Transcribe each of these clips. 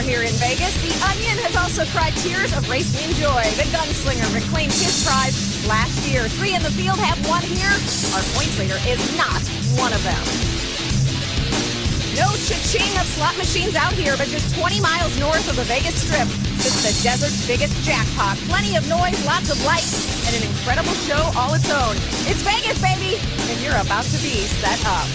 star here in Vegas. The Onion has also cried tears of racing joy. The Gunslinger reclaimed his prize last year. 3 in the field have 1 here. Our points leader is not one of them. No cha-ching of slot machines out here, but just 20 miles north of the Vegas Strip sits the desert's biggest jackpot. Plenty of noise, lots of lights, and an incredible show all its own. It's Vegas, baby, and you're about to be set up.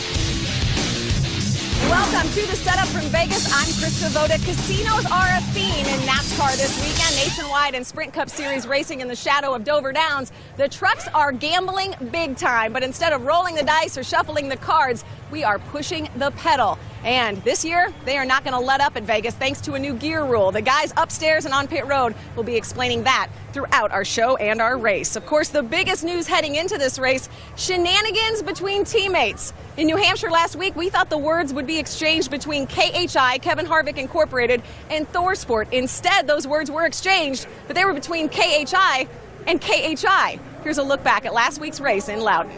Welcome to the setup from Vegas. I'm Krista Voda. Casinos are a theme in NASCAR this weekend. Nationwide and Sprint Cup Series racing in the shadow of Dover Downs. The trucks are gambling big time, but instead of rolling the dice or shuffling the cards, we are pushing the pedal. And this year, they are not going to let up at Vegas thanks to a new gear rule. The guys upstairs and on pit road will be explaining that throughout our show and our race. Of course, the biggest news heading into this race, shenanigans between teammates. In New Hampshire last week, we thought the words would be exchanged between KHI, Kevin Harvick Incorporated, and ThorSport. Instead, those words were exchanged, but they were between KHI and KHI. Here's a look back at last week's race in Loudon.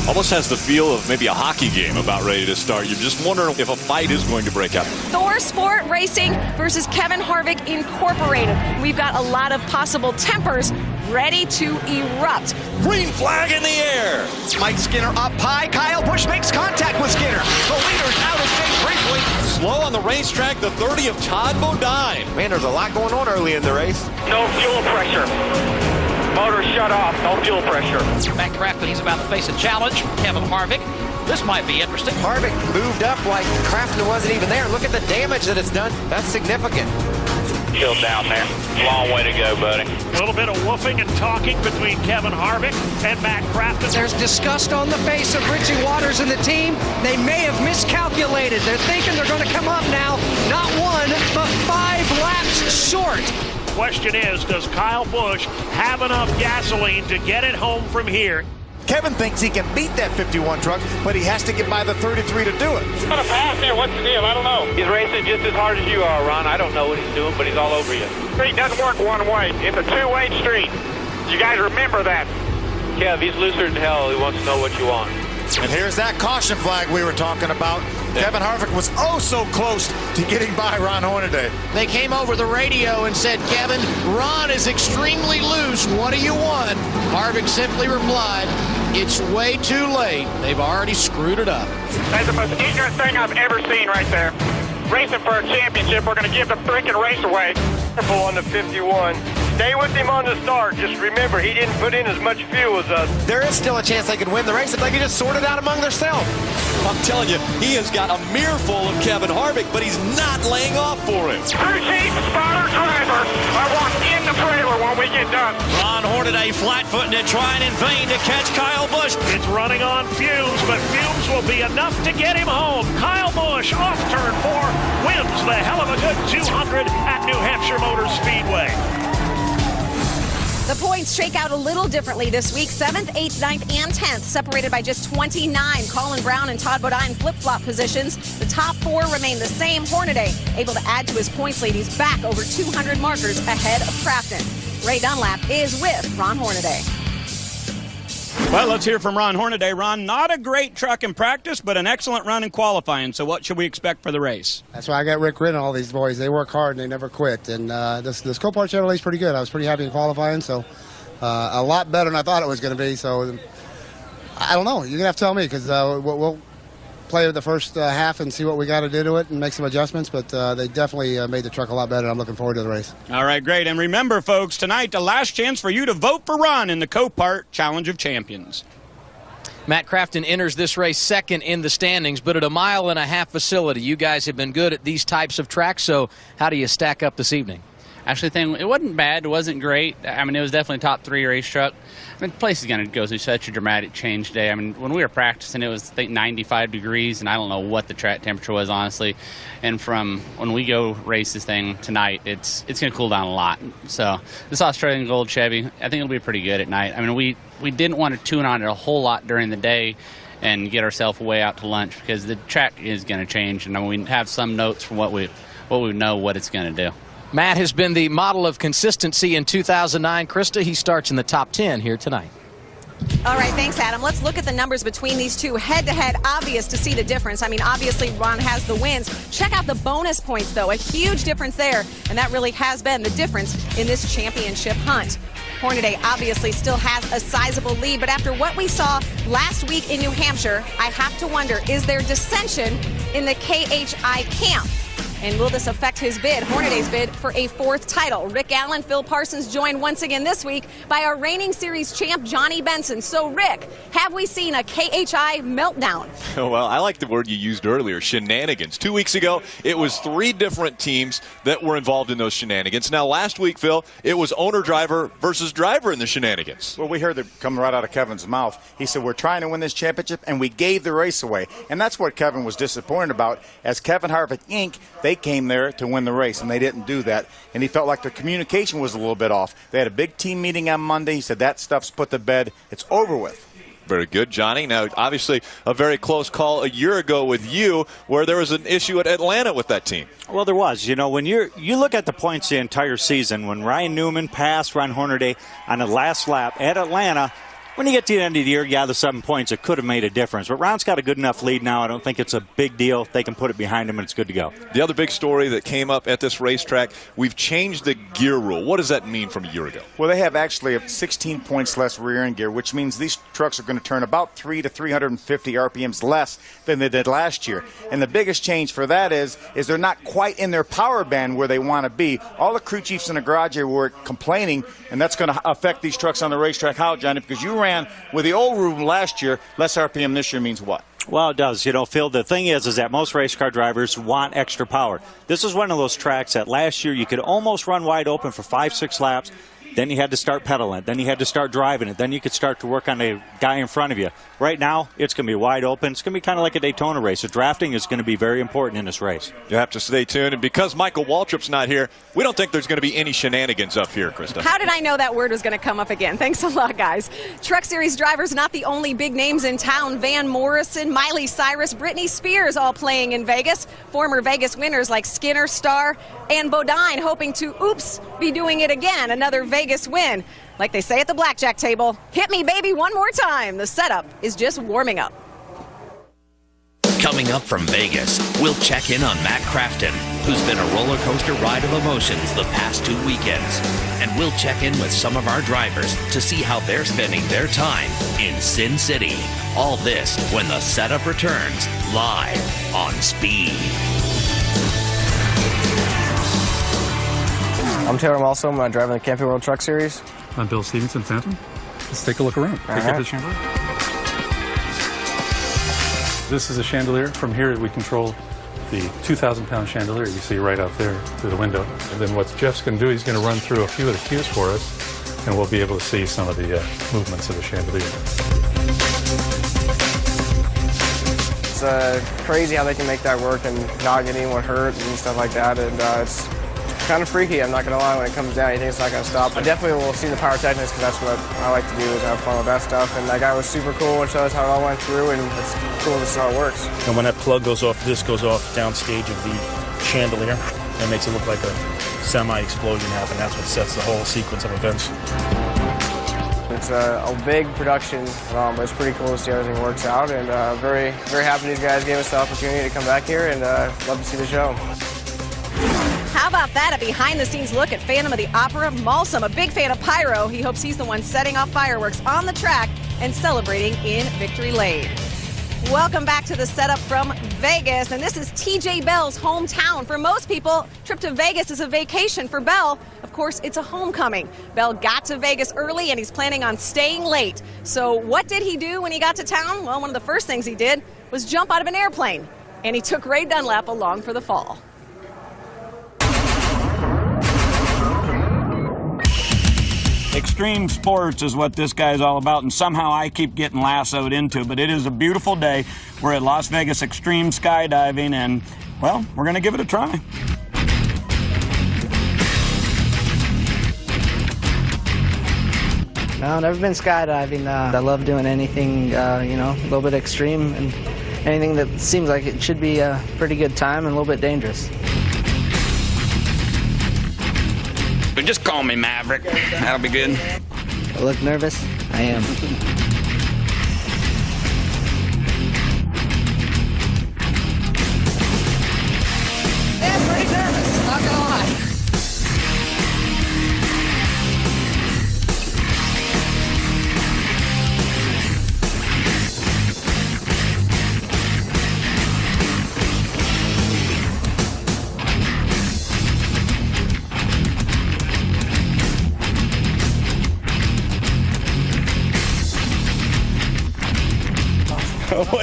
Almost has the feel of maybe a hockey game about ready to start. You're just wondering if a fight is going to break out. ThorSport Racing versus Kevin Harvick Incorporated. We've got a lot of possible tempers ready to erupt. Green flag in the air. Mike Skinner up high. Kyle Busch makes contact with Skinner. The leader's out of shape briefly. Slow on the racetrack, the 30 of Todd Bodine. Man, there's a lot going on early in the race. No fuel pressure. Motor shut off, no fuel pressure. Matt Crafton, he's about to face a challenge. Kevin Harvick. This might be interesting. Harvick moved up like Crafton wasn't even there. Look at the damage that it's done. That's significant. Still down there. Long way to go, buddy. A little bit of woofing and talking between Kevin Harvick and Matt Crafton. There's disgust on the face of Richie Waters and the team. They may have miscalculated. They're thinking they're going to come up now, not 1, but 5 laps short. Question is, does Kyle Busch have enough gasoline to get it home from here? Kevin thinks he can beat that 51 truck, but he has to get by the 33 to do it. Got a pass here. What's the deal? I don't know. He's racing just as hard as you are, Ron. I don't know what he's doing, but he's all over you. Street doesn't work one way. It's a two-way street. You guys remember that. Kev, he's looser than hell. He wants to know what you want. And here's that caution flag we were talking about. Yeah. Kevin Harvick was oh so close to getting by Ron Hornaday. They came over the radio and said, Kevin, Ron is extremely loose. What do you want? Harvick simply replied, it's way too late. They've already screwed it up. That's the most ignorant thing I've ever seen right there. Racing for a championship, we're going to give the freaking race away. Careful on the 51. Stay with him on the start. Just remember, he didn't put in as much fuel as us. There is still a chance they could win the race if they could just sort it out among themselves. I'm telling you, he has got a mirror-full of Kevin Harvick, but he's not laying off for him. Crew chief, spotter, driver. I want in the trailer when we get done. Ron Hornaday flat-footing it, trying in vain to catch Kyle Busch. It's running on fumes, but fumes will be enough to get him home. Kyle Busch off turn 4 wins the hell of a good 200 at New Hampshire Motor Speedway. The points shake out a little differently this week. 7th, 8th, 9th, and 10th, separated by just 29. Colin Brown and Todd Bodine flip-flop positions. The top 4 remain the same. Hornaday able to add to his points lead. He's back over 200 markers ahead of Crafton. Ray Dunlap is with Ron Hornaday. Well, let's hear from Ron Hornaday. Ron, not a great truck in practice, but an excellent run in qualifying. So what should we expect for the race? That's why I got Rick Ridd and all these boys. They work hard and they never quit. And this Copart Chevrolet is pretty good. I was pretty happy in qualifying, so a lot better than I thought it was going to be. So I don't know. You're going to have to tell me because we'll play the first half and see what we got to do to it and make some adjustments. But they definitely made the truck a lot better. I'm looking forward to the race. All right, great. And remember, folks, tonight the last chance for you to vote for Ron in the Copart Challenge of Champions. Matt Crafton enters this race second in the standings, but at a 1.5 mile facility. You guys have been good at these types of tracks, so how do you stack up this evening? Actually, it wasn't bad. It wasn't great. I mean, it was definitely a top 3 race truck. I mean, the place is going to go through such a dramatic change today. I mean, when we were practicing, it was, I think, 95 degrees, and I don't know what the track temperature was, honestly. And from when we go race this thing tonight, it's going to cool down a lot. So this Australian Gold Chevy, I think it'll be pretty good at night. I mean, we didn't want to tune on it a whole lot during the day and get ourselves way out to lunch because the track is going to change, and I mean, we have some notes from what we know what it's going to do. Matt has been the model of consistency in 2009. Krista, he starts in the top 10 here tonight. All right, thanks, Adam. Let's look at the numbers between these two. Head-to-head, obvious to see the difference. I mean, obviously, Ron has the wins. Check out the bonus points, though. A huge difference there, and that really has been the difference in this championship hunt. Hornaday obviously still has a sizable lead, but after what we saw last week in New Hampshire, I have to wonder, is there dissension in the KHI camp? And will this affect his bid, Hornaday's bid, for a 4th title? Rick Allen, Phil Parsons joined once again this week by our reigning series champ, Johnny Benson. So, Rick, have we seen a KHI meltdown? Well, I like the word you used earlier, shenanigans. 2 weeks ago, it was 3 different teams that were involved in those shenanigans. Now, last week, Phil, it was owner-driver versus driver in the shenanigans. Well, we heard it come right out of Kevin's mouth. He said, we're trying to win this championship, and we gave the race away. And that's what Kevin was disappointed about. As Kevin Harvick, Inc., they came there to win the race, and they didn't do that. And he felt like their communication was a little bit off. They had a big team meeting on Monday. He said that stuff's put to bed. It's over with. Very good, Johnny. Now, obviously, a very close call a year ago with you where there was an issue at Atlanta with that team. Well, there was. You know, when you look at the points the entire season, when Ryan Newman passed Ron Hornaday on the last lap at Atlanta, when you get to the end of the year, yeah, the 7 points, it could have made a difference. But Ron's got a good enough lead now. I don't think it's a big deal. They can put it behind him, and it's good to go. The other big story that came up at this racetrack, we've changed the gear rule. What does that mean from a year ago? Well, they have actually 16 points less rear end gear, which means these trucks are going to turn about 300 to 350 RPMs less than they did last year. And the biggest change for that is they're not quite in their power band where they want to be. All the crew chiefs in the garage here were complaining, and that's going to affect these trucks on the racetrack. How, Johnny? Because you ran with the old rule last year. Less RPM this year means what? Well, it does. You know, Phil, the thing is that most race car drivers want extra power. This is one of those tracks that last year you could almost run wide open for 5-6 laps. Then you had to start pedaling. Then you had to start driving it. Then you could start to work on the guy in front of you. Right now, it's going to be wide open. It's going to be kind of like a Daytona race. So drafting is going to be very important in this race. You have to stay tuned. And because Michael Waltrip's not here, we don't think there's going to be any shenanigans up here, Krista. How did I know that word was going to come up again? Thanks a lot, guys. Truck Series drivers, not the only big names in town. Van Morrison, Miley Cyrus, Britney Spears all playing in Vegas. Former Vegas winners like Skinner, Starr, and Bodine hoping to, be doing it again. Another Vegas win. Like they say at the blackjack table, hit me, baby, one more time. The setup is just warming up. Coming up from Vegas, we'll check in on Matt Crafton, who's been a roller coaster ride of emotions the past 2 weekends. And we'll check in with some of our drivers to see how they're spending their time in Sin City. All this when the setup returns live on Speed. I'm Taylor Malso. I'm driving the Camping World Truck Series. I'm Bill Stevenson, Phantom. Let's take a look around. Pick up the chandelier. This is a chandelier. From here, we control the 2,000-pound chandelier you see right out there through the window. And then what Jeff's going to do, he's going to run through a few of the cues for us, and we'll be able to see some of the movements of the chandelier. It's crazy how they can make that work and not get anyone hurt and stuff like that. And it's kind of freaky, I'm not going to lie, when it comes down. You think it's not going to stop. I definitely will see the pyrotechnics because that's what I like to do, is have fun with that stuff. And that guy was super cool and showed us how it all went through, and it's cool to see how it works. And when that plug goes off, this goes off downstage of the chandelier. And it makes it look like a semi-explosion happen. That's what sets the whole sequence of events. It's a big production, but it's pretty cool to see how everything works out. And very, very happy these guys gave us the opportunity to come back here, and love to see the show. How about that? A behind-the-scenes look at Phantom of the Opera. Malsum, a big fan of pyro. He hopes he's the one setting off fireworks on the track and celebrating in Victory Lane. Welcome back to the setup from Vegas, and this is TJ Bell's hometown. For most people, trip to Vegas is a vacation. For Bell, of course, it's a homecoming. Bell got to Vegas early, and he's planning on staying late. So what did he do when he got to town? Well, one of the first things he did was jump out of an airplane, and he took Ray Dunlap along for the fall. Extreme sports is what this guy's all about, and somehow I keep getting lassoed into. But it is a beautiful day. We're at Las Vegas Extreme Skydiving, and, well, we're going to give it a try. No, I've never been skydiving. I love doing anything, a little bit extreme, and anything that seems like it should be a pretty good time and a little bit dangerous. Just call me Maverick. That'll be good. I look nervous? I am.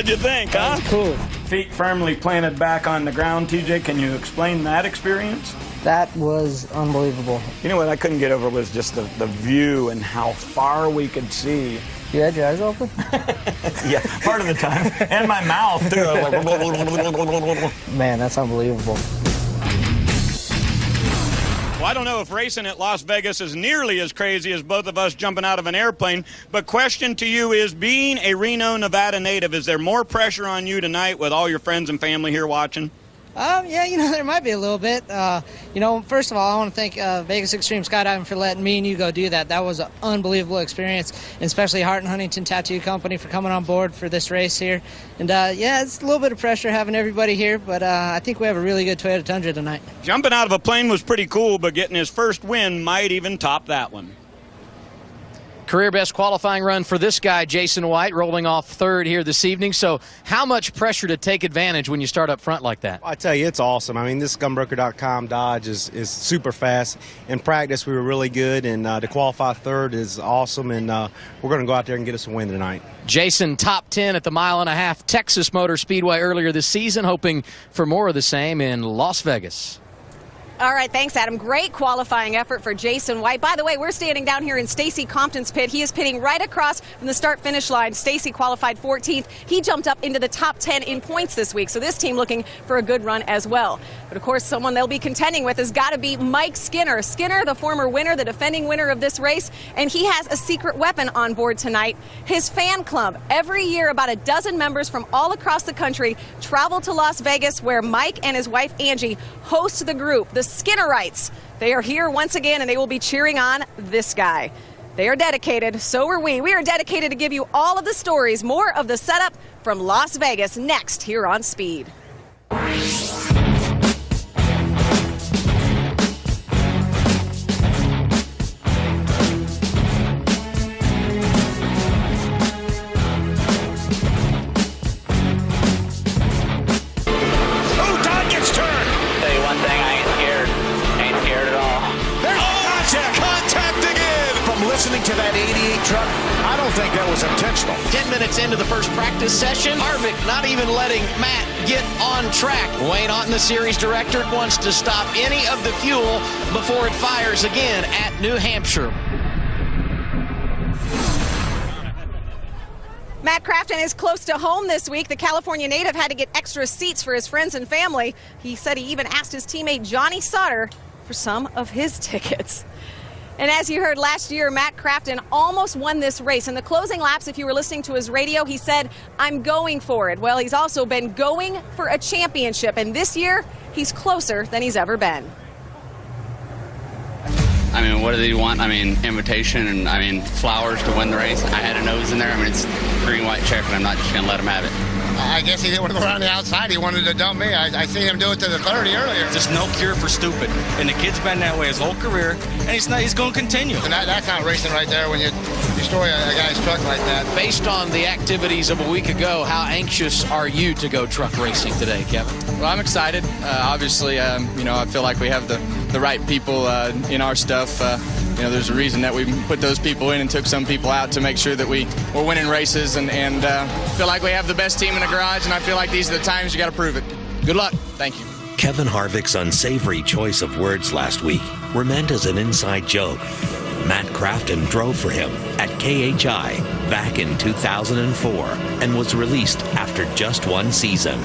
What'd you think, huh? Cool. Feet firmly planted back on the ground. TJ, can you explain that experience? That was unbelievable. You know what I couldn't get over was just the view and how far we could see. You had your eyes open? Yeah, part of the time. And my mouth, too. Man, that's unbelievable. Well, I don't know if racing at Las Vegas is nearly as crazy as both of us jumping out of an airplane, but question to you is, being a Reno, Nevada native, is there more pressure on you tonight with all your friends and family here watching? Yeah, there might be a little bit. First of all, I want to thank Vegas Extreme Skydiving for letting me and you go do that. That was an unbelievable experience, and especially Hart and Huntington Tattoo Company for coming on board for this race here. And, it's a little bit of pressure having everybody here, but I think we have a really good Toyota Tundra tonight. Jumping out of a plane was pretty cool, but getting his first win might even top that one. Career best qualifying run for this guy, Jason White, rolling off third here this evening. So how much pressure to take advantage when you start up front like that? I tell you, it's awesome. I mean, this Gunbroker.com Dodge is super fast. In practice, we were really good, and to qualify third is awesome, and we're going to go out there and get us a win tonight. Jason, top 10 at the 1.5 mile Texas Motor Speedway earlier this season, hoping for more of the same in Las Vegas. All right, thanks, Adam. Great qualifying effort for Jason White. By the way, we're standing down here in Stacy Compton's pit. He is pitting right across from the start-finish line. Stacy qualified 14th. He jumped up into the top 10 in points this week, so this team looking for a good run as well. But, of course, someone they'll be contending with has got to be Mike Skinner. Skinner, the former winner, the defending winner of this race, and he has a secret weapon on board tonight, his fan club. Every year, about a dozen members from all across the country travel to Las Vegas, where Mike and his wife, Angie, host the group, the Skinnerites. They are here once again, and they will be cheering on this guy. They are dedicated. So are we. We are dedicated to give you all of the stories, more of the setup from Las Vegas next here on Speed. Listening to that 88 truck, I don't think that was intentional. 10 minutes into the first practice session, Harvick not even letting Matt get on track. Wayne Otten, the series director, wants to stop any of the fuel before it fires again at New Hampshire. Matt Crafton is close to home this week. The California native had to get extra seats for his friends and family. He said he even asked his teammate Johnny Sauter for some of his tickets. And as you heard last year, Matt Crafton almost won this race. In the closing laps, if you were listening to his radio, he said, "I'm going for it." Well, he's also been going for a championship, and this year, he's closer than he's ever been. I mean, what do they want? I mean, invitation and, flowers to win the race. I had a nose in there. It's green, white check, and I'm not just going to let him have it. I guess he didn't want to go around the outside. He wanted to dump me. I seen him do it to the 30 earlier. There's no cure for stupid. And the kid's been that way his whole career, and he's going to continue. And that's not racing right there when you destroy a guy's truck like that. Based on the activities of a week ago, how anxious are you to go truck racing today, Kevin? Well, I'm excited. Obviously, I feel like we have the right people in our stuff. There's a reason that we put those people in and took some people out to make sure that we're winning races and feel like we have the best team in the garage, and I feel like these are the times you got to prove it. Good luck. Thank you. Kevin Harvick's unsavory choice of words last week were meant as an inside joke. Matt Crafton drove for him at KHI back in 2004 and was released after just one season.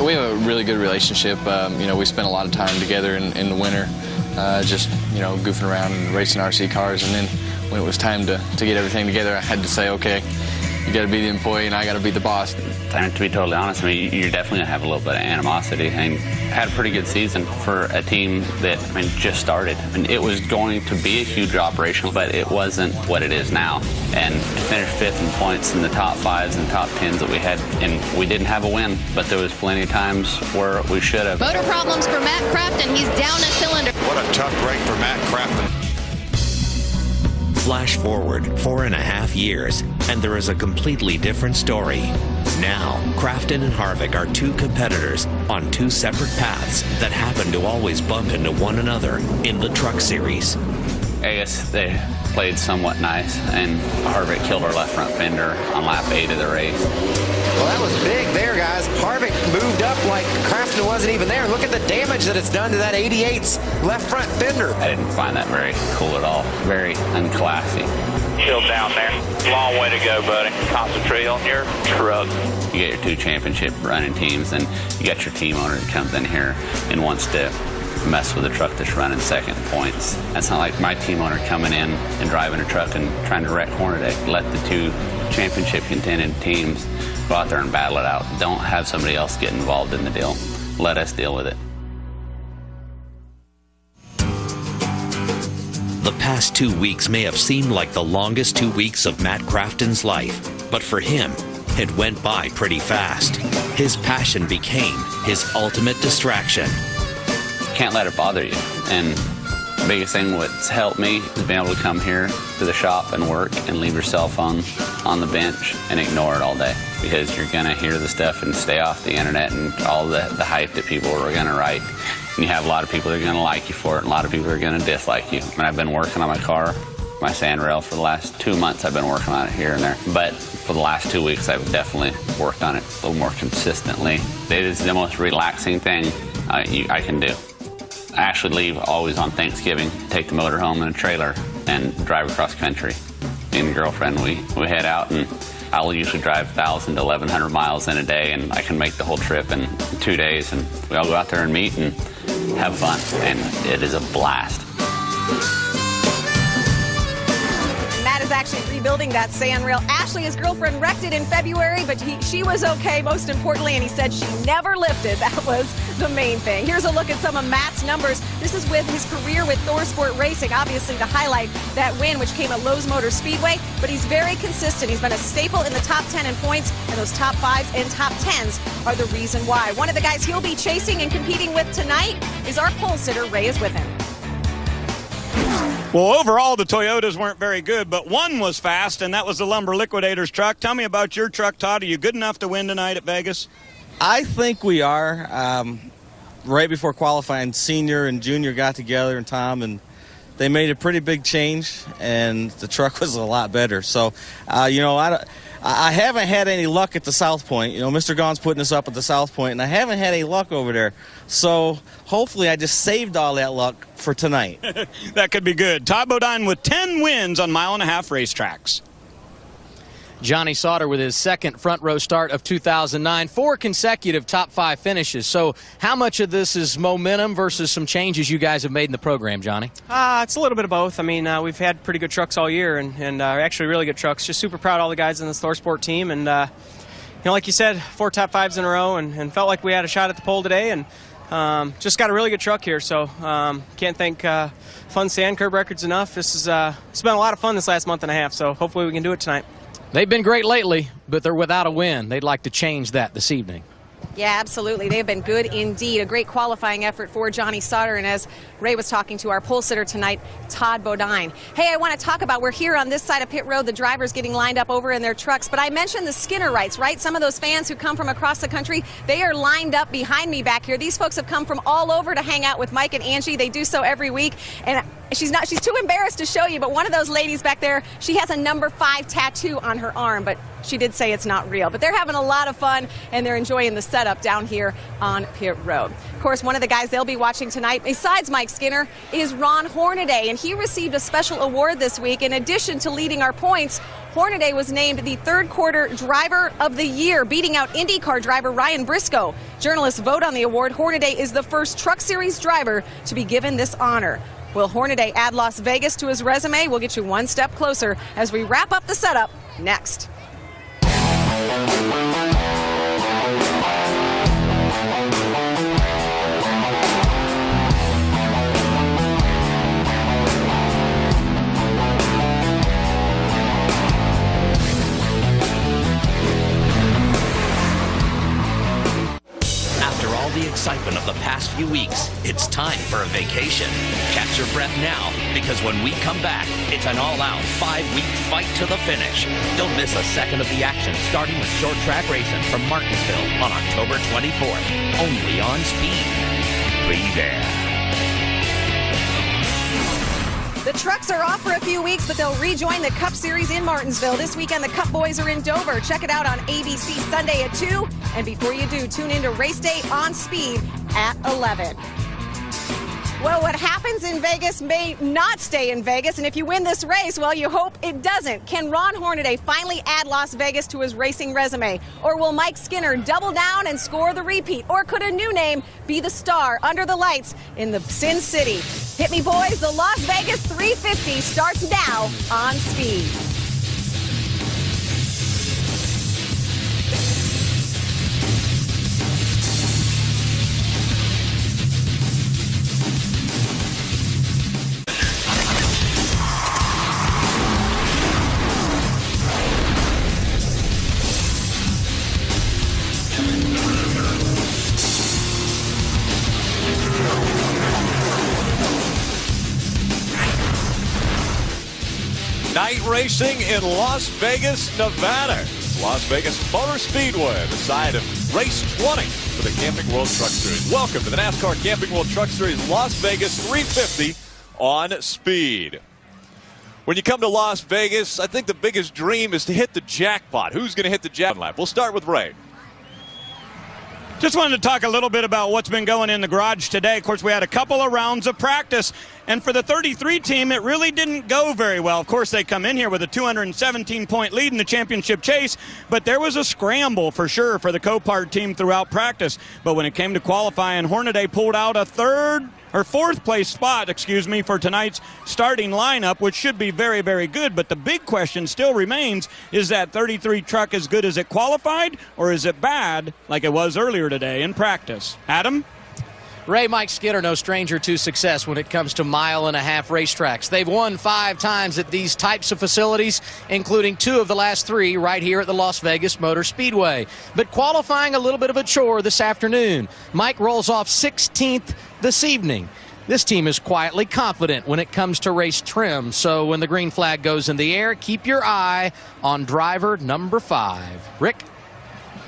We have a really good relationship. We spent a lot of time together in the winter, just goofing around and racing RC cars. And then when it was time to get everything together, I had to say, okay, you got to be the employee and I got to be the boss. And to be totally honest, you're definitely going to have a little bit of animosity. And had a pretty good season for a team that, just started. It was going to be a huge operation, but it wasn't what it is now. And finished 5th in points in the top 5s and top 10s that we had. And we didn't have a win, but there was plenty of times where we should have. Motor problems for Matt Crafton. He's down a cylinder. What a tough break for Matt Crafton. Flash forward 4.5 years, and there is a completely different story. Now, Crafton and Harvick are two competitors on two separate paths that happen to always bump into one another in the Truck Series. I guess they played somewhat nice, and Harvick killed our left front fender on lap 8 of the race. Well, that was big there, guys. Harvick moved up like Crafton wasn't even there. Look at the damage that it's done to that 88's left front fender. I didn't find that very cool at all. Very unclassy. Chill down there. Long way to go, buddy. Concentrate on your truck. You get your 2 championship running teams, and you got your team owner that comes in here and wants to mess with the truck that's running second points. That's not like my team owner coming in and driving a truck and trying to wreck Hornaday. Let the 2 championship contending teams go out there and battle it out. Don't have somebody else get involved in the deal. Let us deal with it. The past 2 weeks may have seemed like the longest 2 weeks of Matt Crafton's life, but for him, it went by pretty fast. His passion became his ultimate distraction. Can't let it bother you. And the biggest thing what's helped me is being able to come here to the shop and work and leave your cell phone on the bench and ignore it all day, because you're going to hear the stuff and stay off the internet and all the hype that people are going to write. And you have a lot of people that are going to like you for it, and a lot of people are going to dislike you. And I've been working on my car, my sand rail, for the last 2 months. I've been working on it here and there. But for the last 2 weeks, I've definitely worked on it a little more consistently. It is the most relaxing thing I can do. I actually leave always on Thanksgiving, take the motor home in a trailer, and drive across country. Me and the girlfriend, we head out, and I'll usually drive 1,000 to 1,100 miles in a day, and I can make the whole trip in 2 days. And we all go out there and meet and have fun, and it is a blast. Matt is actually rebuilding that sand rail. Ashley, his girlfriend, wrecked it in February, but she was okay, most importantly, and he said she never lifted. That was the main thing. Here's a look at some of Matt's numbers. This is with his career with ThorSport Racing. Obviously, the highlight, that win, which came at Lowe's Motor Speedway, but he's very consistent. He's been a staple in the top 10 in points, and those top 5s and top 10s are the reason why. One of the guys he'll be chasing and competing with tonight is our pole sitter. Ray is with him. Well, overall, the Toyotas weren't very good, but one was fast, and that was the Lumber Liquidators truck. Tell me about your truck, Todd. Are you good enough to win tonight at Vegas? I think we are. Right before qualifying, Senior and Junior got together, and Tom, and they made a pretty big change, and the truck was a lot better. So, you know, I haven't had any luck at the South Point. You know, Mr. Gaughan's putting us up at the South Point, and I haven't had any luck over there. So hopefully I just saved all that luck for tonight. That could be good. Todd Bodine with 10 wins on 1.5 mile racetracks. Johnny Sauter with his second front row start of 2009, 4 consecutive top 5 finishes. So how much of this is momentum versus some changes you guys have made in the program, Johnny? It's a little bit of both. I mean, we've had pretty good trucks all year, and actually really good trucks. Just super proud of all the guys in this ThorSport team. And, you know, like you said, 4 top 5s in a row, and felt like we had a shot at the pole today. And just got a really good truck here. So can't thank Fun Sand Curb Records enough. It's been a lot of fun this last month and a half, so hopefully we can do it tonight. They've been great lately, but they're without a win. They'd like to change that this evening. Yeah, absolutely. They've been good indeed. A great qualifying effort for Johnny Sauter. And as Ray was talking to our pole sitter tonight, Todd Bodine. Hey, I want to talk about, we're here on this side of pit road, the drivers getting lined up over in their trucks. But I mentioned the Skinnerites, right? Some of those fans who come from across the country, they are lined up behind me back here. These folks have come from all over to hang out with Mike and Angie. They do so every week. And she's too embarrassed to show you, but one of those ladies back there, she has a number 5 tattoo on her arm, but she did say it's not real. But they're having a lot of fun, and they're enjoying the setup down here on pit road. Of course, one of the guys they'll be watching tonight, besides Mike Skinner, is Ron Hornaday, and he received a special award this week. In addition to leading our points, Hornaday was named the third quarter driver of the year, beating out IndyCar driver Ryan Briscoe. Journalists vote on the award. Hornaday is the first Truck Series driver to be given this honor. Will Hornaday add Las Vegas to his resume? We'll get you one step closer as we wrap up the setup next. After all the excitement of the past few weeks, it's time for a vacation. Catch your breath now, because when we come back, it's an all-out 5-week fight to the finish. Don't miss a second of the action, starting with short track racing from Martinsville on October 24th, only on Speed. Be there. The Trucks are off for a few weeks, but they'll rejoin the Cup Series in Martinsville. This weekend, the Cup Boys are in Dover. Check it out on ABC Sunday at 2. And before you do, tune into Race Day on Speed at 11. Well, what happens in Vegas may not stay in Vegas, and if you win this race, well, you hope it doesn't. Can Ron Hornaday finally add Las Vegas to his racing resume? Or will Mike Skinner double down and score the repeat? Or could a new name be the star under the lights in the Sin City? Hit me, boys. The Las Vegas 350 starts now on Speed. Night racing in Las Vegas, Nevada. Las Vegas Motor Speedway, the side of race 20 for the Camping World Truck Series. Welcome to the NASCAR Camping World Truck Series Las Vegas 350 on Speed. When you come to Las Vegas, I think the biggest dream is to hit the jackpot. Who's going to hit the jackpot? We'll start with Ray. Just wanted to talk a little bit about what's been going in the garage today. Of course, we had a couple of rounds of practice, and for the 33 team, it really didn't go very well. Of course, they come in here with a 217-point lead in the championship chase, but there was a scramble for sure for the Copart team throughout practice. But when it came to qualifying, Hornaday pulled out a fourth place spot, for tonight's starting lineup, which should be very, very good. But the big question still remains, is that 33 truck as good as it qualified, or is it bad like it was earlier today in practice? Adam? Ray, Mike Skinner, no stranger to success when it comes to mile-and-a-half racetracks. They've won 5 times at these types of facilities, including 2 of the last 3 right here at the Las Vegas Motor Speedway. But qualifying a little bit of a chore this afternoon. Mike rolls off 16th this evening. This team is quietly confident when it comes to race trim. So when the green flag goes in the air, keep your eye on driver number 5. Rick?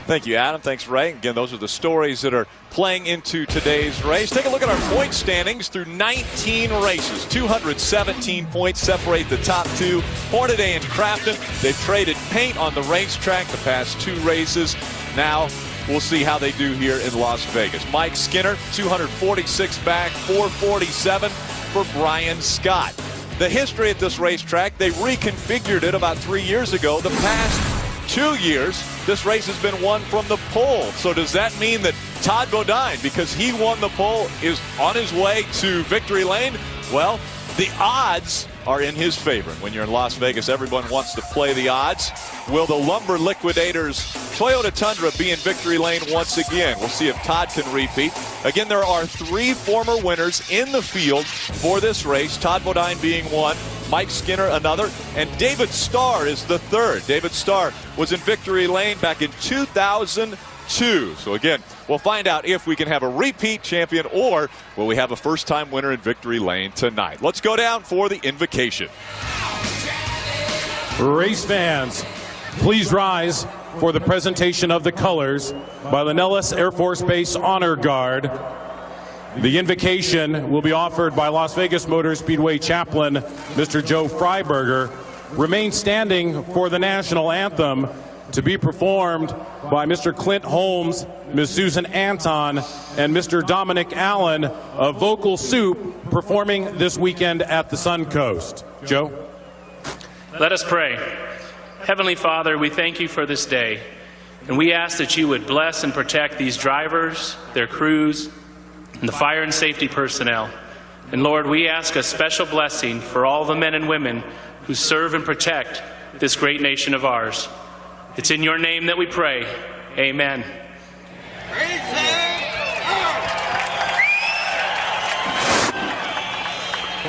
Thank you, Adam. Thanks, Ray. Again, those are the stories that are playing into today's race. Take a look at our point standings through 19 races. 217 points separate the top 2. Hornaday and Crafton, they've traded paint on the racetrack the past 2 races. Now we'll see how they do here in Las Vegas. Mike Skinner, 246 back, 447 for Brian Scott. The history at this racetrack, they reconfigured it about 3 years ago. The past 2 years, this race has been won from the pole. So does that mean that Todd Bodine, because he won the pole, is on his way to victory lane? Well, the odds are in his favor. When you're in Las Vegas, everyone wants to play the odds. Will the Lumber Liquidators Toyota Tundra be in victory lane once again? We'll see if Todd can repeat. Again, there are 3 former winners in the field for this race, Todd Bodine being one, Mike Skinner another, and David Starr is the third. David Starr was in victory lane back in 2002. So again, we'll find out if we can have a repeat champion or will we have a first-time winner in victory lane tonight. Let's go down for the invocation. Race fans, please rise for the presentation of the colors by the Nellis Air Force Base Honor Guard. The invocation will be offered by Las Vegas Motor Speedway chaplain, Mr. Joe Freiberger. Remain standing for the national anthem to be performed by Mr. Clint Holmes, Ms. Susan Anton, and Mr. Dominic Allen of Vocal Soup, performing this weekend at the Suncoast. Joe? Let us pray. Heavenly Father, we thank you for this day, and we ask that you would bless and protect these drivers, their crews, and the fire and safety personnel. And Lord, we ask a special blessing for all the men and women who serve and protect this great nation of ours. It's in your name that we pray. Amen.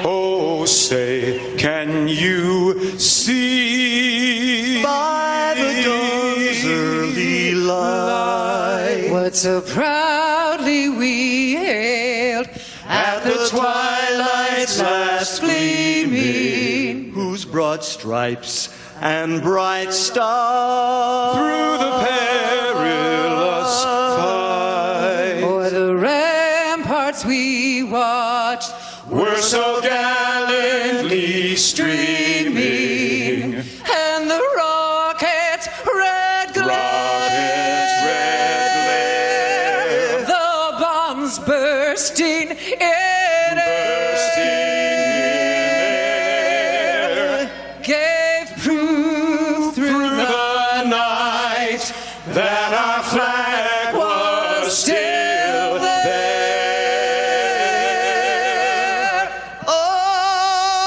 Oh, say, can you see by the dawn's early light what so proudly we hailed at the twilight's last gleaming, whose broad stripes and bright stars through the perilous fight o'er the ramparts we we watched were so gallantly streaming, and the rockets' red glare, the bombs bursting in air, gave proof through the night that our flag was still there. Oh,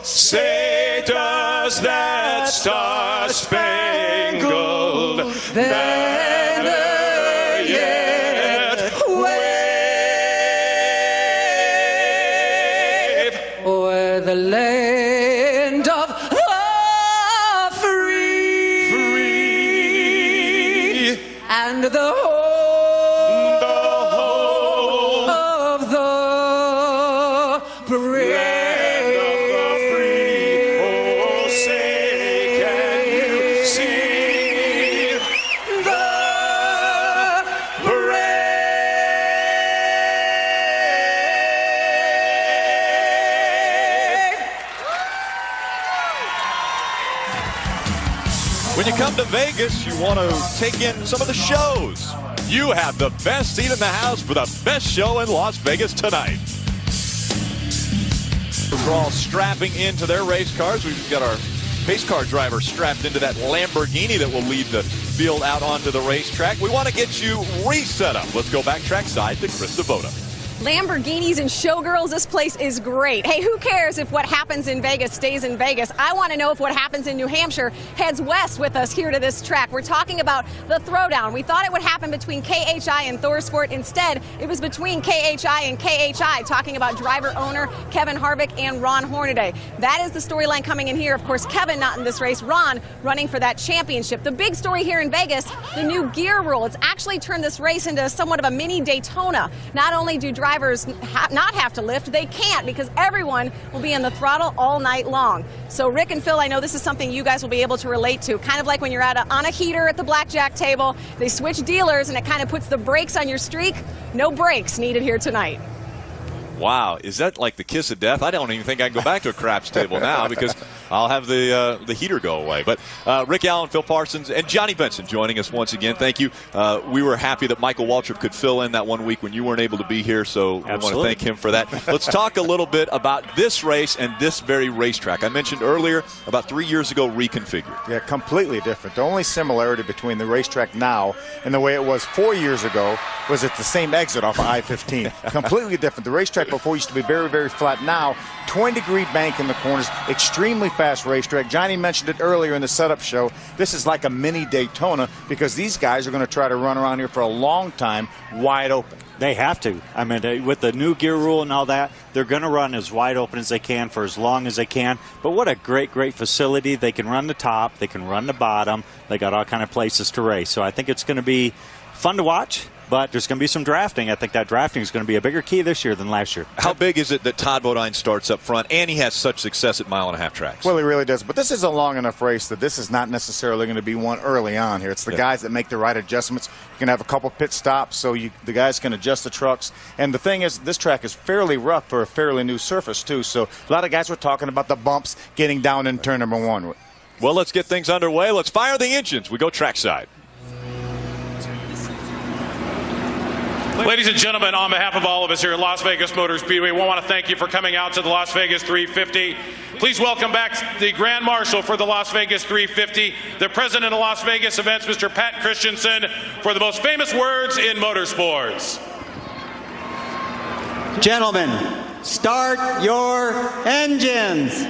say does that star-spangled banner yet wave o'er the land of the free, and the home of the brave. Oh, say can you see the When you come to Vegas, you want to take in some of the shows. You have the best seat in the house for the best show in Las Vegas tonight. We're all strapping into their race cars. We've got our pace car driver strapped into that Lamborghini that will lead the field out onto the racetrack. We want to get you reset up. Let's go back trackside to Chris Devoda. Lamborghinis and showgirls, this place is great. Hey, who cares if what happens in Vegas stays in Vegas? I want to know if what happens in New Hampshire heads west with us here to this track. We're talking about the Throwdown. We thought it would happen between KHI and ThorSport. Instead, it was between KHI and KHI, talking about driver-owner Kevin Harvick and Ron Hornaday. That is the storyline coming in here. Of course, Kevin not in this race, Ron running for that championship. The big story here in Vegas, the new gear rule. It's actually turned this race into somewhat of a mini Daytona. Not only do drivers not have to lift, they can't, because everyone will be in the throttle all night long. So Rick and Phil, I know this is something you guys will be able to relate to. Kind of like when you're on a heater at the blackjack table, they switch dealers and it kind of puts the brakes on your streak. No brakes needed here tonight. Wow, is that like the kiss of death? I don't even think I can go back to a craps table now because I'll have the heater go away. But Rick Allen, Phil Parsons, and Johnny Benson joining us once again. Thank you. We were happy that Michael Waltrip could fill in that 1 week when you weren't able to be here, so we want to thank him for that. Let's talk a little bit about this race and this very racetrack. I mentioned earlier, about 3 years ago, reconfigured. Yeah, completely different. The only similarity between the racetrack now and the way it was 4 years ago was at the same exit off of I-15. Completely different. The racetrack before used to be very, very flat. Now, 20-degree bank in the corners, extremely fast racetrack. Johnny mentioned it earlier in the setup show. This is like a mini Daytona because these guys are going to try to run around here for a long time wide open. They have to. I mean, with the new gear rule and all that, they're going to run as wide open as they can for as long as they can. But what a great, great facility. They can run the top. They can run the bottom. They got all kind of places to race. So I think it's going to be fun to watch. But there's going to be some drafting. I think that drafting is going to be a bigger key this year than last year. How big is it that Todd Bodine starts up front, and he has such success at mile-and-a-half tracks? Well, he really does. But this is a long enough race that this is not necessarily going to be one early on here. It's the guys that make the right adjustments. You can have a couple pit stops so the guys can adjust the trucks. And the thing is, this track is fairly rough for a fairly new surface, too. So a lot of guys were talking about the bumps getting down in turn number one. Well, let's get things underway. Let's fire the engines. We go trackside. Ladies and gentlemen, on behalf of all of us here at Las Vegas Motor Speedway, we want to thank you for coming out to the Las Vegas 350. Please welcome back the Grand Marshal for the Las Vegas 350, the President of Las Vegas Events, Mr. Pat Christensen, for the most famous words in motorsports. Gentlemen, start your engines.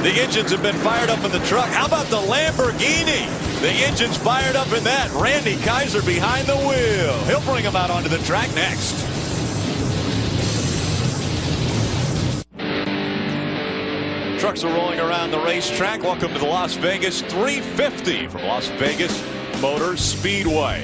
The engines have been fired up in the truck. How about the Lamborghini? The engine's fired up in that. Randy Kaiser behind the wheel. He'll bring them out onto the track next. Trucks are rolling around the racetrack. Welcome to the Las Vegas 350 from Las Vegas Motor Speedway.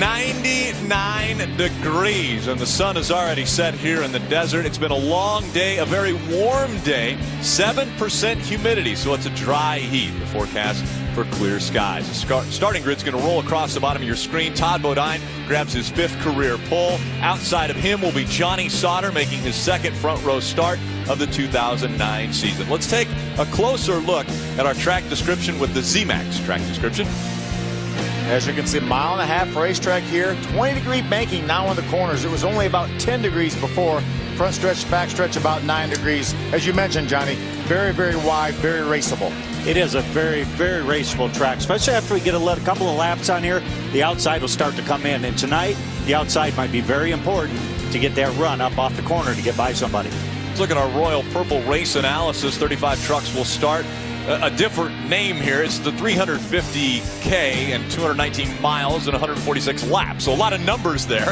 99 degrees, and the sun is already set here in the desert. It's been a long day, a very warm day, 7% humidity, so it's a dry heat. The forecast for clear skies. The starting grid's going to roll across the bottom of your screen. Todd Bodine grabs his 5th career pole. Outside of him will be Johnny Sauter making his 2nd front row start of the 2009 season. Let's take a closer look at our track description with the ZMAX track description. As you can see, 1.5 mile racetrack here, 20-degree banking now in the corners. It was only about 10 degrees before. Front stretch, back stretch about 9 degrees. As you mentioned, Johnny, very, very wide, very raceable. It is a very, very raceable track, especially after we get a couple of laps on here. The outside will start to come in, and tonight the outside might be very important to get that run up off the corner to get by somebody. Let's look at our Royal Purple race analysis. 35 trucks will start. A different name here. It's the 350K and 219 miles and 146 laps. So a lot of numbers there.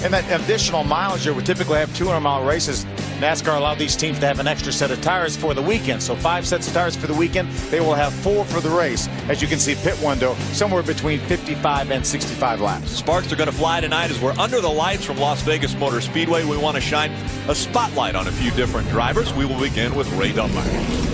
And that additional mileage here, we typically have 200-mile races. NASCAR allowed these teams to have an extra set of tires for the weekend. So 5 sets of tires for the weekend. They will have 4 for the race. As you can see, pit window somewhere between 55 and 65 laps. Sparks are going to fly tonight as we're under the lights from Las Vegas Motor Speedway. We want to shine a spotlight on a few different drivers. We will begin with Ray Dunlap.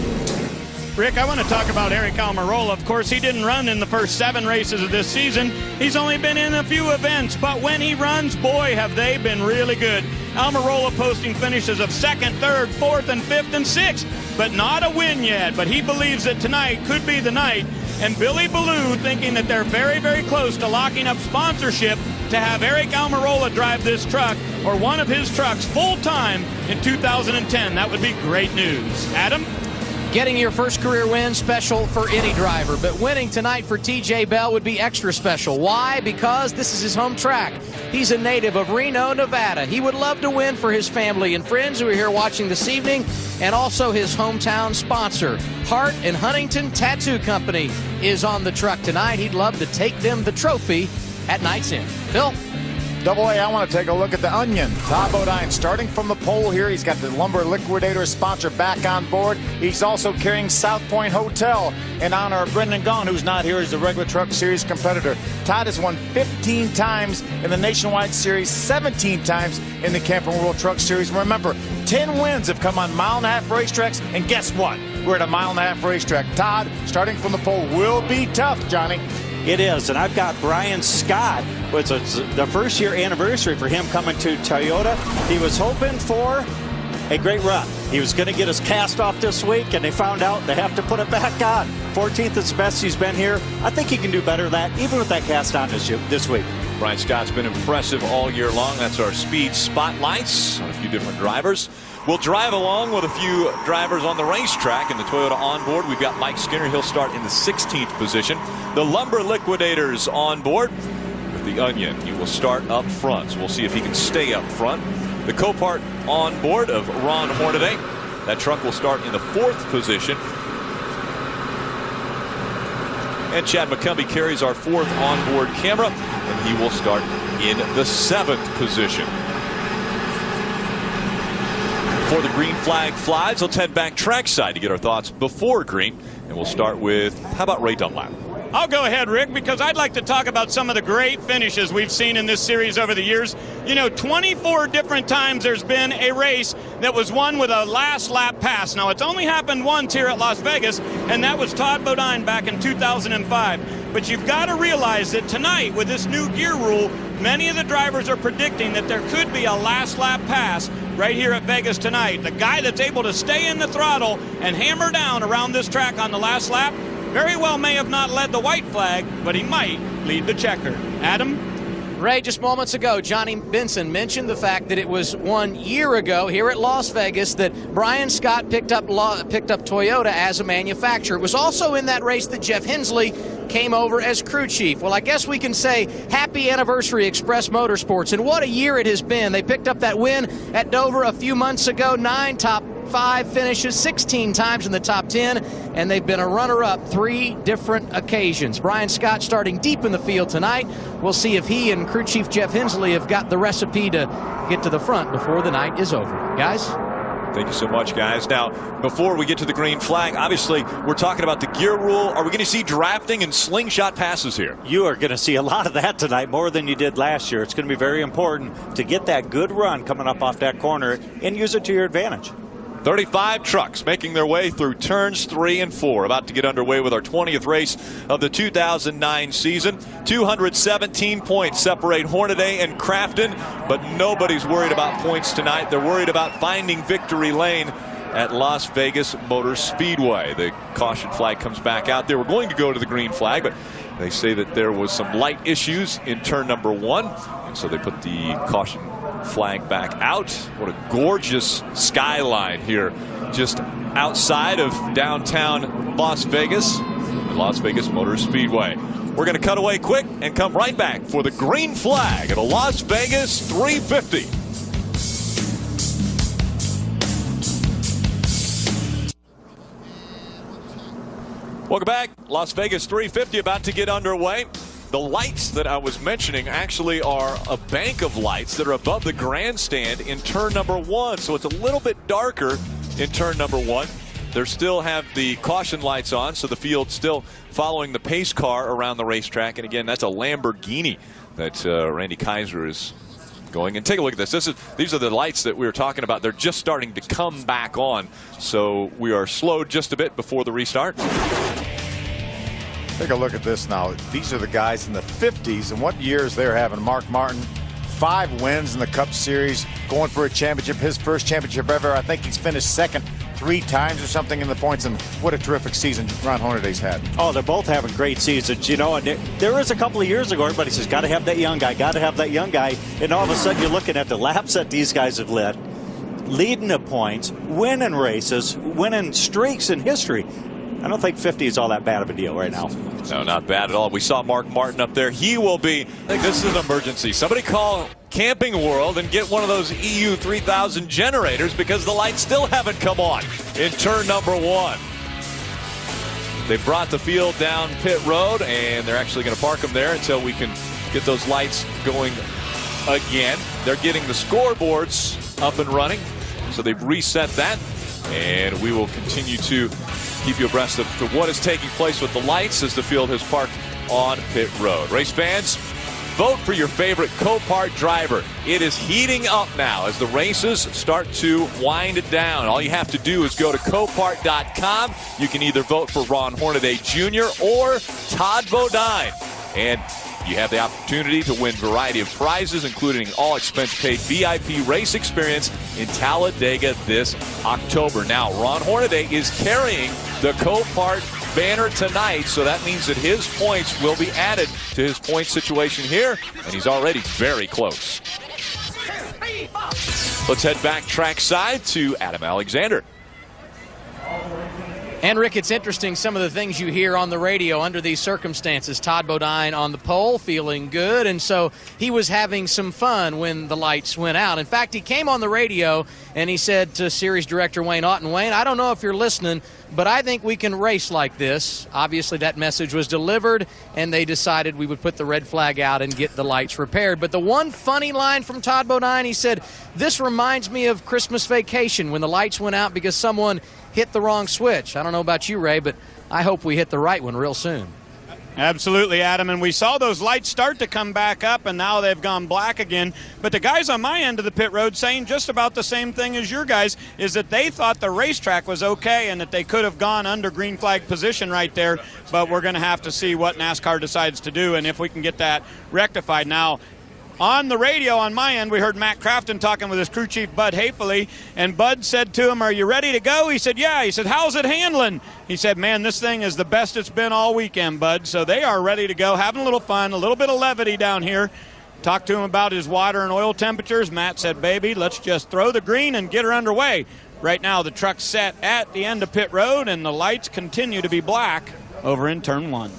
Rick, I want to talk about Eric Almirola. Of course, he didn't run in the first 7 races of this season. He's only been in a few events, but when he runs, boy, have they been really good. Almirola posting finishes of 2nd, 3rd, 4th, and 5th, and 6th, but not a win yet. But he believes that tonight could be the night. And Billy Ballou thinking that they're very, very close to locking up sponsorship to have Eric Almirola drive this truck or one of his trucks full-time in 2010. That would be great news. Adam? Getting your first career win, special for any driver, but winning tonight for TJ Bell would be extra special. Why? Because this is his home track. He's a native of Reno, Nevada. He would love to win for his family and friends who are here watching this evening, and also his hometown sponsor. Hart and Huntington Tattoo Company is on the truck tonight. He'd love to take them the trophy at night's end. Phil? Double A, I want to take a look at the Onion. Todd Bodine starting from the pole here. He's got the Lumber Liquidator sponsor back on board. He's also carrying South Point Hotel in honor of Brendan Gaughan, who's not here as the regular Truck Series competitor. Todd has won 15 times in the Nationwide Series, 17 times in the Camping World Truck Series. Remember, 10 wins have come on 1.5 mile racetracks, and guess what? We're at a 1.5 mile racetrack. Todd, starting from the pole, will be tough, Johnny. It is, and I've got Brian Scott. It's the first-year anniversary for him coming to Toyota. He was hoping for a great run. He was going to get his cast off this week, and they found out they have to put it back on. 14th is the best he's been here. I think he can do better than that, even with that cast on this week. Brian Scott's been impressive all year long. That's our speed spotlights on a few different drivers. We'll drive along with a few drivers on the racetrack in the Toyota onboard. We've got Mike Skinner. He'll start in the 16th position. The Lumber Liquidators on board with the Onion. He will start up front. So we'll see if he can stay up front. The Copart on board of Ron Hornaday. That truck will start in the 4th position. And Chad McCumbee carries our 4th onboard camera, and he will start in the 7th position. Before the green flag flies, let's head back trackside to get our thoughts before green. And we'll start with, how about Ray Dunlap? I'll go ahead, Rick, because I'd like to talk about some of the great finishes we've seen in this series over the years. You know, 24 different times there's been a race that was won with a last lap pass. Now, it's only happened once here at Las Vegas, and that was Todd Bodine back in 2005. But you've got to realize that tonight, with this new gear rule, many of the drivers are predicting that there could be a last lap pass right here at Vegas tonight. The guy that's able to stay in the throttle and hammer down around this track on the last lap very well may have not led the white flag, but he might lead the checker. Adam? Ray, just moments ago, Johnny Benson mentioned the fact that it was 1 year ago here at Las Vegas that Brian Scott picked up Toyota as a manufacturer. It was also in that race that Jeff Hensley came over as crew chief. Well, I guess we can say happy anniversary, Express Motorsports, and what a year it has been. They picked up that win at Dover a few months ago, 9 top 5 finishes, 16 times in the top 10, and they've been a runner-up 3 different occasions. Brian Scott starting deep in the field tonight. We'll see if he and crew chief Jeff Hensley have got the recipe to get to the front before the night is over. Guys? Thank you so much, guys. Now, before we get to the green flag, obviously, we're talking about the gear rule. Are we going to see drafting and slingshot passes here? You are going to see a lot of that tonight, more than you did last year. It's going to be very important to get that good run coming up off that corner and use it to your advantage. 35 trucks making their way through turns 3 and 4. About to get underway with our 20th race of the 2009 season. 217 points separate Hornaday and Crafton, but nobody's worried about points tonight. They're worried about finding victory lane at Las Vegas Motor Speedway. The caution flag comes back out. They were going to go to the green flag, but they say that there was some light issues in turn number 1, and so they put the caution flag back out. What a gorgeous skyline here just outside of downtown Las Vegas, Las Vegas Motor Speedway. We're going to cut away quick and come right back for the green flag at a Las Vegas 350. Welcome back. Las Vegas 350 about to get underway. The lights that I was mentioning actually are a bank of lights that are above the grandstand in turn number 1. So it's a little bit darker in turn number 1. They still have the caution lights on, so the field's still following the pace car around the racetrack. And again, that's a Lamborghini that Randy Kaiser is going. And take a look at this. These are the lights that we were talking about. They're just starting to come back on. So we are slowed just a bit before the restart. Take a look at this now. These are the guys in the 50s, and what years they're having. Mark Martin, 5 wins in the Cup Series, going for a championship, his first championship ever. I think he's finished second 3 times or something in the points, and what a terrific season Ron Hornaday's had. Oh, they're both having great seasons, you know, and there was a couple of years ago, everybody says, got to have that young guy, got to have that young guy, and all of a sudden you're looking at the laps that these guys have led, leading the points, winning races, winning streaks in history. I don't think 50 is all that bad of a deal right now. No, not bad at all. We saw Mark Martin up there. He will be, I think this is an emergency. Somebody call Camping World and get one of those EU 3000 generators because the lights still haven't come on in turn number 1. They brought the field down pit road, and they're actually going to park them there until we can get those lights going again. They're getting the scoreboards up and running, so they've reset that, and we will continue to keep you abreast of what is taking place with the lights as the field has parked on pit road. Race fans, vote for your favorite Copart driver. It is heating up now as the races start to wind down. All you have to do is go to Copart.com. You can either vote for Ron Hornaday Jr. or Todd Bodine. And you have the opportunity to win a variety of prizes, including all expense-paid VIP race experience in Talladega this October. Now, Ron Hornaday is carrying the Copart banner tonight, so that means that his points will be added to his point situation here, and he's already very close. Let's head back trackside to Adam Alexander. And, Rick, it's interesting some of the things you hear on the radio under these circumstances. Todd Bodine on the pole, feeling good, and so he was having some fun when the lights went out. In fact, he came on the radio and he said to series director Wayne Otten, Wayne, I don't know if you're listening, but I think we can race like this. Obviously, that message was delivered, and they decided we would put the red flag out and get the lights repaired. But the one funny line from Todd Bodine, he said, this reminds me of Christmas Vacation when the lights went out because someone hit the wrong switch. I don't know about you, Ray, but I hope we hit the right one real soon. Absolutely, Adam, and we saw those lights start to come back up, and now they've gone black again. But the guys on my end of the pit road saying just about the same thing as your guys, is that they thought the racetrack was okay and that they could have gone under green flag position right there, but we're going to have to see what NASCAR decides to do and if we can get that rectified. Now, on the radio on my end, we heard Matt Crafton talking with his crew chief, Bud Hafele, and Bud said to him, are you ready to go? He said, yeah. He said, how's it handling? He said, man, this thing is the best it's been all weekend, Bud. So they are ready to go, having a little fun, a little bit of levity down here. Talked to him about his water and oil temperatures. Matt said, baby, let's just throw the green and get her underway. Right now, the truck's set at the end of pit road, and the lights continue to be black over in turn 1. Yeah,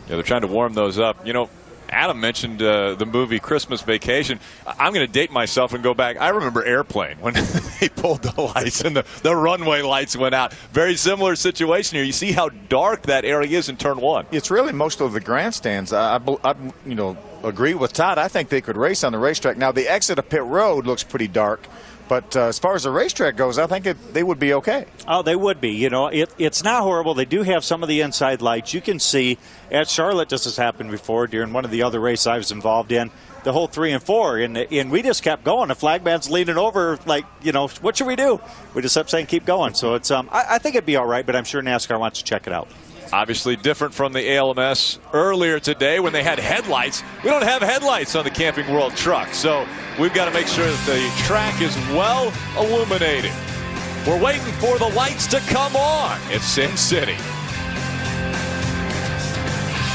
they're trying to warm those up. You know, Adam mentioned the movie Christmas Vacation. I'm going to date myself and go back. I remember Airplane when they pulled the lights and the runway lights went out. Very similar situation here. You see how dark that area is in turn 1. It's really most of the grandstands. I agree with Todd. I think they could race on the racetrack. Now, the exit of pit road looks pretty dark, But as far as the racetrack goes, I think they would be okay. Oh, they would be. You know, it's not horrible. They do have some of the inside lights. You can see at Charlotte, this has happened before during one of the other races I was involved in, the whole 3 and 4. And we just kept going. The flag man's leaning over like, you know, what should we do? We just kept saying keep going. So it's I think it'd be all right, but I'm sure NASCAR wants to check it out. Obviously different from the ALMS earlier today when they had headlights. We don't have headlights on the Camping World truck, so we've got to make sure that the track is well illuminated. We're waiting for the lights to come on at Sin City.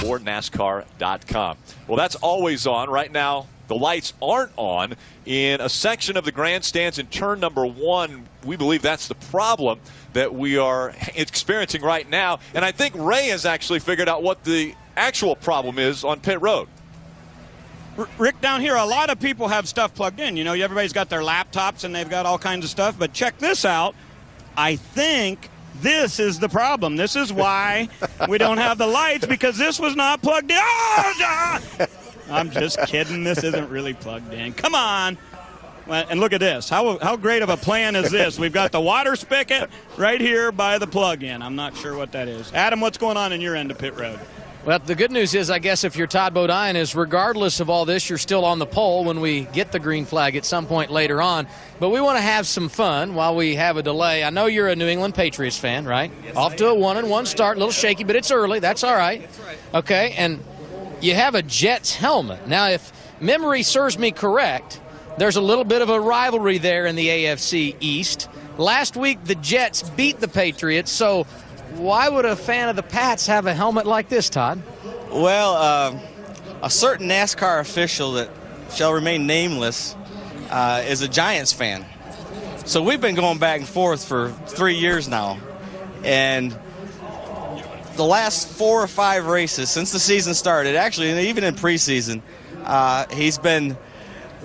Or NASCAR.com. Well, that's always on. Right now, the lights aren't on in a section of the grandstands in turn number 1. We believe that's the problem that we are experiencing right now. And I think Ray has actually figured out what the actual problem is on pit road. Rick, down here, a lot of people have stuff plugged in. You know, everybody's got their laptops and they've got all kinds of stuff. But check this out. I think this is the problem. This is why we don't have the lights, because this was not plugged in. Oh, I'm just kidding. This isn't really plugged in. Come on. And look at this. How great of a plan is this? We've got the water spigot right here by the plug-in. I'm not sure what that is. Adam, what's going on in your end of pit road? Well, the good news is, I guess, if you're Todd Bodine, is regardless of all this, you're still on the pole when we get the green flag at some point later on. But we want to have some fun while we have a delay. I know you're a New England Patriots fan, right? Yes, off to a 1-1 start, a little shaky, but it's early. That's all right. That's right. Okay, and you have a Jets helmet. Now, if memory serves me correct, there's a little bit of a rivalry there in the AFC East. Last week, the Jets beat the Patriots, so why would a fan of the Pats have a helmet like this, Todd? Well, a certain NASCAR official that shall remain nameless is a Giants fan. So we've been going back and forth for 3 years now. And the last 4 or 5 races since the season started, actually, and even in preseason, he's been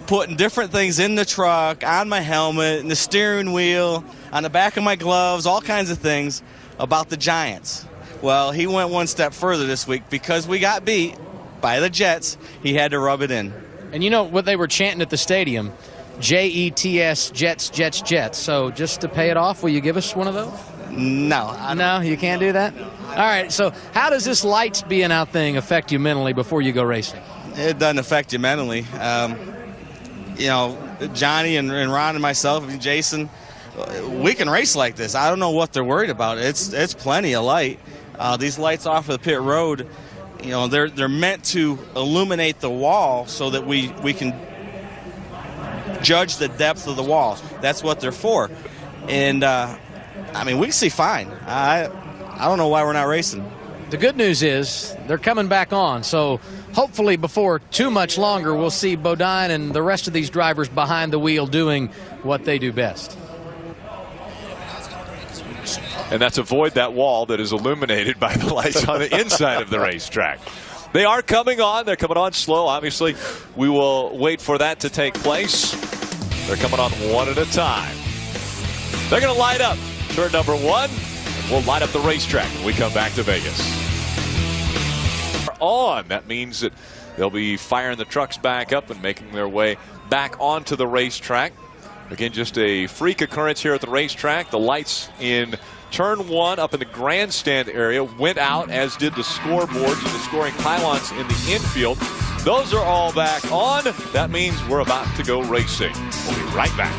putting different things in the truck, on my helmet, in the steering wheel, on the back of my gloves, all kinds of things about the Giants. Well, he went one step further this week. Because we got beat by the Jets, he had to rub it in. And you know what they were chanting at the stadium? Jets, Jets, Jets, Jets. So just to pay it off, will you give us one of those? No. No, you can't do that? All right, so how does this lights being out thing affect you mentally before you go racing? It doesn't affect you mentally. You know, Johnny and Ron and myself and Jason, we can race like this. I don't know what they're worried about. It's plenty of light. These lights off of the pit road, you know, they're meant to illuminate the wall so that we can judge the depth of the wall. That's what they're for. And I mean, we can see fine. I don't know why we're not racing. The good news is they're coming back on, so hopefully before too much longer we'll see Bodine and the rest of these drivers behind the wheel doing what they do best. And that's avoid that wall that is illuminated by the lights on the inside of the racetrack. They are coming on. They're coming on slow. Obviously, we will wait for that to take place. They're coming on one at a time. They're going to light up turn number 1. And we'll light up the racetrack when we come back to Vegas. On. That means that they'll be firing the trucks back up and making their way back onto the racetrack. Again, just a freak occurrence here at the racetrack. The lights in turn 1 up in the grandstand area went out, as did the scoreboards and the scoring pylons in the infield. Those are all back on. That means we're about to go racing. We'll be right back.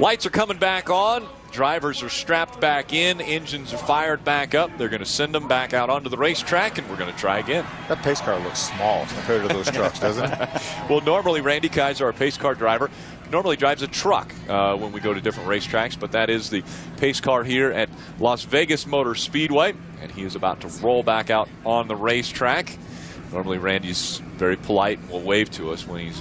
Lights are coming back on. Drivers are strapped back in. Engines are fired back up. They're going to send them back out onto the racetrack, and we're going to try again. That pace car looks small compared to those trucks, doesn't it? Well, normally Randy Kaiser, our pace car driver, normally drives a truck when we go to different racetracks, but that is the pace car here at Las Vegas Motor Speedway, and he is about to roll back out on the racetrack. Normally Randy's very polite and will wave to us when he's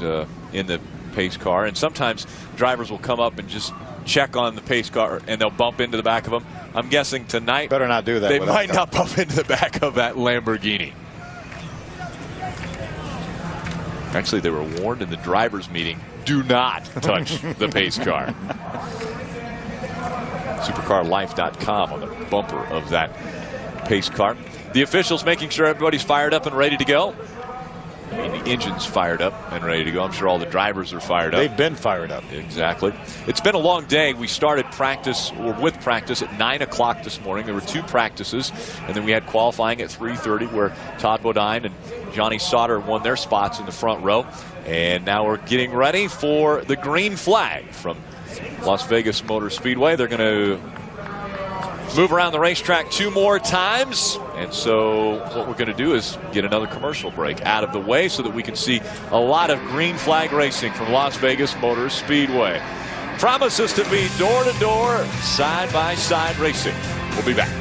in the pace car, and sometimes drivers will come up and just check on the pace car and they'll bump into the back of them. I'm guessing tonight better not do that. They might not bump into the back of that Lamborghini. Actually, they were warned in the drivers' meeting, do not touch the pace car. Supercarlife.com on the bumper of that pace car. The officials making sure everybody's fired up and ready to go. I mean, the engine's fired up and ready to go. I'm sure all the drivers are fired up. They've been fired up. Exactly. It's been a long day. We started practice, or with practice, at 9 o'clock this morning. There were 2 practices, and then we had qualifying at 3:30 where Todd Bodine and Johnny Sauter won their spots in the front row. And now we're getting ready for the green flag from Las Vegas Motor Speedway. They're going to move around the racetrack 2 more times. And so what we're going to do is get another commercial break out of the way so that we can see a lot of green flag racing from Las Vegas Motor Speedway. Promises to be door-to-door, side-by-side racing. We'll be back.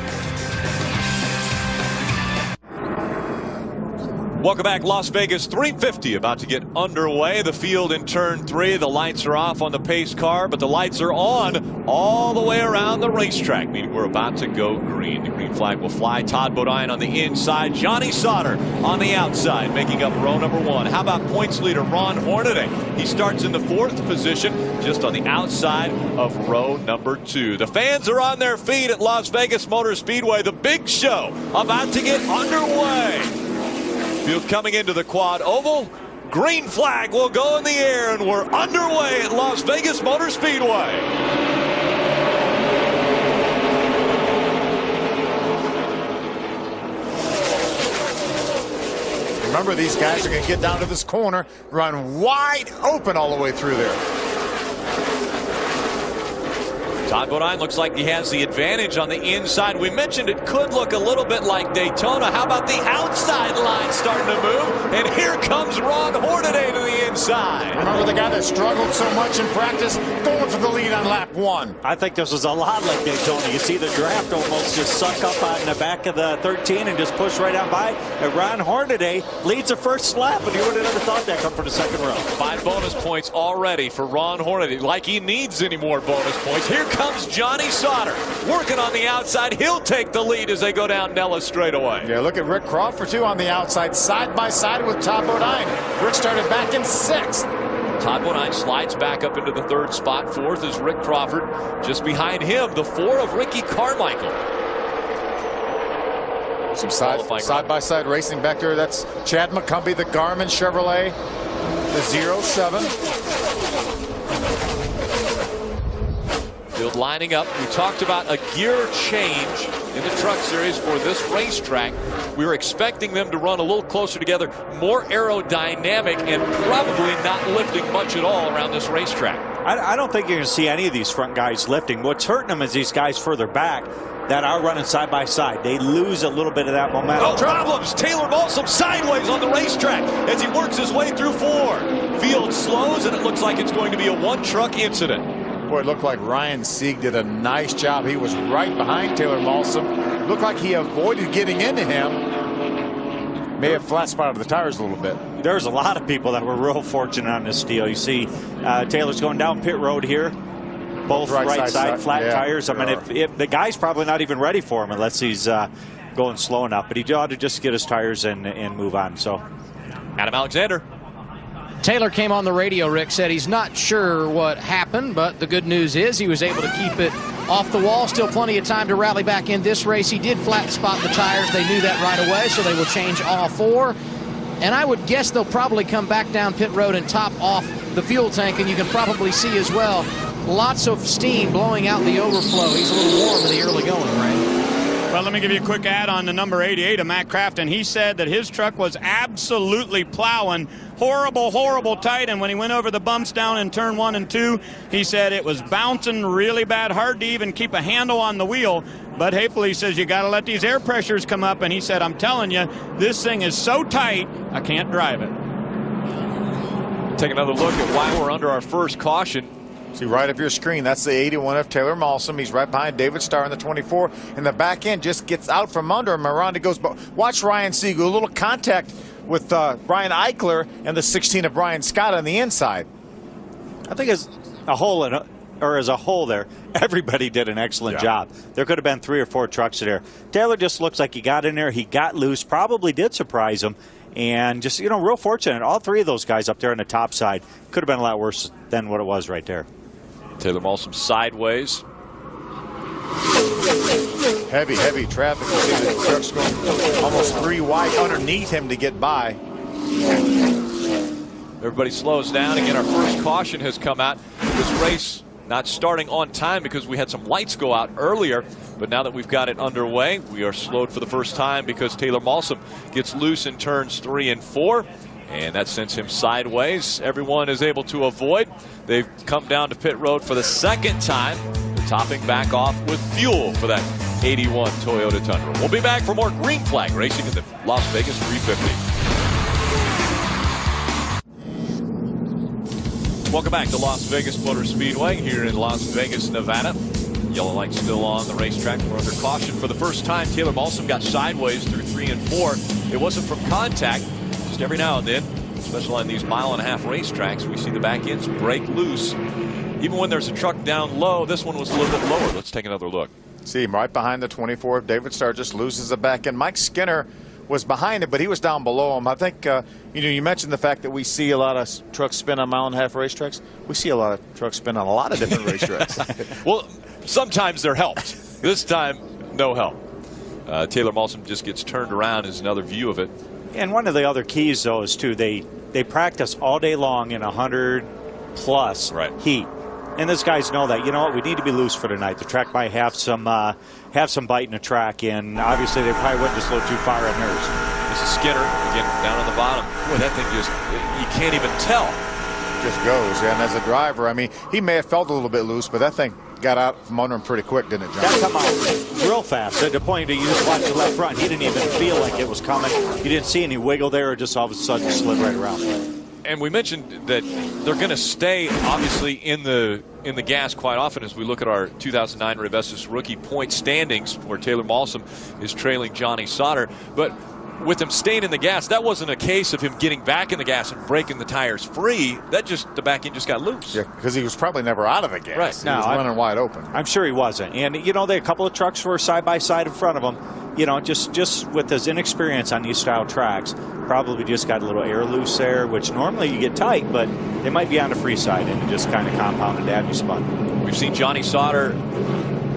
Welcome back. Las Vegas 350 about to get underway. The field in turn 3. The lights are off on the pace car, but the lights are on all the way around the racetrack, meaning we're about to go green. The green flag will fly. Todd Bodine on the inside. Johnny Sauter on the outside, making up row number 1. How about points leader Ron Hornaday? He starts in the 4th position, just on the outside of row number 2. The fans are on their feet at Las Vegas Motor Speedway. The big show about to get underway. Field coming into the quad oval. Green flag will go in the air, and we're underway at Las Vegas Motor Speedway. Remember, these guys are going to get down to this corner, run wide open all the way through there. Todd Bodine looks like he has the advantage on the inside. We mentioned it could look a little bit like Daytona. How about the outside line starting to move? And here comes Ron Hornaday to the inside. Remember the guy that struggled so much in practice, going for the lead on lap 1. I think this was a lot like Daytona. You see the draft almost just suck up on the back of the 13 and just push right on by. And Ron Hornaday leads the first lap, and you would have never thought that come for the second row. 5 bonus points already for Ron Hornaday, like he needs any more bonus points. Here comes Johnny Sauter working on the outside. He'll take the lead as they go down Nellis straightaway. Yeah, look at Rick Crawford too on the outside, side by side with Todd Bodine. Rick started back in 6th. Todd Bodine slides back up into the 3rd spot. 4th is Rick Crawford. Just behind him, the 4 of Ricky Carmichael. Some side by side racing back there. That's Chad McCumbee, the Garmin Chevrolet, the 07. Field lining up. We talked about a gear change in the truck series for this racetrack. We were expecting them to run a little closer together, more aerodynamic, and probably not lifting much at all around this racetrack. I don't think you're going to see any of these front guys lifting. What's hurting them is these guys further back that are running side by side. They lose a little bit of that momentum. No problems. Taylor Balsam sideways on the racetrack as he works his way through 4. Field slows, and it looks like it's going to be a 1-truck incident. Boy, it looked like Ryan Sieg did a nice job. He was right behind Taylor Balsam. Looked like he avoided getting into him. May have flat spotted the tires a little bit. There's a lot of people that were real fortunate on this deal. You see Taylor's going down pit road here. Both right side flat tires. I mean, if the guy's probably not even ready for him unless he's going slow enough. But he ought to just get his tires and move on. So, Adam Alexander. Taylor came on the radio, Rick, said he's not sure what happened, but the good news is he was able to keep it off the wall. Still plenty of time to rally back in this race. He did flat spot the tires. They knew that right away, so they will change all 4. And I would guess they'll probably come back down pit road and top off the fuel tank, and you can probably see as well lots of steam blowing out the overflow. He's a little warm in the early going, right? Well, let me give you a quick ad on the number 88 of Matt Crafton. He said that his truck was absolutely plowing, horrible tight, and when he went over the bumps down in turn 1 and 2, he said it was bouncing really bad, hard to even keep a handle on the wheel. But Haefele, he says, you got to let these air pressures come up, and he said, I'm telling you, this thing is so tight, I can't drive it. Take another look at why we're under our first caution. See right up your screen, that's the 81 of Taylor Balsam. He's right behind David Starr in the 24. And the back end just gets out from under him. Around it goes. But watch Ryan Sieg, a little contact with Brian Eichler and the 16 of Brian Scott on the inside. I think as a whole there, everybody did an excellent job. There could have been 3 or 4 trucks there. Taylor just looks like he got in there, he got loose, probably did surprise him. And just, real fortunate. All 3 of those guys up there on the top side could have been a lot worse than what it was right there. Taylor Balsam sideways. Heavy traffic. You see the truck's going almost 3 wide underneath him to get by. Everybody slows down. Again, our first caution has come out. This race not starting on time because we had some lights go out earlier. But now that we've got it underway, we are slowed for the first time because Taylor Malsom gets loose in turns 3 and 4. And that sends him sideways. Everyone is able to avoid. They've come down to pit road for the second time. They're topping back off with fuel for that 81 Toyota Tundra. We'll be back for more green flag racing in the Las Vegas 350. Welcome back to Las Vegas Motor Speedway here in Las Vegas, Nevada. Yellow light still on the racetrack. We're under caution for the first time. Taylor Malsom got sideways through 3 and 4. It wasn't from contact. Just every now and then, especially on these mile-and-a-half racetracks, we see the back ends break loose. Even when there's a truck down low, this one was a little bit lower. Let's take another look. See him right behind the 24 of David Sturgis, loses the back end. Mike Skinner was behind it, but he was down below him. I think, you mentioned the fact that we see a lot of trucks spin on mile-and-a-half racetracks. We see a lot of trucks spin on a lot of different racetracks. Well, sometimes they're helped. This time, no help. Taylor Malsom just gets turned around is another view of it. And one of the other keys, though, is too, they practice all day long in 100-plus heat. And these guys know that, you know what, we need to be loose for tonight. The track might have some bite in the track, and obviously they probably wouldn't just go too far on hers. This is Skinner, again, down on the bottom. Boy, that thing just, you can't even tell. Just goes, yeah, and as a driver, I mean, he may have felt a little bit loose, but that thing got out from under him pretty quick, didn't it, John? That come out real fast. At the point that you just watch the left front, he didn't even feel like it was coming. You didn't see any wiggle there, or just all of a sudden slid right around. And we mentioned that they're going to stay, obviously, in the gas quite often as we look at our 2009 Revestis rookie point standings, where Taylor Malsom is trailing Johnny Sauter. But with him staying in the gas, that wasn't a case of him getting back in the gas and breaking the tires free. That just, the back end just got loose. Yeah, because he was probably never out of the gas. Right. He was running wide open. I'm sure he wasn't. And, there are a couple of trucks were side by side in front of him. Just with his inexperience on these style tracks, probably just got a little air loose there, which normally you get tight, but they might be on the free side, and it just kind of compounded to have you spun. We've seen Johnny Sauter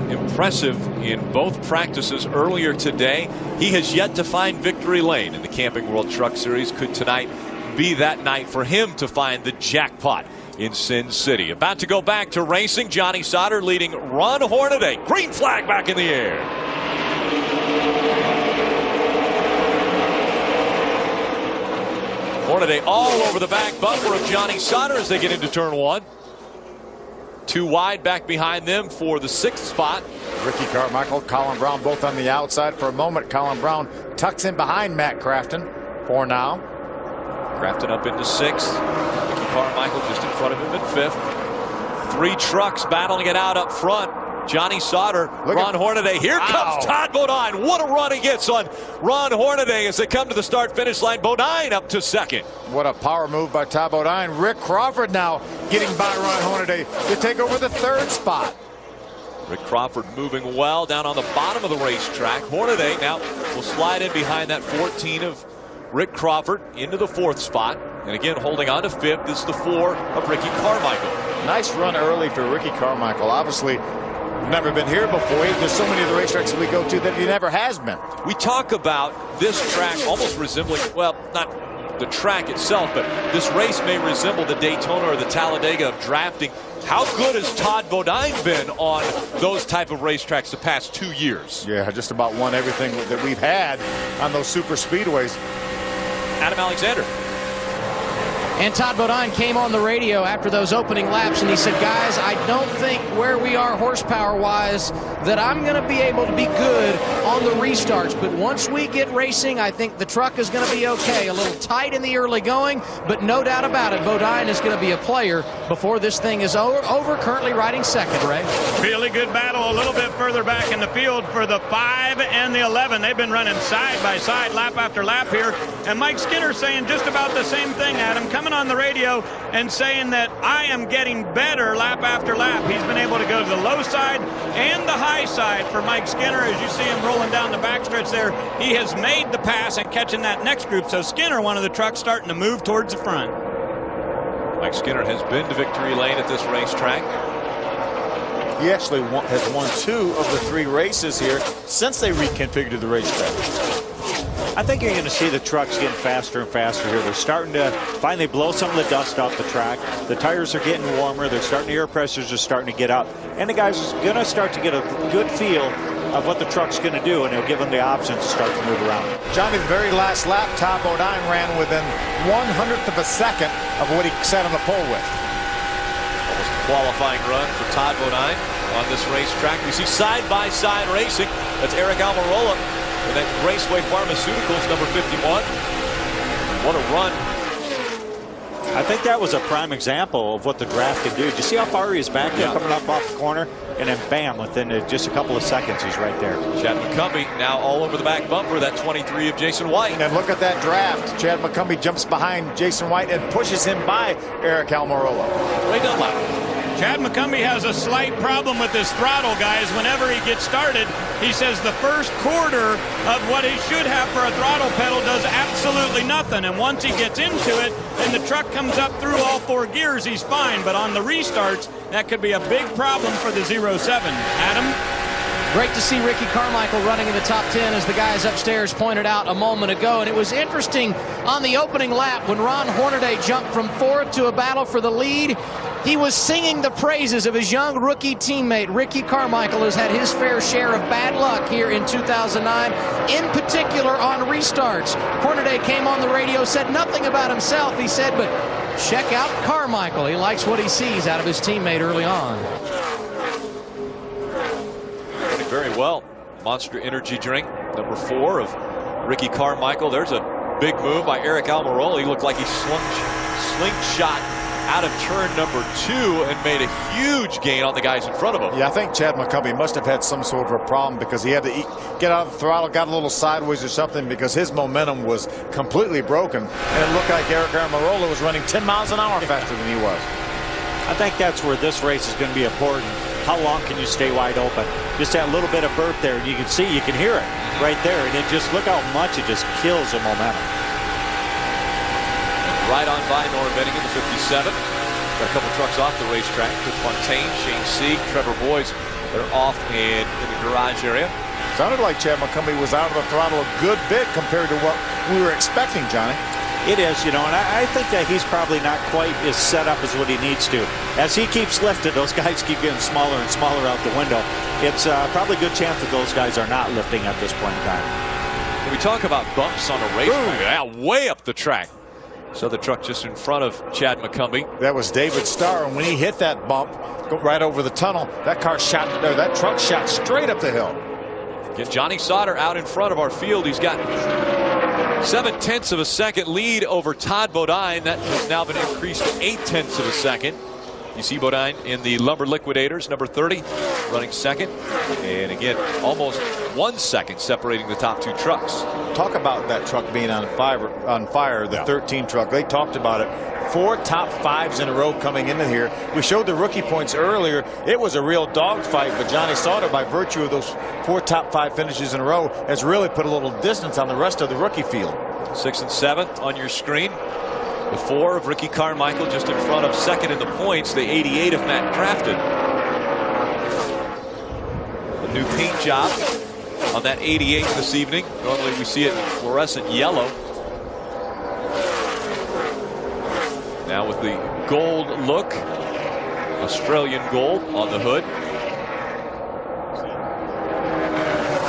impressive in both practices earlier today. He has yet to find victory lane in the Camping World Truck Series. Could tonight be that night for him to find the jackpot in Sin City? About to go back to racing, Johnny Sauter leading Ron Hornaday. Green flag back in the air. Hornaday all over the back bumper of Johnny Sauter as they get into turn 1. 2 wide back behind them for the 6th spot. Ricky Carmichael, Colin Brown both on the outside. For a moment, Colin Brown tucks in behind Matt Crafton for now. Crafton up into 6th. Ricky Carmichael just in front of him in 5th. 3 trucks battling it out up front. Johnny Sauter, Ron Hornaday. Here comes Todd Bodine. What a run he gets on Ron Hornaday as they come to the start-finish line. Bodine up to 2nd. What a power move by Todd Bodine. Rick Crawford now getting by Ron Hornaday to take over the 3rd spot. Rick Crawford moving well down on the bottom of the racetrack. Hornaday now will slide in behind that 14 of Rick Crawford into the 4th spot. And again, holding on to 5th is the 4 of Ricky Carmichael. Nice run early for Ricky Carmichael. Obviously, never been here before. There's so many of the racetracks that we go to that he never has been. We talk about this track almost resembling, well, not the track itself, but this race may resemble the Daytona or the Talladega of drafting. How good has Todd Bodine been on those type of racetracks the past 2 years? Yeah, just about won everything that we've had on those super speedways. Adam Alexander. And Todd Bodine came on the radio after those opening laps, and he said, guys, I don't think where we are horsepower-wise that I'm going to be able to be good on the restarts. But once we get racing, I think the truck is going to be okay. A little tight in the early going, but no doubt about it, Bodine is going to be a player before this thing is over. Currently riding 2nd, Ray. Really good battle a little bit further back in the field for the 5 and the 11. They've been running side by side, lap after lap here. And Mike Skinner saying just about the same thing, Adam, coming on the radio and saying that I am getting better lap after lap. He's been able to go to the low side and the high side for Mike Skinner. As you see him rolling down the backstretch there, he has made the pass and catching that next group. So Skinner, one of the trucks, starting to move towards the front. Mike Skinner has been to victory lane at this racetrack. He actually has won 2 of the 3 races here since they reconfigured the racetrack. I think you're going to see the trucks getting faster and faster here. They're starting to finally blow some of the dust off the track. The tires are getting warmer. They're starting, the air pressures are starting to get up. And the guys are going to start to get a good feel of what the truck's going to do, and it'll give them the option to start to move around. Johnny, the very last lap, Todd Bodine ran within 1/100th of a second of what he sat on the pole with. Almost a qualifying run for Todd Bodine on this racetrack. We see side-by-side racing. That's Eric Almirola and that Raceway Pharmaceuticals, number 51. What a run. I think that was a prime example of what the draft can do. Did you see how far he is back there coming up off the corner? And then bam, within just a couple of seconds, he's right there. Chad McCumbee now all over the back bumper, that 23 of Jason White. And look at that draft. Chad McCumbee jumps behind Jason White and pushes him by Eric Almirola. Ray Dunlap. Chad McCumbee has a slight problem with his throttle, guys. Whenever he gets started, he says the first quarter of what he should have for a throttle pedal does absolutely nothing. And once he gets into it and the truck comes up through all 4 gears, he's fine. But on the restarts, that could be a big problem for the 07. Adam? Great to see Ricky Carmichael running in the top 10, as the guys upstairs pointed out a moment ago. And it was interesting on the opening lap when Ron Hornaday jumped from 4th to a battle for the lead. He was singing the praises of his young rookie teammate, Ricky Carmichael, who's had his fair share of bad luck here in 2009, in particular on restarts. Hornaday came on the radio, said nothing about himself. He said, but check out Carmichael. He likes what he sees out of his teammate early on. Very well. Monster Energy drink, number 4 of Ricky Carmichael. There's a big move by Eric Almirola. He looked like he slingshot out of turn number 2 and made a huge gain on the guys in front of him. Yeah, I think Chad McCumbee must have had some sort of a problem because he had to get out of the throttle, got a little sideways or something because his momentum was completely broken. And it looked like Eric Almirola was running 10 miles an hour faster than he was. I think that's where this race is going to be important. How long can you stay wide open? Just that little bit of burp there, and you can see, you can hear it right there. And it just, look how much it just kills the momentum. Right on by Noah Benning in the 57. Got a couple trucks off the racetrack. Chris Fontaine, Shane Sieg, Trevor Boyes. They're off in the garage area. Sounded like Chad McCumbee was out of the throttle a good bit compared to what we were expecting, Johnny. It is, you know, and I think that he's probably not quite as set up as what he needs to. As he keeps lifting, those guys keep getting smaller and smaller out the window. It's probably a good chance that those guys are not lifting at this point in time. When we talk about bumps on a racetrack, way up the track. So the truck just in front of Chad McCumbee. That was David Starr, and when he hit that bump, go right over the tunnel, that truck shot straight up the hill. Get Johnny Sauter out in front of our field. He's got 0.7 of a second lead over Todd Bodine. That has now been increased to 0.8 of a second. You see Bodine in the Lumber Liquidators, number 30, running second. And again, almost 1 second separating the top 2 trucks. Talk about that truck being on fire, the 13 truck. They talked about it. 4 top 5s in a row coming into here. We showed the rookie points earlier. It was a real dogfight, but Johnny Sauter, by virtue of those 4 top 5 finishes in a row, has really put a little distance on the rest of the rookie field. 6th and 7th on your screen. The 4 of Ricky Carmichael just in front of second in the points, the 88 of Matt Crafton. The new paint job on that 88 this evening. Normally we see it in fluorescent yellow. Now with the gold look, Australian gold on the hood.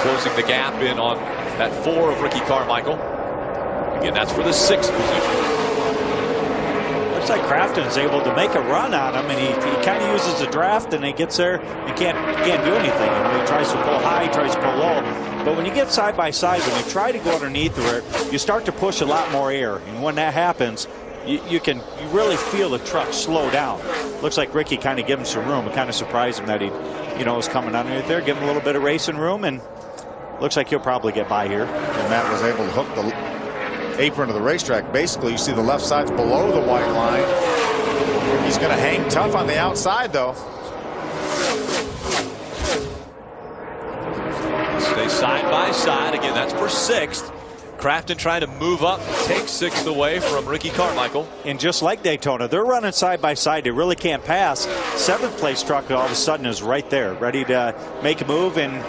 Closing the gap in on that 4 of Ricky Carmichael. Again, that's for the 6th position. Looks like Crafton is able to make a run on him, and he kind of uses the draft, and he gets there, he can't do anything. And he tries to pull high, he tries to pull low. But when you get side by side, when you try to go underneath it, you start to push a lot more air. And when that happens, you really feel the truck slow down. Looks like Ricky kind of gave him some room. It kind of surprised him that he, was coming underneath there, give him a little bit of racing room, and looks like he'll probably get by here. And Matt was able to hook the apron of the racetrack. Basically, you see the left side's below the white line. He's going to hang tough on the outside, though. Stay side by side. Again, that's for 6th. Crafton trying to move up, take 6th away from Ricky Carmichael. And just like Daytona, they're running side by side. They really can't pass. 7th place truck all of a sudden is right there, ready to make a move, and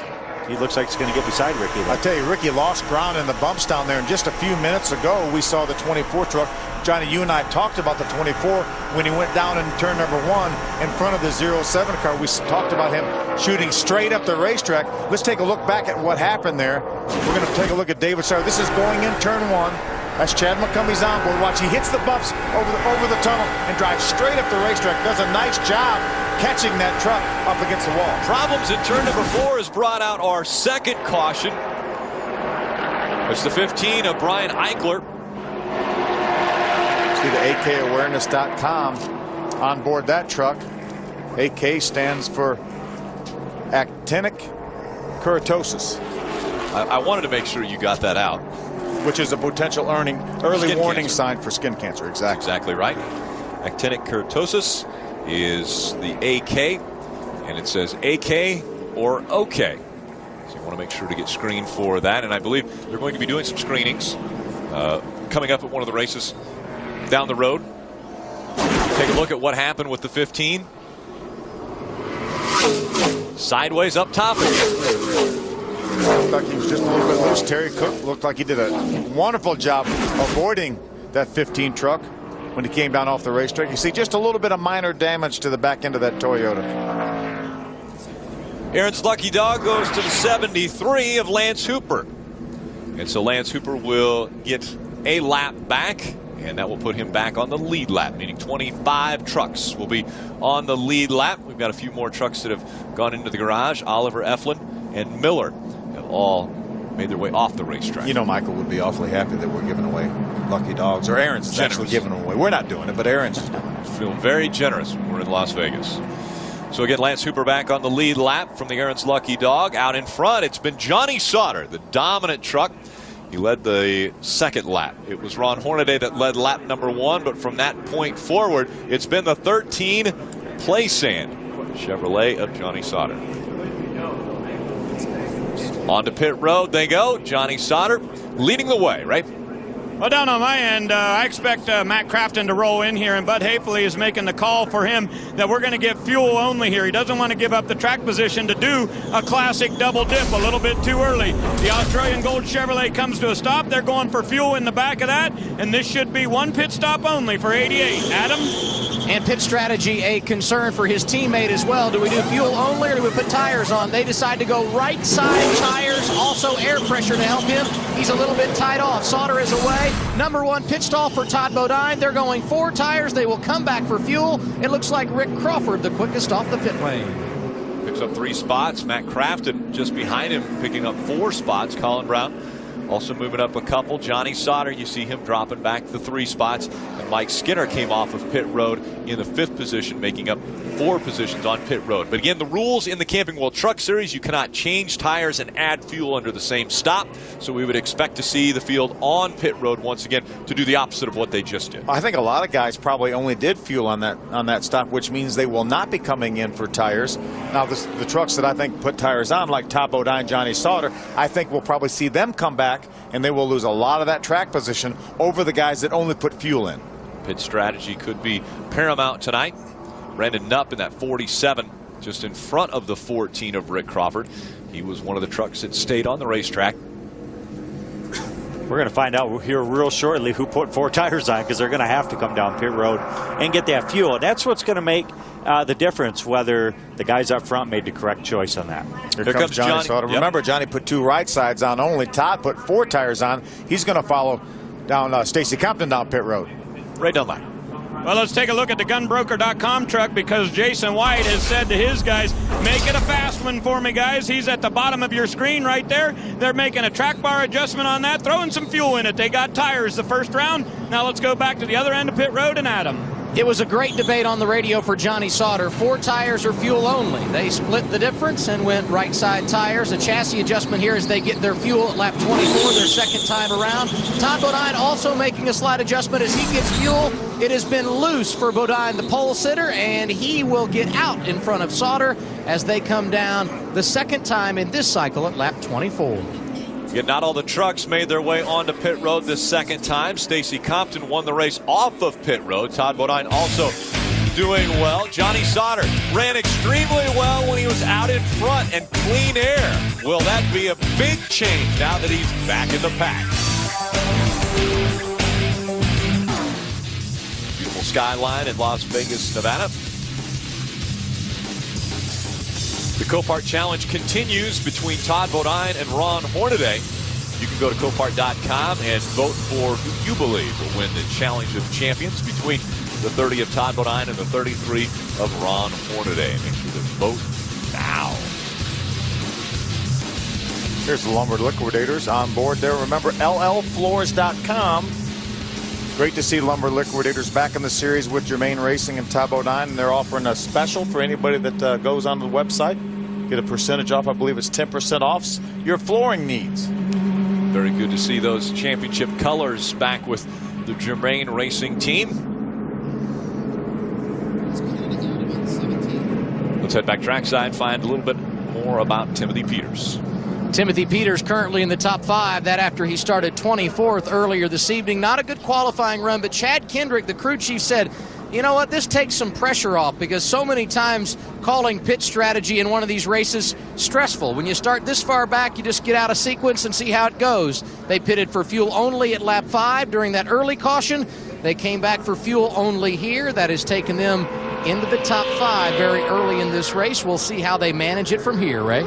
He looks like he's going to get beside Ricky. I tell you, Ricky lost ground in the bumps down there. And just a few minutes ago, we saw the 24 truck. Johnny, you and I talked about the 24 when he went down in turn number 1 in front of the 07 car. We talked about him shooting straight up the racetrack. Let's take a look back at what happened there. We're going to take a look at David Sauter. This is going in turn 1. That's Chad McCumbie's on board. Watch, he hits the bumps over the tunnel and drives straight up the racetrack. Does a nice job catching that truck up against the wall. Problems in turn number 4 has brought out our second caution. It's the 15 of Brian Eichler. See the AKAwareness.com on board that truck. AK stands for actinic keratosis. I wanted to make sure you got that out. Which is a potential early warning sign for skin cancer. Exactly right. Actinic keratosis is the AK, and it says AK or OK. So you want to make sure to get screened for that. And I believe they're going to be doing some screenings coming up at one of the races down the road. Take a look at what happened with the 15. Sideways up top again. Looked like he was just a little bit loose. Terry Cook looked like he did a wonderful job avoiding that 15 truck when he came down off the racetrack. You see just a little bit of minor damage to the back end of that Toyota. Aaron's lucky dog goes to the 73 of Lance Hooper. And so Lance Hooper will get a lap back, and that will put him back on the lead lap, meaning 25 trucks will be on the lead lap. We've got a few more trucks that have gone into the garage. Oliver Eflin and Miller have all made their way off the racetrack. You know, Michael would be awfully happy that we're giving away lucky dogs, or Aaron's is actually giving them away. We're not doing it, but Aaron's is doing it. Feeling very generous when we're in Las Vegas. So again, Lance Hooper back on the lead lap from the Aaron's lucky dog. Out in front, it's been Johnny Sauter, the dominant truck. He led the second lap. It was Ron Hornaday that led lap number 1, but from that point forward, it's been the 13 Playsan Chevrolet of Johnny Sauter. On to pit road they go. Johnny Sauter leading the way, right? Well, down on my end, I expect Matt Crafton to roll in here, and Bud Hafley is making the call for him that we're going to get fuel only here. He doesn't want to give up the track position to do a classic double dip a little bit too early. The Australian Gold Chevrolet comes to a stop. They're going for fuel in the back of that, and this should be one pit stop only for 88. Adam? And pit strategy, a concern for his teammate as well. Do we do fuel only or do we put tires on? They decide to go right side tires, also air pressure to help him. He's a little bit tied off. Sauter is away. Number 1 pit stall for Todd Bodine. They're going 4 tires. They will come back for fuel. It looks like Rick Crawford, the quickest off the pit lane. Picks up 3 spots. Matt Crafton just behind him, picking up 4 spots. Colin Brown also moving up a couple. Johnny Sauter, you see him dropping back the 3 spots. And Mike Skinner came off of pit road in the 5th position, making up 4 positions on pit road. But again, the rules in the Camping World Truck Series, you cannot change tires and add fuel under the same stop. So we would expect to see the field on pit road once again to do the opposite of what they just did. I think a lot of guys probably only did fuel on that stop, which means they will not be coming in for tires. Now, the trucks that I think put tires on, like Todd Bodine, Johnny Sauter, I think we'll probably see them come back, and they will lose a lot of that track position over the guys that only put fuel in. Pit strategy could be paramount tonight. Brandon Knupp in that 47, just in front of the 14 of Rick Crawford. He was one of the trucks that stayed on the racetrack. We're going to find out here real shortly who put 4 tires on, because they're going to have to come down pit road and get that fuel. That's what's going to make the difference, whether the guys up front made the correct choice on that. Here comes Johnny Sauter. Yep. Remember, Johnny put 2 right sides on only. Todd put 4 tires on. He's going to follow down Stacy Compton down pit road. Right down line. Well, let's take a look at the gunbroker.com truck, because Jason White has said to his guys, make it a fast one for me, guys. He's at the bottom of your screen right there. They're making a track bar adjustment on that, throwing some fuel in it. They got tires the first round. Now let's go back to the other end of pit road and Adam. It was a great debate on the radio for Johnny Sauter. 4 tires or fuel only. They split the difference and went right side tires. A chassis adjustment here as they get their fuel at lap 24, their second time around. Todd Bodine also making a slight adjustment as he gets fuel. It has been loose for Bodine, the pole sitter, and he will get out in front of Sauter as they come down the second time in this cycle at lap 24. Yet not all the trucks made their way onto pit road this second time. Stacy Compton won the race off of pit road. Todd Bodine also doing well. Johnny Sauter ran extremely well when he was out in front, and Clean Air Will that be a big change now that he's back in the pack? Beautiful skyline in Las Vegas, Nevada. The Copart Challenge continues between Todd Bodine and Ron Hornaday. You can go to Copart.com and vote for who you believe will win the Challenge of Champions between the 30 of Todd Bodine and the 33 of Ron Hornaday. Make sure to vote now. Here's the Lumber Liquidators on board there. Remember, LLFloors.com. Great to see Lumber Liquidators back in the series with Germain Racing and Todd Bodine. And they're offering a special for anybody that goes onto the website. Get a percentage off. I believe it's 10% off your flooring needs. Very good to see those championship colors back with the Germain Racing team. Let's head back trackside, find a little bit more about Timothy Peters. Timothy Peters currently in the top 5. That after he started 24th earlier this evening. Not a good qualifying run, but Chad Kendrick, the crew chief, said, you know what, this takes some pressure off because so many times calling pit strategy in one of these races stressful. When you start this far back, you just get out of sequence and see how it goes. They pitted for fuel only at lap 5 during that early caution. They came back for fuel only here. That has taken them into the top 5 very early in this race. We'll see how they manage it from here, Ray.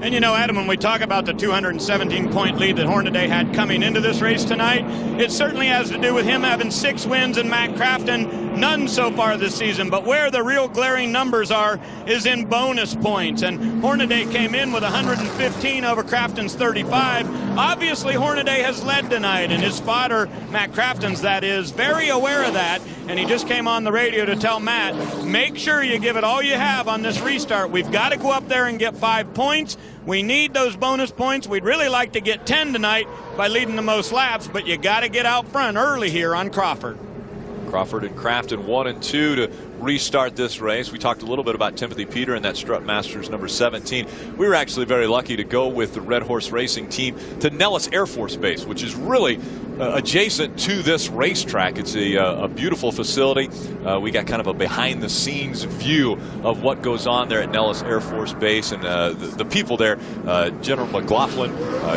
And you know, Adam, when we talk about the 217-point lead that Hornaday had coming into this race tonight, it certainly has to do with him having 6 wins and Matt Crafton none so far this season. But where the real glaring numbers are is in bonus points. And Hornaday came in with 115 over Crafton's 35. Obviously, Hornaday has led tonight, and his spotter, Matt Crafton's that is, very aware of that. And he just came on the radio to tell Matt, make sure you give it all you have on this restart. We've got to go up there and get 5 points. We need those bonus points. We'd really like to get 10 tonight by leading the most laps, but you got to get out front early here on Crawford. Crawford and Crafton 1 and 2 to restart this race. We talked a little bit about Timothy Peter and that Strut Masters number 17. We were actually very lucky to go with the Red Horse Racing team to Nellis Air Force Base, which is really adjacent to this racetrack. It's a beautiful facility. We got kind of a behind the scenes view of what goes on there at Nellis Air Force Base, and the people there, General McLaughlin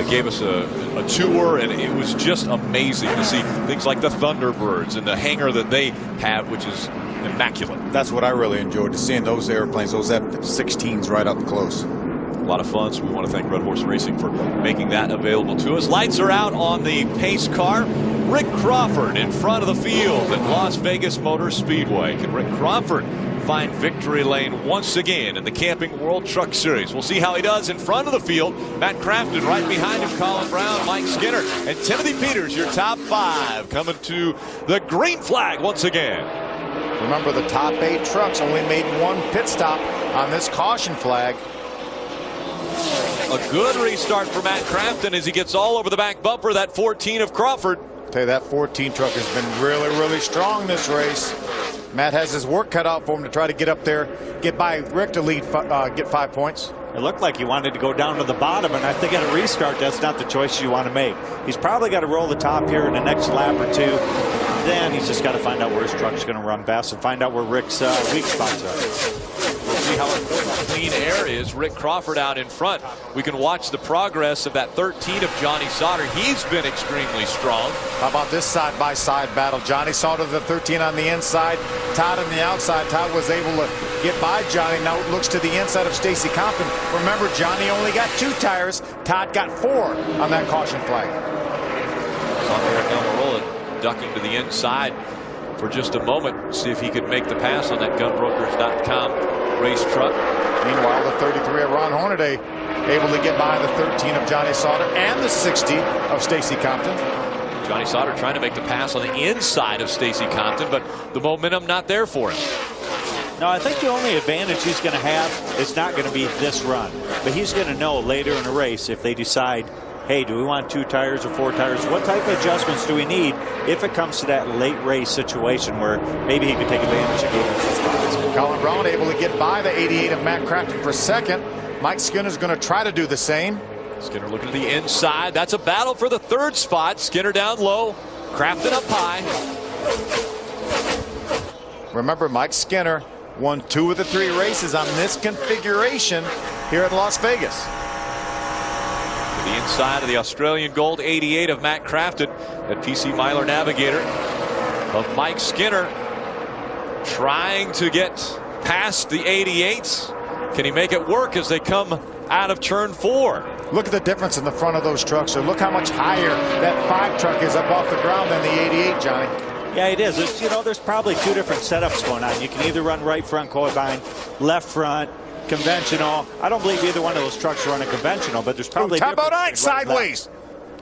gave us a tour, and it was just amazing to see things like the Thunderbirds and the hangar that they have, which is immaculate. That's what I really enjoyed, to seeing those airplanes, those F-16s right up close. A lot of fun, so we want to thank Red Horse Racing for making that available to us. Lights are out on the pace car. Rick Crawford in front of the field at Las Vegas Motor Speedway. Can Rick Crawford find victory lane once again in the Camping World Truck Series? We'll see how he does in front of the field. Matt Crafton right behind him, Colin Brown, Mike Skinner, and Timothy Peters, your top 5, coming to the green flag once again. Remember, the top 8 trucks only made 1 pit stop on this caution flag. A good restart for Matt Crafton as he gets all over the back bumper, that 14 of Crawford. Tell you, that 14 truck has been really, really strong this race. Matt has his work cut out for him to try to get up there, get by Rick to lead, get 5 points. It looked like he wanted to go down to the bottom, and I think at a restart, that's not the choice you want to make. He's probably got to roll the top here in the next lap or 2. Then he's just got to find out where his truck's going to run best and find out where Rick's weak spots are. We'll see how important clean air is. Rick Crawford out in front. We can watch the progress of that 13 of Johnny Sauter. He's been extremely strong. How about this side-by-side battle? Johnny Sauter, the 13 on the inside, Todd on the outside. Todd was able to get by Johnny. Now it looks to the inside of Stacy Compton. Remember, Johnny only got 2 tires. Todd got 4 on that caution flag. Eric Almirola ducking to the inside for just a moment. See if he could make the pass on that gunbrokers.com race truck. Meanwhile, the 33 of Ron Hornaday able to get by the 13 of Johnny Sauter and the 60 of Stacy Compton. Johnny Sauter trying to make the pass on the inside of Stacy Compton, but the momentum not there for him. No, I think the only advantage he's going to have is not going to be this run. But he's going to know later in the race if they decide, hey, do we want 2 tires or 4 tires? What type of adjustments do we need if it comes to that late race situation where maybe he can take advantage of giving some spots? Colin Brown able to get by the 88 of Matt Crafton for second. Mike Skinner's going to try to do the same. Skinner looking to the inside. That's a battle for the 3rd spot. Skinner down low, Crafton up high. Remember, Mike Skinner won 2 of the 3 races on this configuration here at Las Vegas. The inside of the Australian Gold 88 of Matt Crafton, that PC Myler Navigator of Mike Skinner, trying to get past the 88s. Can he make it work as they come out of turn 4? Look at the difference in the front of those trucks. So look how much higher that 5 truck is up off the ground than the 88, Johnny. Yeah, it is. It's, you know, there's probably 2 different setups going on. You can either run right front combine, left front, conventional. I don't believe either one of those trucks are running conventional, but there's probably Todd Bodine sideways.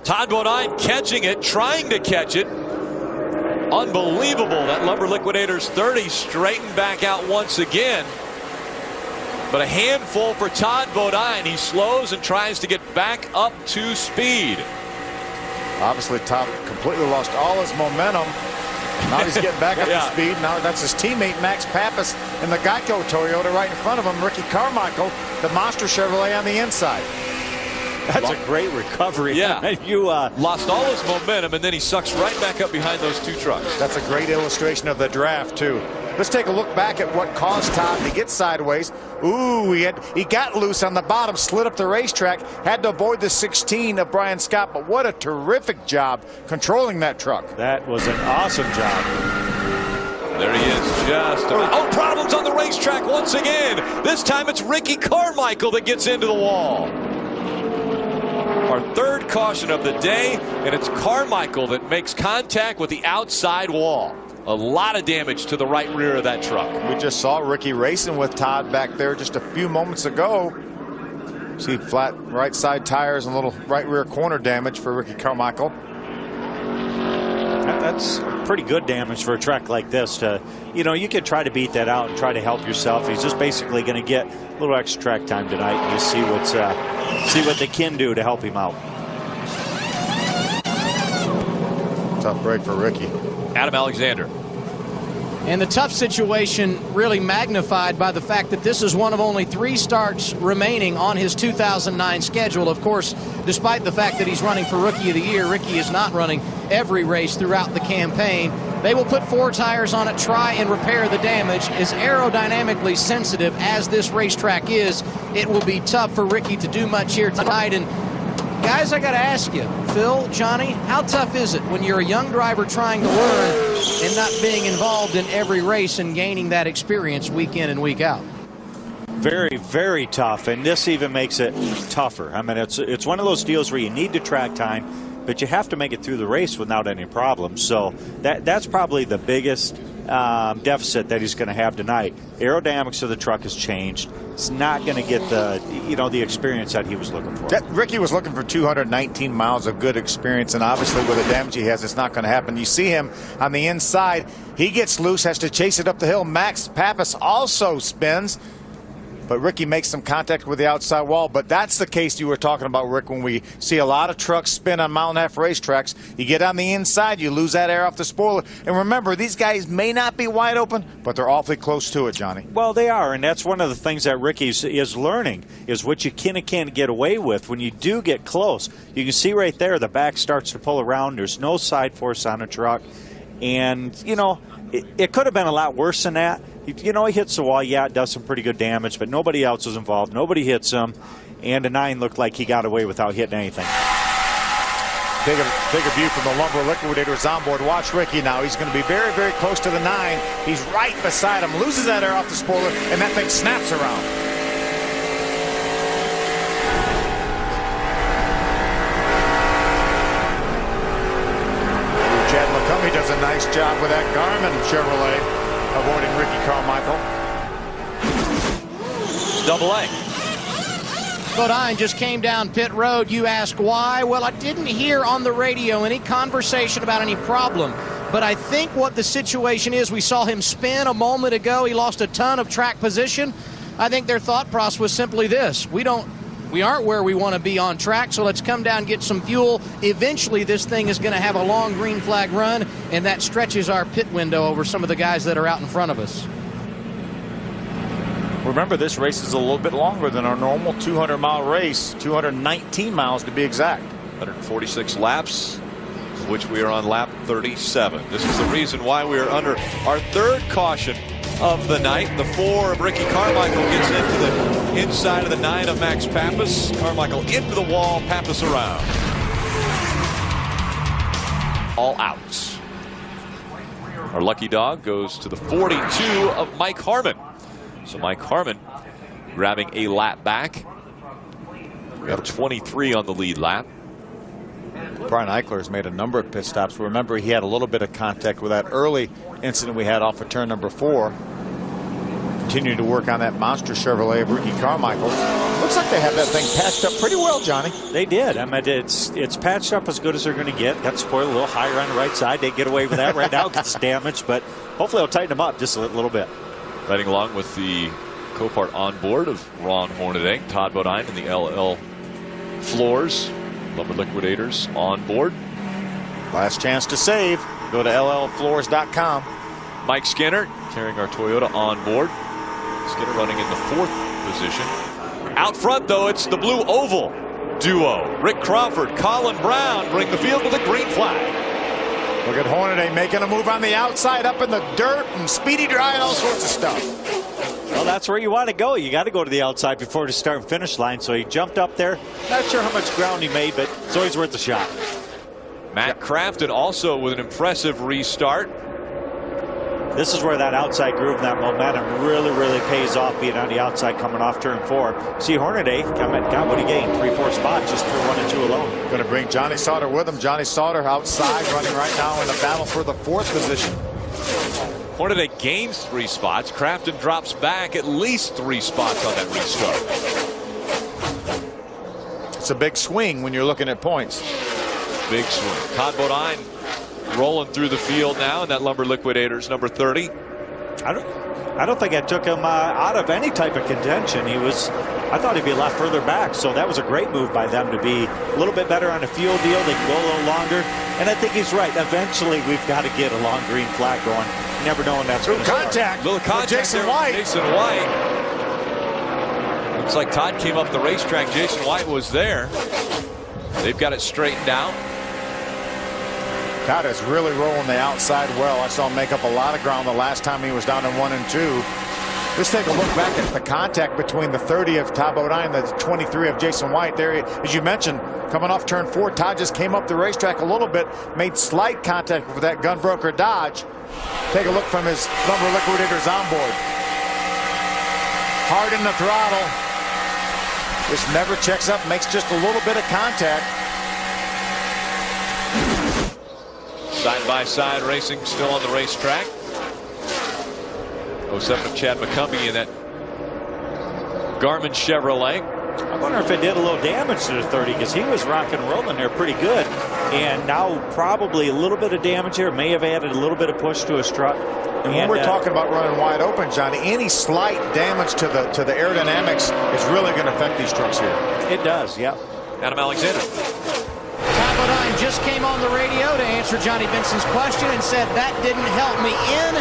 Todd Bodine catching it, trying to catch it. Unbelievable. That Lumber Liquidators 30 straightened back out once again. But a handful for Todd Bodine. He slows and tries to get back up to speed. Obviously, Todd completely lost all his momentum. Now he's getting back up to speed. Now that's his teammate Max Pappas in the Geico Toyota right in front of him. Ricky Carmichael, the Monster Chevrolet on the inside. That's a great recovery. Yeah. You lost all his momentum, and then he sucks right back up behind those 2 trucks. That's a great illustration of the draft, too. Let's take a look back at what caused Todd to get sideways. Ooh, he got loose on the bottom, slid up the racetrack, had to avoid the 16 of Brian Scott, but what a terrific job controlling that truck. That was an awesome job. There he is, just problems on the racetrack once again. This time it's Ricky Carmichael that gets into the wall. Our 3rd caution of the day, and it's Carmichael that makes contact with the outside wall. A lot of damage to the right rear of that truck. We just saw Ricky racing with Todd back there just a few moments ago. See flat right side tires and a little right rear corner damage for Ricky Carmichael. That's pretty good damage for a track like this. You know, you could try to beat that out and try to help yourself. He's just basically going to get a little extra track time tonight, and just see what they can do to help him out. Tough break for Ricky. Adam Alexander. And the tough situation really magnified by the fact that this is one of only 3 starts remaining on his 2009 schedule. Of course, despite the fact that he's running for Rookie of the Year, Ricky is not running every race throughout the campaign. They will put 4 tires on it, try and repair the damage. As aerodynamically sensitive as this racetrack is, it will be tough for Ricky to do much here tonight. And guys, I got to ask you, Phil, Johnny, how tough is it when you're a young driver trying to learn and not being involved in every race and gaining that experience week in and week out? Very, very tough, and this even makes it tougher. I mean, it's one of those deals where you need the track time, but you have to make it through the race without any problems. So that's probably the biggest deficit that he's going to have tonight. Aerodynamics of the truck has changed. It's not going to get the experience that he was looking for. Ricky was looking for 219 miles of good experience, and obviously with the damage he has, it's not going to happen. You see him on the inside. He gets loose, has to chase it up the hill. Max Pappas also spins, but Ricky makes some contact with the outside wall. But that's the case you were talking about, Rick, when we see a lot of trucks spin on mile-and-a-half racetracks. You get on the inside, you lose that air off the spoiler. And remember, these guys may not be wide open, but they're awfully close to it, Johnny. Well, they are, and that's one of the things that Ricky is learning, is what you can and can't get away with when you do get close. You can see right there the back starts to pull around. There's no side force on a truck. And, you know, it could have been a lot worse than that. You know, he hits the wall. Yeah, it does some pretty good damage, but nobody else was involved. Nobody hits him, and a 9 looked like he got away without hitting anything. Bigger view from the Lumber Liquidators on board. Watch Ricky now. He's going to be very, very close to the 9. He's right beside him, loses that air off the spoiler, and that thing snaps around. Chad McCumbee does a nice job with that Garmin Chevrolet, avoiding Ricky Carmichael. Double A. Bodine just came down pit road. You ask why? Well, I didn't hear on the radio any conversation about any problem. But I think what the situation is, we saw him spin a moment ago. He lost a ton of track position. I think their thought process was simply this: we aren't where we want to be on track, so let's come down and get some fuel. Eventually, this thing is going to have a long green flag run, and that stretches our pit window over some of the guys that are out in front of us. Remember, this race is a little bit longer than our normal 200-mile race, 219 miles to be exact. 146 laps, of which we are on lap 37. This is the reason why we are under our 3rd caution of the night. The 4 of Ricky Carmichael gets into the inside of the 9 of Max Pappas. Carmichael into the wall, Pappas around. All outs. Our lucky dog goes to the 42 of Mike Harmon. So Mike Harmon grabbing a lap back. We have 23 on the lead lap. Brian Eichler has made a number of pit stops. Remember, he had a little bit of contact with that early incident we had off of turn number 4. Continuing to work on that monster Chevrolet of Ricky Carmichael. Looks like they have that thing patched up pretty well, Johnny. They did. I mean, it's patched up as good as they're going to get. Got spoiled a little higher on the right side. They get away with that right now because it's damaged, but hopefully it'll tighten them up just a little bit. Riding along with the Copart on board of Ron Hornaday, Todd Bodine, and the LL Floors Lumber Liquidators on board. Last chance to save. Go to llfloors.com. Mike Skinner carrying our Toyota on board. Skinner running in the 4th position. Out front, though, it's the blue oval duo. Rick Crawford, Colin Brown bring the field with a green flag. Look at Hornaday making a move on the outside, up in the dirt and speedy dry and all sorts of stuff. Well, that's where you want to go. You got to go to the outside before the start and finish line. So he jumped up there. Not sure how much ground he made, but it's always worth a shot. Matt Crafton also with an impressive restart. This is where that outside groove and that momentum really pays off, being on the outside coming off turn 4. See, Hornaday got what he gained, 3-4 spots just for 1 and 2 alone. Going to bring Johnny Sauter with him. Johnny Sauter outside running right now in the battle for the 4th position. Hornaday gains 3 spots. Crafton drops back at least 3 spots on that restart. It's a big swing when you're looking at points. Big swing. Todd Bodine rolling through the field now in that Lumber Liquidators number 30. I don't think I took him out of any type of contention. I thought he'd be a lot further back, so that was a great move by them to be a little bit better on the fuel deal. They can go a little longer, and I think he's right. Eventually, we've got to get a long green flag going. You never know when that's going to start. Contact. Little contact Jason there. White. Jason White. Looks like Todd came up the racetrack. Jason White was there. They've got it straightened out. Todd is really rolling the outside well. I saw him make up a lot of ground the last time he was down in 1 and 2. Let's take a look back at the contact between the 30 of Todd Bodine and the 23 of Jason White. There, as you mentioned, coming off turn 4, Todd just came up the racetrack a little bit, made slight contact with that Gunbroker Dodge. Take a look from his Lumber Liquidators on board. Hard in the throttle. Just never checks up, makes just a little bit of contact. Side-by-side racing still on the racetrack. 07 of Chad McCumbee in that Garmin Chevrolet. I wonder if it did a little damage to the 30, because he was rock and rolling there pretty good. And now probably a little bit of damage here. May have added a little bit of push to his truck. And when we're talking about running wide open, Johnny, any slight damage to the aerodynamics is really going to affect these trucks here. It does, yeah. Adam Alexander. Todd Bodine just came on the radio to answer Johnny Benson's question and said that didn't help me in,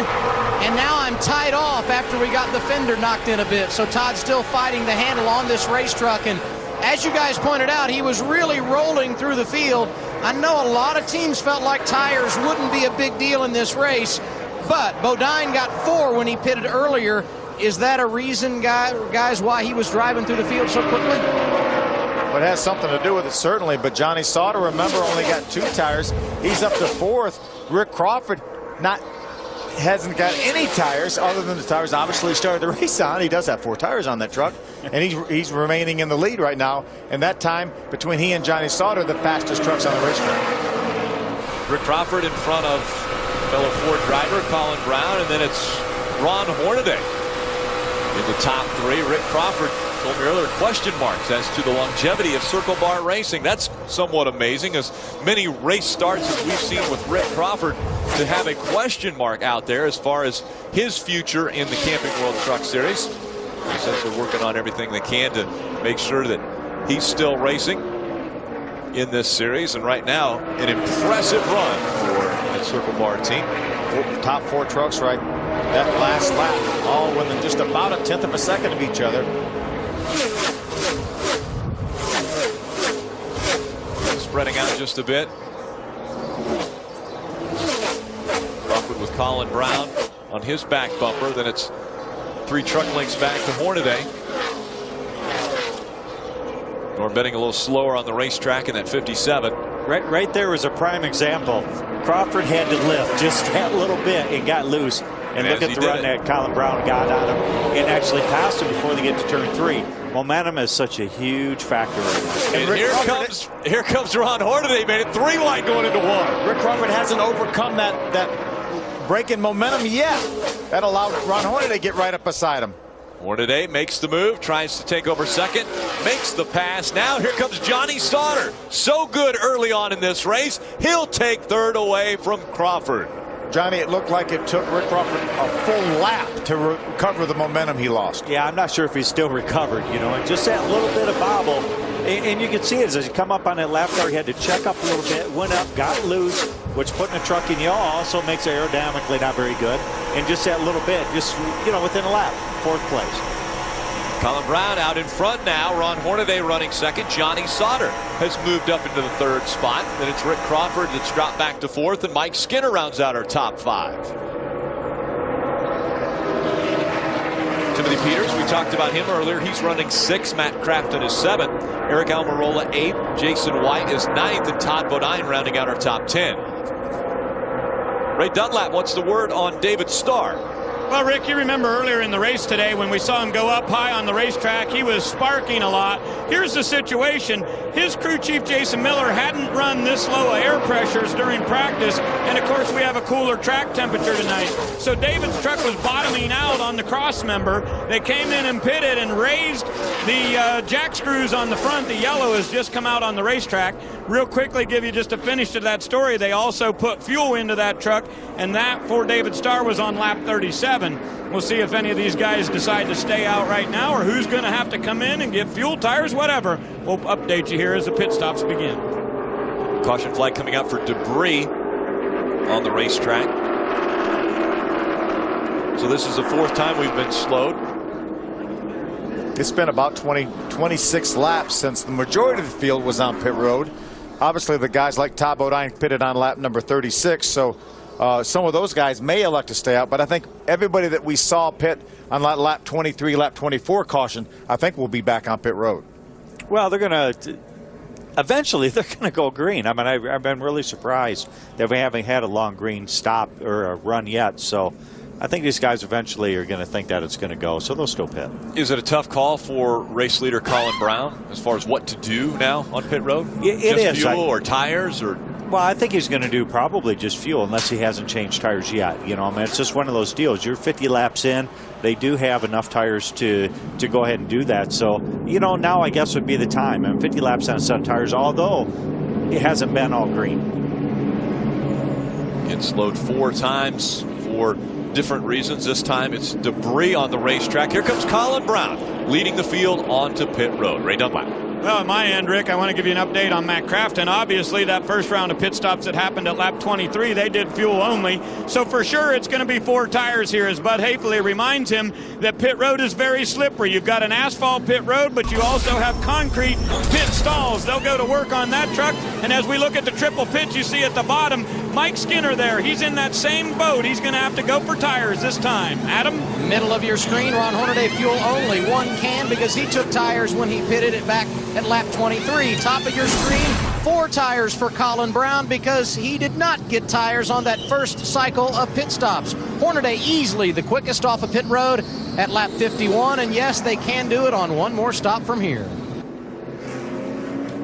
and now I'm tied off after we got the fender knocked in a bit. So Todd's still fighting the handle on this race truck, and as you guys pointed out, he was really rolling through the field. I know a lot of teams felt like tires wouldn't be a big deal in this race, but Bodine got 4 when he pitted earlier. Is that a reason, guys, why he was driving through the field so quickly? Well, it has something to do with it, certainly. But Johnny Sauter, remember, only got 2 tires. He's up to 4th. Rick Crawford hasn't got any tires other than the tires obviously he started the race on. He does have 4 tires on that truck, and he's remaining in the lead right now. And that time between he and Johnny Sauter, the fastest trucks on the racetrack. Rick Crawford in front of fellow Ford driver Colin Brown, and then it's Ron Hornaday in the top 3. Rick Crawford told me earlier, question marks as to the longevity of Circle Bar Racing. That's somewhat amazing, as many race starts as we've seen with Rick Crawford, to have a question mark out there as far as his future in the Camping World Truck Series. He says they're working on everything they can to make sure that he's still racing in this series. And right now, an impressive run for that Circle Bar team. Top 4 trucks right that last lap, all within just about a 1/10 of a second of each other. Spreading out just a bit. Crawford with Colin Brown on his back bumper. Then it's 3 truck lengths back to Hornaday. Norm Benning a little slower on the racetrack in that 57. Right there was a prime example. Crawford had to lift just that little bit and got loose. And look at the run that Colin Brown got on him and actually passed him before they get to turn 3. Momentum is such a huge factor right now. And here comes Ron Hornaday, made it 3 wide going into 1. Rick Crawford hasn't overcome that break in momentum yet. That allowed Ron Hornaday to get right up beside him. Hornaday makes the move, tries to take over second, makes the pass. Now here comes Johnny Sauter. So good early on in this race. He'll take third away from Crawford. Johnny, it looked like it took Rick Crawford a full lap to recover the momentum he lost. Yeah, I'm not sure if he's still recovered, you know, and just that little bit of bobble. And you can see it as he come up on that lap car, he had to check up a little bit, went up, got loose, which putting a truck in yaw also makes it aerodynamically not very good. And just that little bit, just, you know, within a lap, 4th place. Colin Brown out in front now. Ron Hornaday running second. Johnny Sauter has moved up into the 3rd spot. Then it's Rick Crawford that's dropped back to 4th, and Mike Skinner rounds out our top 5. Timothy Peters, we talked about him earlier. He's running 6th. Matt Crafton is 7th. Eric Almirola 8th. Jason White is 9th, and Todd Bodine rounding out our top 10. Ray Dunlap, what's the word on David Starr? Well, Rick, you remember earlier in the race today when we saw him go up high on the racetrack, he was sparking a lot. Here's the situation. His crew chief, Jason Miller, hadn't run this low of air pressures during practice, and of course we have a cooler track temperature tonight. So David's truck was bottoming out on the cross member. They came in and pitted and raised the jack screws on the front. The yellow has just come out on the racetrack. Real quickly, give you just a finish to that story. They also put fuel into that truck, and that for David Starr was on lap 37. We'll see if any of these guys decide to stay out right now or who's going to have to come in and get fuel, tires, whatever. We'll update you here as the pit stops begin. Caution flag coming out for debris on the racetrack. So this is the 4th time we've been slowed. It's been about 26 laps since the majority of the field was on pit road. Obviously, the guys like Todd Bodine pitted on lap number 36, so some of those guys may elect to stay out, but I think everybody that we saw pit on lap 23, lap 24 caution, I think will be back on pit road. Well, they're going to eventually they're going to go green. I mean, I've been really surprised that we haven't had a long green stop or a run yet. So I think these guys eventually are going to think that it's going to go, so they'll still pit. Is it a tough call for race leader Colin Brown as far as what to do now on pit road? It is. Fuel or tires or? Well, I think he's going to do probably just fuel unless he hasn't changed tires yet. You know, I mean, it's just one of those deals. You're 50 laps in. They do have enough tires to go ahead and do that. So, you know, now I guess would be the time. And 50 laps on a set of tires, although it hasn't been all green. It's slowed 4 times for different reasons. This time it's debris on the racetrack. Here comes Colin Brown leading the field onto pit road. Ray Dunlap. Well, on my end, Rick, I want to give you an update on Matt Crafton. Obviously, that first round of pit stops that happened at lap 23, they did fuel only. So for sure, it's going to be 4 tires here, as Bud Hafele reminds him that pit road is very slippery. You've got an asphalt pit road, but you also have concrete pit stalls. They'll go to work on that truck. And as we look at the triple pit, you see at the bottom, Mike Skinner there. He's in that same boat. He's going to have to go for tires this time. Adam? Middle of your screen, Ron Hornaday fuel only. 1 can because he took tires when he pitted it back at lap 23. Top of your screen, 4 tires for Colin Brown because he did not get tires on that first cycle of pit stops. Hornaday easily the quickest off of pit road at lap 51, and yes, they can do it on 1 more stop from here.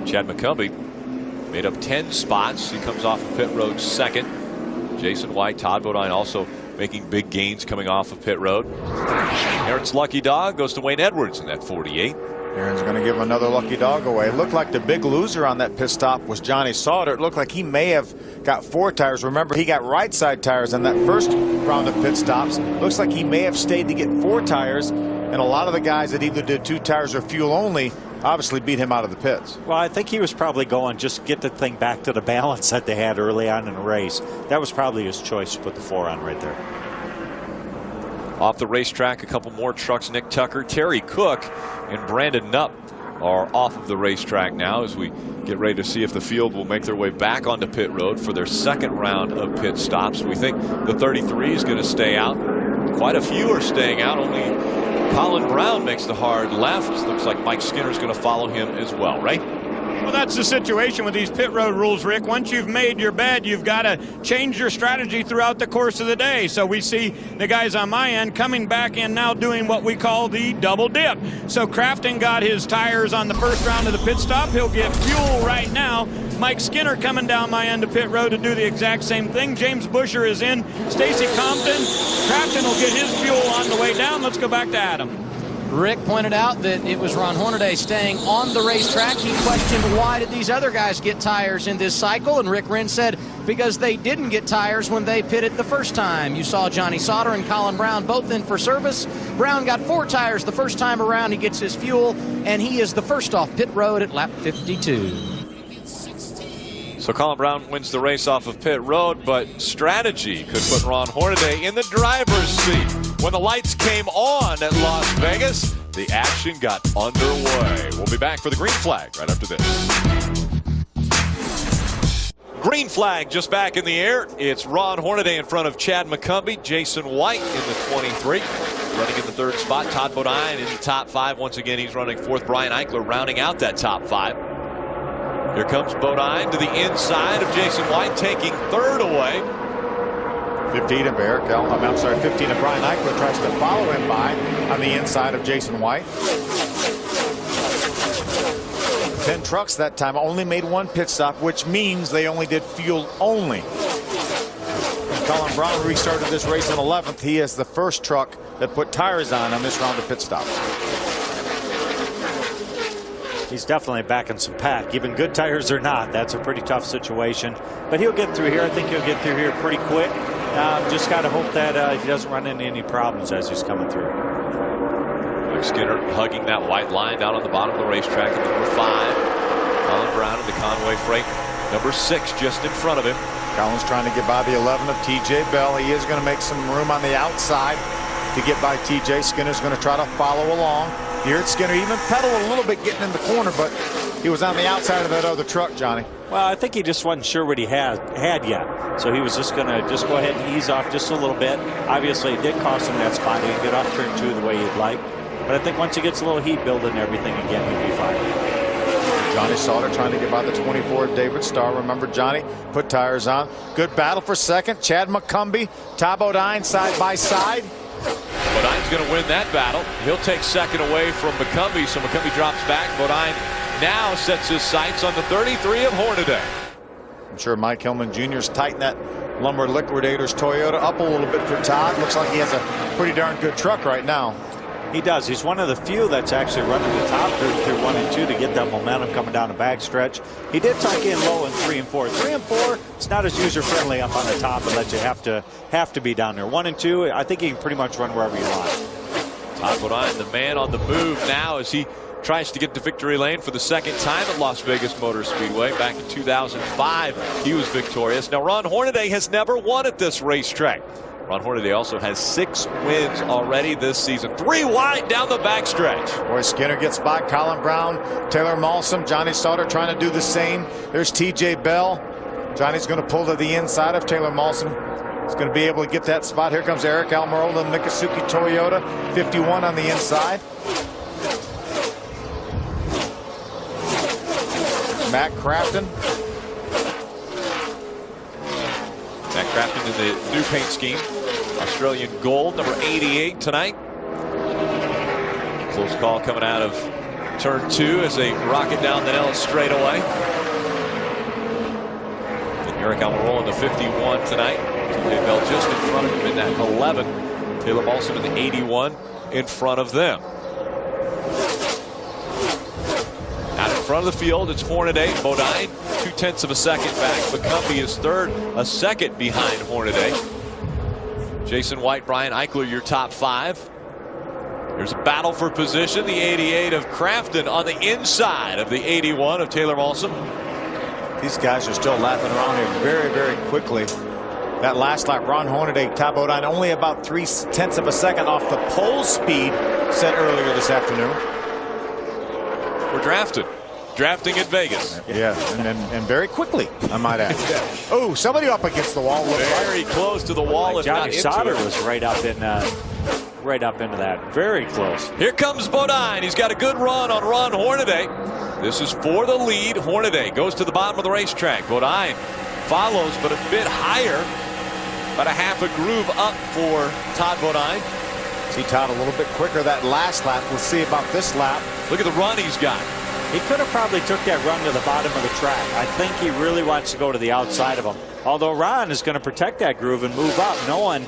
Chad McCumbee made up 10 spots. He comes off of pit road second. Jason White, Todd Bodine also making big gains coming off of pit road. Aaron's lucky dog goes to Wayne Edwards in that 48. Aaron's going to give another lucky dog away. It looked like the big loser on that pit stop was Johnny Sauter. It looked like he may have got 4 tires. Remember, he got right side tires in that first round of pit stops. Looks like he may have stayed to get 4 tires. And a lot of the guys that either did 2 tires or fuel only obviously beat him out of the pits. Well, I think he was probably going just get the thing back to the balance that they had early on in the race. That was probably his choice to put the 4 on right there. Off the racetrack, a couple more trucks. Nick Tucker, Terry Cook, and Brandon Knupp are off of the racetrack now as we get ready to see if the field will make their way back onto pit road for their second round of pit stops. We think the 33 is going to stay out. Quite a few are staying out. Only Colin Brown makes the hard left. Looks like Mike Skinner's going to follow him as well, right? Well, that's the situation with these pit road rules, Rick. Once you've made your bed, you've got to change your strategy throughout the course of the day. So we see the guys on my end coming back and now doing what we call the double dip. So Crafton got his tires on the first round of the pit stop. He'll get fuel right now. Mike Skinner coming down my end of pit road to do the exact same thing. James Busher is in. Stacy Compton. Crafton will get his fuel on the way down. Let's go back to Adam. Rick pointed out that it was Ron Hornaday staying on the racetrack. He questioned why did these other guys get tires in this cycle, and Rick Wren said because they didn't get tires when they pitted the first time. You saw Johnny Sauter and Colin Brown both in for service. Brown got 4 tires the first time around. He gets his fuel, and he is the first off pit road at lap 52. So Colin Brown wins the race off of pit road, but strategy could put Ron Hornaday in the driver's seat. When the lights came on at Las Vegas, the action got underway. We'll be back for the green flag right after this. Green flag just back in the air. It's Ron Hornaday in front of Chad McCumbee, Jason White in the 23. Running in the 3rd spot, Todd Bodine in the top 5. Once again, he's running 4th. Brian Eichler rounding out that top 5. Here comes Bodine to the inside of Jason White, taking 3rd away. 15 of Eric I'm sorry, 15 of Brian Eichler tries to follow him by on the inside of Jason White. 10 trucks that time only made 1 pit stop, which means they only did fuel only. And Colin Brown restarted this race in 11th. He is the first truck that put tires on this round of pit stops. He's definitely back in some pack. Even good tires or not, that's a pretty tough situation. But he'll get through here. I think he'll get through here pretty quick. Just got to hope that he doesn't run into any problems as he's coming through. Mike Skinner hugging that white line down on the bottom of the racetrack at number 5. Colin Brown into Conway Freight, number 6, just in front of him. Colin's trying to get by the 11 of TJ Bell. He is going to make some room on the outside to get by TJ. Skinner's going to try to follow along. Here at Skinner even pedaled a little bit getting in the corner, but he was on the outside of that other truck, Johnny. Well, I think he just wasn't sure what he had yet. So he was just going to go ahead and ease off just a little bit. Obviously, it did cost him that spot. He didn't get off turn 2 the way he'd like. But I think once he gets a little heat building and everything again, he'll be fine. Johnny Sauter trying to get by the 24 of David Starr. Remember, Johnny put tires on. Good battle for second. Chad McCumbee, Todd Bodine side by side. Bodine's going to win that battle. He'll take second away from McCumbee, so McCumbee drops back. Bodine now sets his sights on the 33 of Hornaday. I'm sure Mike Hillman Jr.'s tightened that Lumber Liquidators Toyota up a little bit for Todd. Looks like he has a pretty darn good truck right now. He does. He's one of the few that's actually running the top through 1 and 2 to get that momentum coming down the backstretch. He did tuck in low in 3 and 4. 3 and 4, it's not as user-friendly up on the top and let you have to be down there. 1 and 2, I think he can pretty much run wherever you want. Todd Bodine, the man on the move now as he tries to get to victory lane for the 2nd time at Las Vegas Motor Speedway. Back in 2005, he was victorious. Now, Ron Hornaday has never won at this racetrack. Ron Hornaday also has 6 wins already this season. 3 wide down the backstretch. Boy, Skinner gets by Colin Brown, Taylor Malsom, Johnny Sauter trying to do the same. There's TJ Bell. Johnny's going to pull to the inside of Taylor Malsom. He's going to be able to get that spot. Here comes Eric Almirola, Miccosukee Toyota, 51 on the inside. Matt Crafton. Matt Crafton in the new paint scheme. Australian gold, number 88 tonight. Close call coming out of turn 2 as they rocket down the Nellis straightaway. And Eric Almirola in the 51 tonight. TJ Bell just in front of him in that 11. Taylor Malsom in the 81 in front of them. Out in front of the field, it's Hornaday, Bodine, 0.2 of a second back. McCumbee is 3rd, a second behind Hornaday. Jason White, Brian Eichler, your top 5. There's a battle for position. The 88 of Crafton on the inside of the 81 of Taylor Malsom. These guys are still lapping around here very, very quickly. That last lap, Ron Hornaday, Todd Bodine, only about 0.3 of a second off the pole speed set earlier this afternoon. We're drafted. drafting in Vegas. Yeah, and very quickly, I might add. Oh, somebody up against the wall. Very close to the wall. Johnny Sauter was right up into that. Very close. Here comes Bodine. He's got a good run on Ron Hornaday. This is for the lead. Hornaday goes to the bottom of the racetrack. Bodine follows, but a bit higher. About a half a groove up for Todd Bodine. See Todd a little bit quicker that last lap. We'll see about this lap. Look at the run he's got. He could have probably took that run to the bottom of the track. I think he really wants to go to the outside of him. Although Ron is going to protect that groove and move up, knowing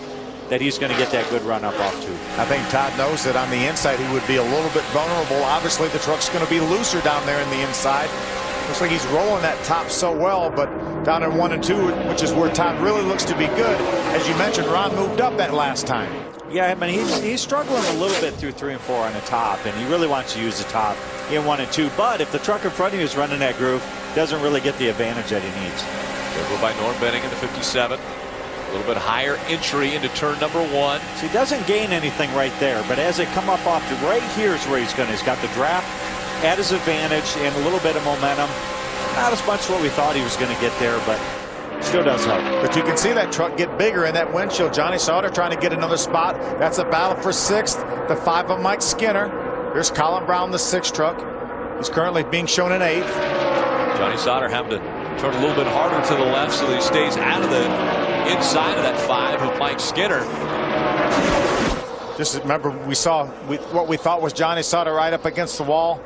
that he's going to get that good run up off too. I think Todd knows that on the inside he would be a little bit vulnerable. Obviously the truck's going to be looser down there in the inside. Looks like he's rolling that top so well, but down in 1 and 2, which is where Todd really looks to be good. As you mentioned, Ron moved up that last time. Yeah, I mean, he's struggling a little bit through 3 and 4 on the top, and he really wants to use the top in 1 and 2. But if the truck in front of you is running that groove, doesn't really get the advantage that he needs. Go by Norm Benning in the 57. A little bit higher entry into turn number 1. So he doesn't gain anything right there, but as they come up off the right here is where he's got the draft at his advantage and a little bit of momentum. Not as much as what we thought he was going to get there, but still does help. But you can see that truck get bigger in that windshield. Johnny Sauter trying to get another spot. That's a battle for 6th. The 5 of Mike Skinner. Here's Colin Brown, the 6th truck. He's currently being shown in 8th. Johnny Sauter having to turn a little bit harder to the left so that he stays out of the inside of that 5 of Mike Skinner. Just remember, we saw what we thought was Johnny Sauter right up against the wall.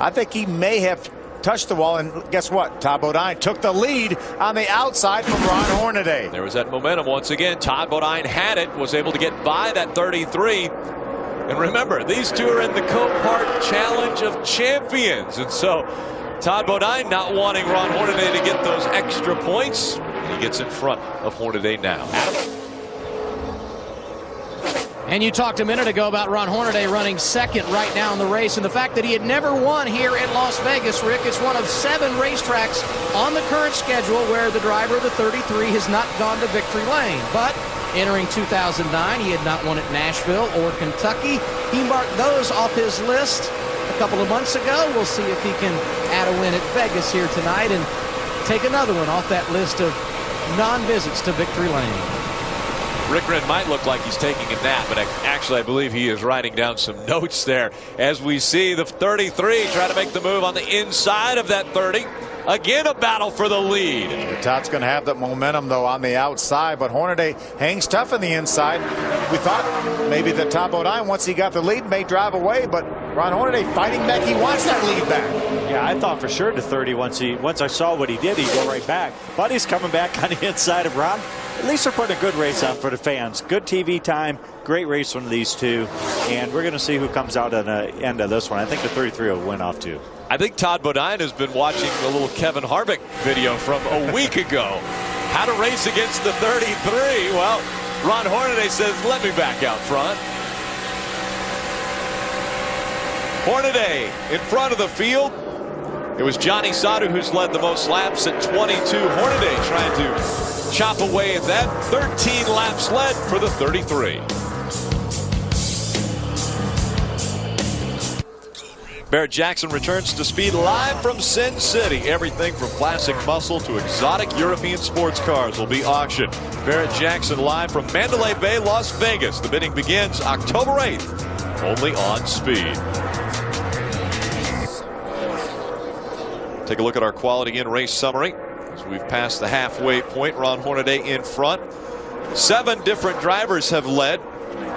I think he may have touched the wall, and guess what? Todd Bodine took the lead on the outside from Ron Hornaday. There was that momentum once again. Todd Bodine had it, was able to get by that 33. And remember, these two are in the Copart Challenge of Champions. And so Todd Bodine not wanting Ron Hornaday to get those extra points. And he gets in front of Hornaday now. Adam? And you talked a minute ago about Ron Hornaday running 2nd right now in the race, and the fact that he had never won here in Las Vegas, Rick. It's one of 7 racetracks on the current schedule where the driver of the 33 has not gone to victory lane. But entering 2009, he had not won at Nashville or Kentucky. He marked those off his list a couple of months ago. We'll see if he can add a win at Vegas here tonight and take another one off that list of non-visits to victory lane. Rick Wren might look like he's taking a nap, but actually I believe he is writing down some notes there as we see the 33 try to make the move on the inside of that 30. Again, a battle for the lead. Todd's going to have that momentum, though, on the outside, but Hornaday hangs tough on the inside. We thought maybe that Todd Bodine, once he got the lead, may drive away, but Ron Hornaday fighting back. He wants that lead back. Yeah, I thought for sure the 30, once I saw what he did, he'd go right back. But he's coming back on the inside of Ron. At least they're putting a good race on for the fans. Good TV time, great race from these two, and we're going to see who comes out at the end of this one. I think the 33 will win off too. I think Todd Bodine has been watching a little Kevin Harvick video from a week ago. How to race against the 33. Well, Ron Hornaday says, let me back out front. Hornaday in front of the field. It was Johnny Sauter who's led the most laps at 22. Hornaday trying to chop away at that. 13 laps led for the 33. Barrett-Jackson returns to speed live from Sin City. Everything from classic muscle to exotic European sports cars will be auctioned. Barrett-Jackson live from Mandalay Bay, Las Vegas. The bidding begins October 8th, only on Speed. Take a look at our quality in race summary as we've passed the halfway point. Ron Hornaday in front. 7 different drivers have led.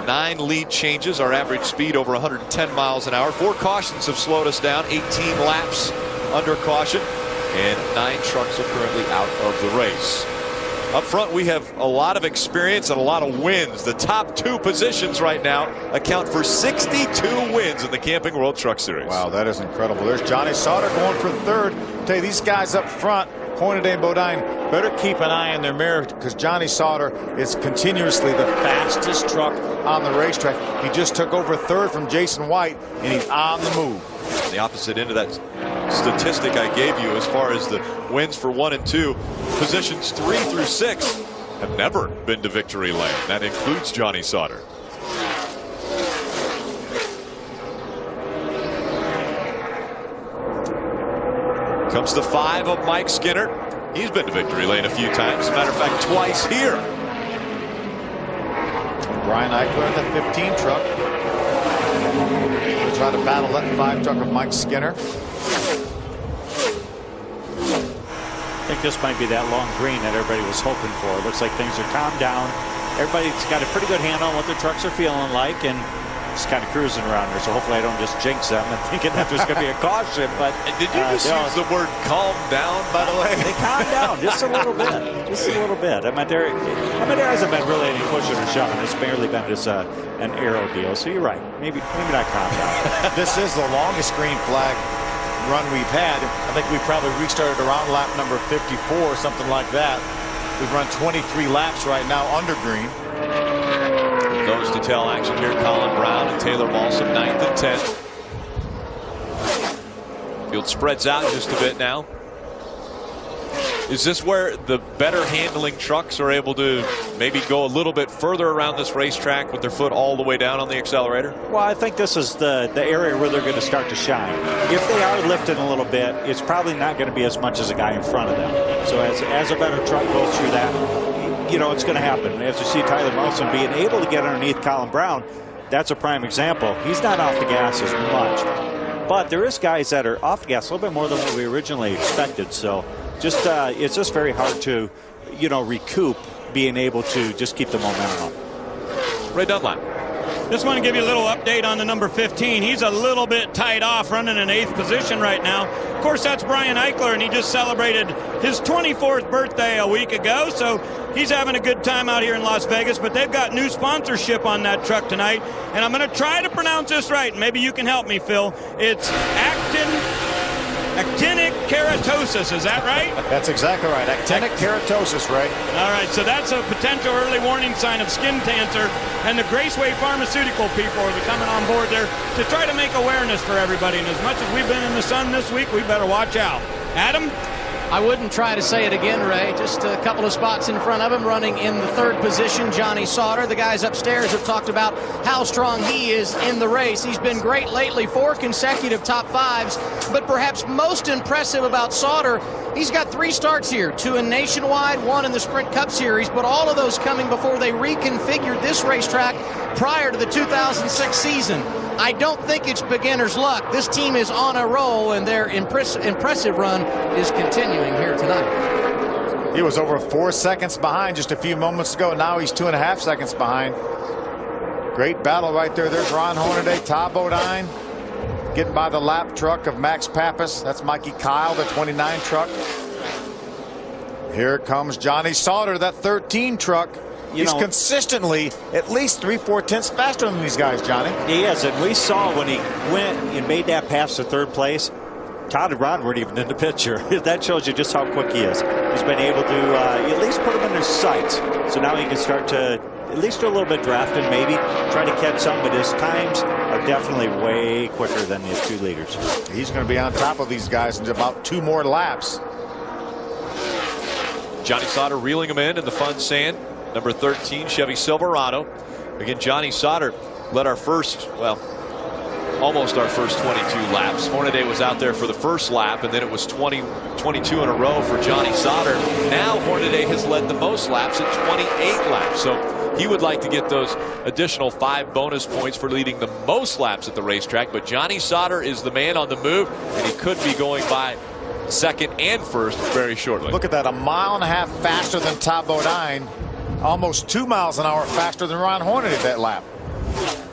9 lead changes. Our average speed over 110 miles an hour. 4 cautions have slowed us down. 18 laps under caution. And 9 trucks are currently out of the race. Up front, we have a lot of experience and a lot of wins. The top 2 positions right now account for 62 wins in the Camping World Truck Series. Wow, that is incredible. There's Johnny Sauter going for 3rd. I'll tell you, these guys up front, Hornaday and Bodine, better keep an eye in their mirror because Johnny Sauter is continuously the fastest truck on the racetrack. He just took over 3rd from Jason White, and he's on the move. The opposite end of that statistic I gave you as far as the wins for 1 and 2, positions 3 through 6 have never been to victory lane. That includes Johnny Sauter. Comes the 5 of Mike Skinner. He's been to victory lane a few times. As a matter of fact, twice here. Brian Eichler in the 15 truck. We'll try to battle that 5 truck of Mike Skinner. I think this might be that long green that everybody was hoping for. It looks like things are calmed down. Everybody's got a pretty good handle on what their trucks are feeling like, and just kind of cruising around there. So hopefully I don't just jinx them and thinking that there's going to be a caution. But did you just use the word calm down, by the way? They calm down just a little bit. Just a little bit. I mean, there hasn't been really any pushing or shoving. It's barely been just an aero deal. So you're right. Maybe not calm down. This is the longest green flag run we've had. I think we probably restarted around lap number 54 or something like that. We've run 23 laps right now under green. Goes to tail action here. Colin Brown and Taylor Balsam 9th and 10th. Field spreads out just a bit now. Is this where the better handling trucks are able to maybe go a little bit further around this racetrack with their foot all the way down on the accelerator? Well, I think this is the area where they're going to start to shine. If they are lifting a little bit, it's probably not going to be as much as a guy in front of them. So as a better truck goes through that, you know, it's going to happen. As you see Tyler Molson being able to get underneath Colin Brown, that's a prime example. He's not off the gas as much. But there is guys that are off the gas a little bit more than what we originally expected. So just it's just very hard to, you know, recoup being able to just keep the momentum up. Ray Dunlap. Just want to give you a little update on the number 15. He's a little bit tied off, running in 8th position right now. Of course, that's Brian Eichler, and he just celebrated his 24th birthday a week ago, so he's having a good time out here in Las Vegas. But they've got new sponsorship on that truck tonight, and I'm going to try to pronounce this right. Maybe you can help me, Phil. It's actinic keratosis, is that right? That's exactly right. Actinic keratosis, right? All right, so that's a potential early warning sign of skin cancer, and the Graceway Pharmaceutical people are coming on board there to try to make awareness for everybody. And as much as we've been in the sun this week, we better watch out. Adam? I wouldn't try to say it again, Ray. Just a couple of spots in front of him, running in the 3rd position, Johnny Sauter. The guys upstairs have talked about how strong he is in the race. He's been great lately, 4 consecutive top 5s. But perhaps most impressive about Sauter, he's got 3 starts here, 2 in Nationwide, 1 in the Sprint Cup Series, but all of those coming before they reconfigured this racetrack prior to the 2006 season. I don't think it's beginner's luck. This team is on a roll, and their impressive run is continuing here tonight. He was over 4 seconds behind just a few moments ago. Now he's 2.5 seconds behind. Great battle right there. There's Ron Hornaday, Todd Bodine getting by the lap truck of Max Pappas. That's Mikey Kyle, the 29 truck. Here comes Johnny Sauter, that 13 truck. He's consistently at least 3/4 tenths faster than these guys, Johnny. He is, and we saw when he went and made that pass to 3rd place, Todd and Ron weren't even in the picture. That shows you just how quick he is. He's been able to at least put him in their sights. So now he can start to at least do a little bit drafting, maybe try to catch some, but his times are definitely way quicker than his 2 leaders. He's going to be on top of these guys in about 2 more laps. Johnny Sauter reeling him in the fun sand. Number 13 Chevy Silverado. Again, Johnny Sauter led our first, well, almost our first 22 laps. Hornaday was out there for the first lap, and then it was 22 in a row for Johnny Sauter. Now Hornaday has led the most laps at 28 laps. So he would like to get those additional 5 bonus points for leading the most laps at the racetrack. But Johnny Sauter is the man on the move, and he could be going by 2nd and 1st very shortly. Look at that, 1.5 miles faster than Todd Bodine. Almost 2 miles an hour faster than Ron Hornaday that lap.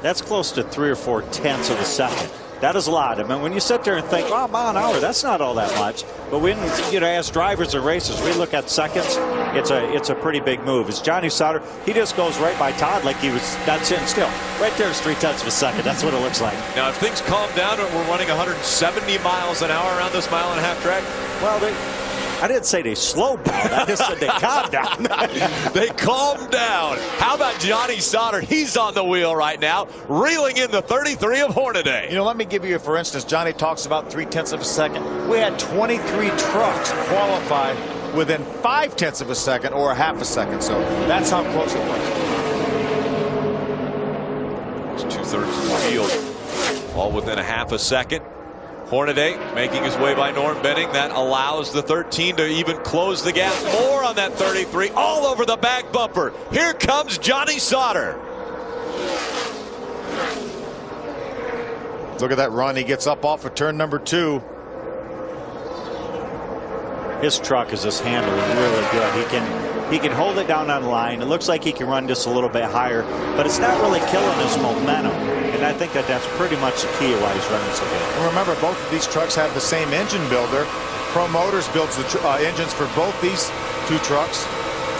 That's close to 3 or 4 tenths of a second. That is a lot. I mean, when you sit there and think, oh, a mile an hour, that's not all that much. But when, you know, as drivers and racers, we look at seconds, it's a pretty big move. As Johnny Sauter, he just goes right by Todd like he was not sitting still. Right there is 3/10 of a second. That's what it looks like. Now, if things calm down and we're running 170 miles an hour around this 1.5 mile track. Well, I didn't say they slowed down. I just said they calmed down. They calmed down. How about Johnny Sauter? He's on the wheel right now, reeling in the 33 of Hornaday. You know, let me give you, for instance, Johnny talks about 3/10 of a second. We had 23 trucks qualify within 5/10 of a second or 1/2 a second. So that's how close it was. It's 2/3 of the field, all within 1/2 a second. Hornaday making his way by Norm Benning. That allows the 13 to even close the gap more on that 33. All over the back bumper. Here comes Johnny Sauter. Look at that run. He gets up off of turn number 2. His truck is just handling really good. He can hold it down on the line. It looks like he can run just a little bit higher, but it's not really killing his momentum. And I think that's pretty much the key why he's running so good. And remember, both of these trucks have the same engine builder. Pro Motors builds the engines for both these 2 trucks.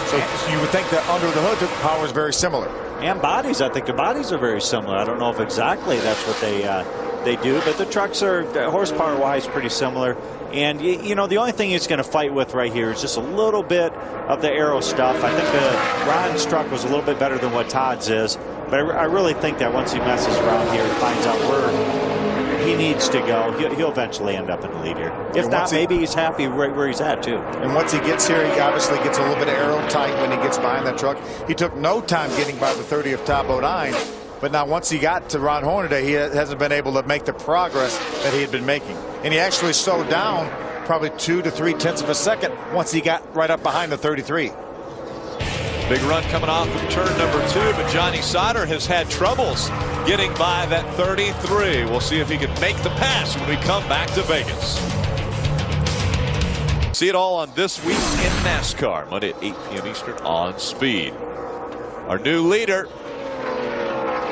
So you would think that under the hood, the power is very similar. And bodies, I think the bodies are very similar. I don't know if exactly that's what they do, but the trucks are horsepower-wise pretty similar. And you know, the only thing he's going to fight with right here is just a little bit of the aero stuff. I think Ron's truck was a little bit better than what Todd's is, but I really think that once he messes around here and finds out where he needs to go, he'll eventually end up in the lead here. If not, maybe he's happy right where he's at too. And once he gets here, he obviously gets a little bit of aero tight when he gets behind that truck. He took no time getting by the 30 of Todd Bodine, but now once he got to Ron Hornaday, he hasn't been able to make the progress that he had been making. And he actually slowed down probably 2 to 3 tenths of a second once he got right up behind the 33. Big run coming off of turn number 2, but Johnny Sauter has had troubles getting by that 33. We'll see if he can make the pass when we come back to Vegas. See it all on This Week in NASCAR, Monday at 8 p.m. Eastern on Speed. Our new leader,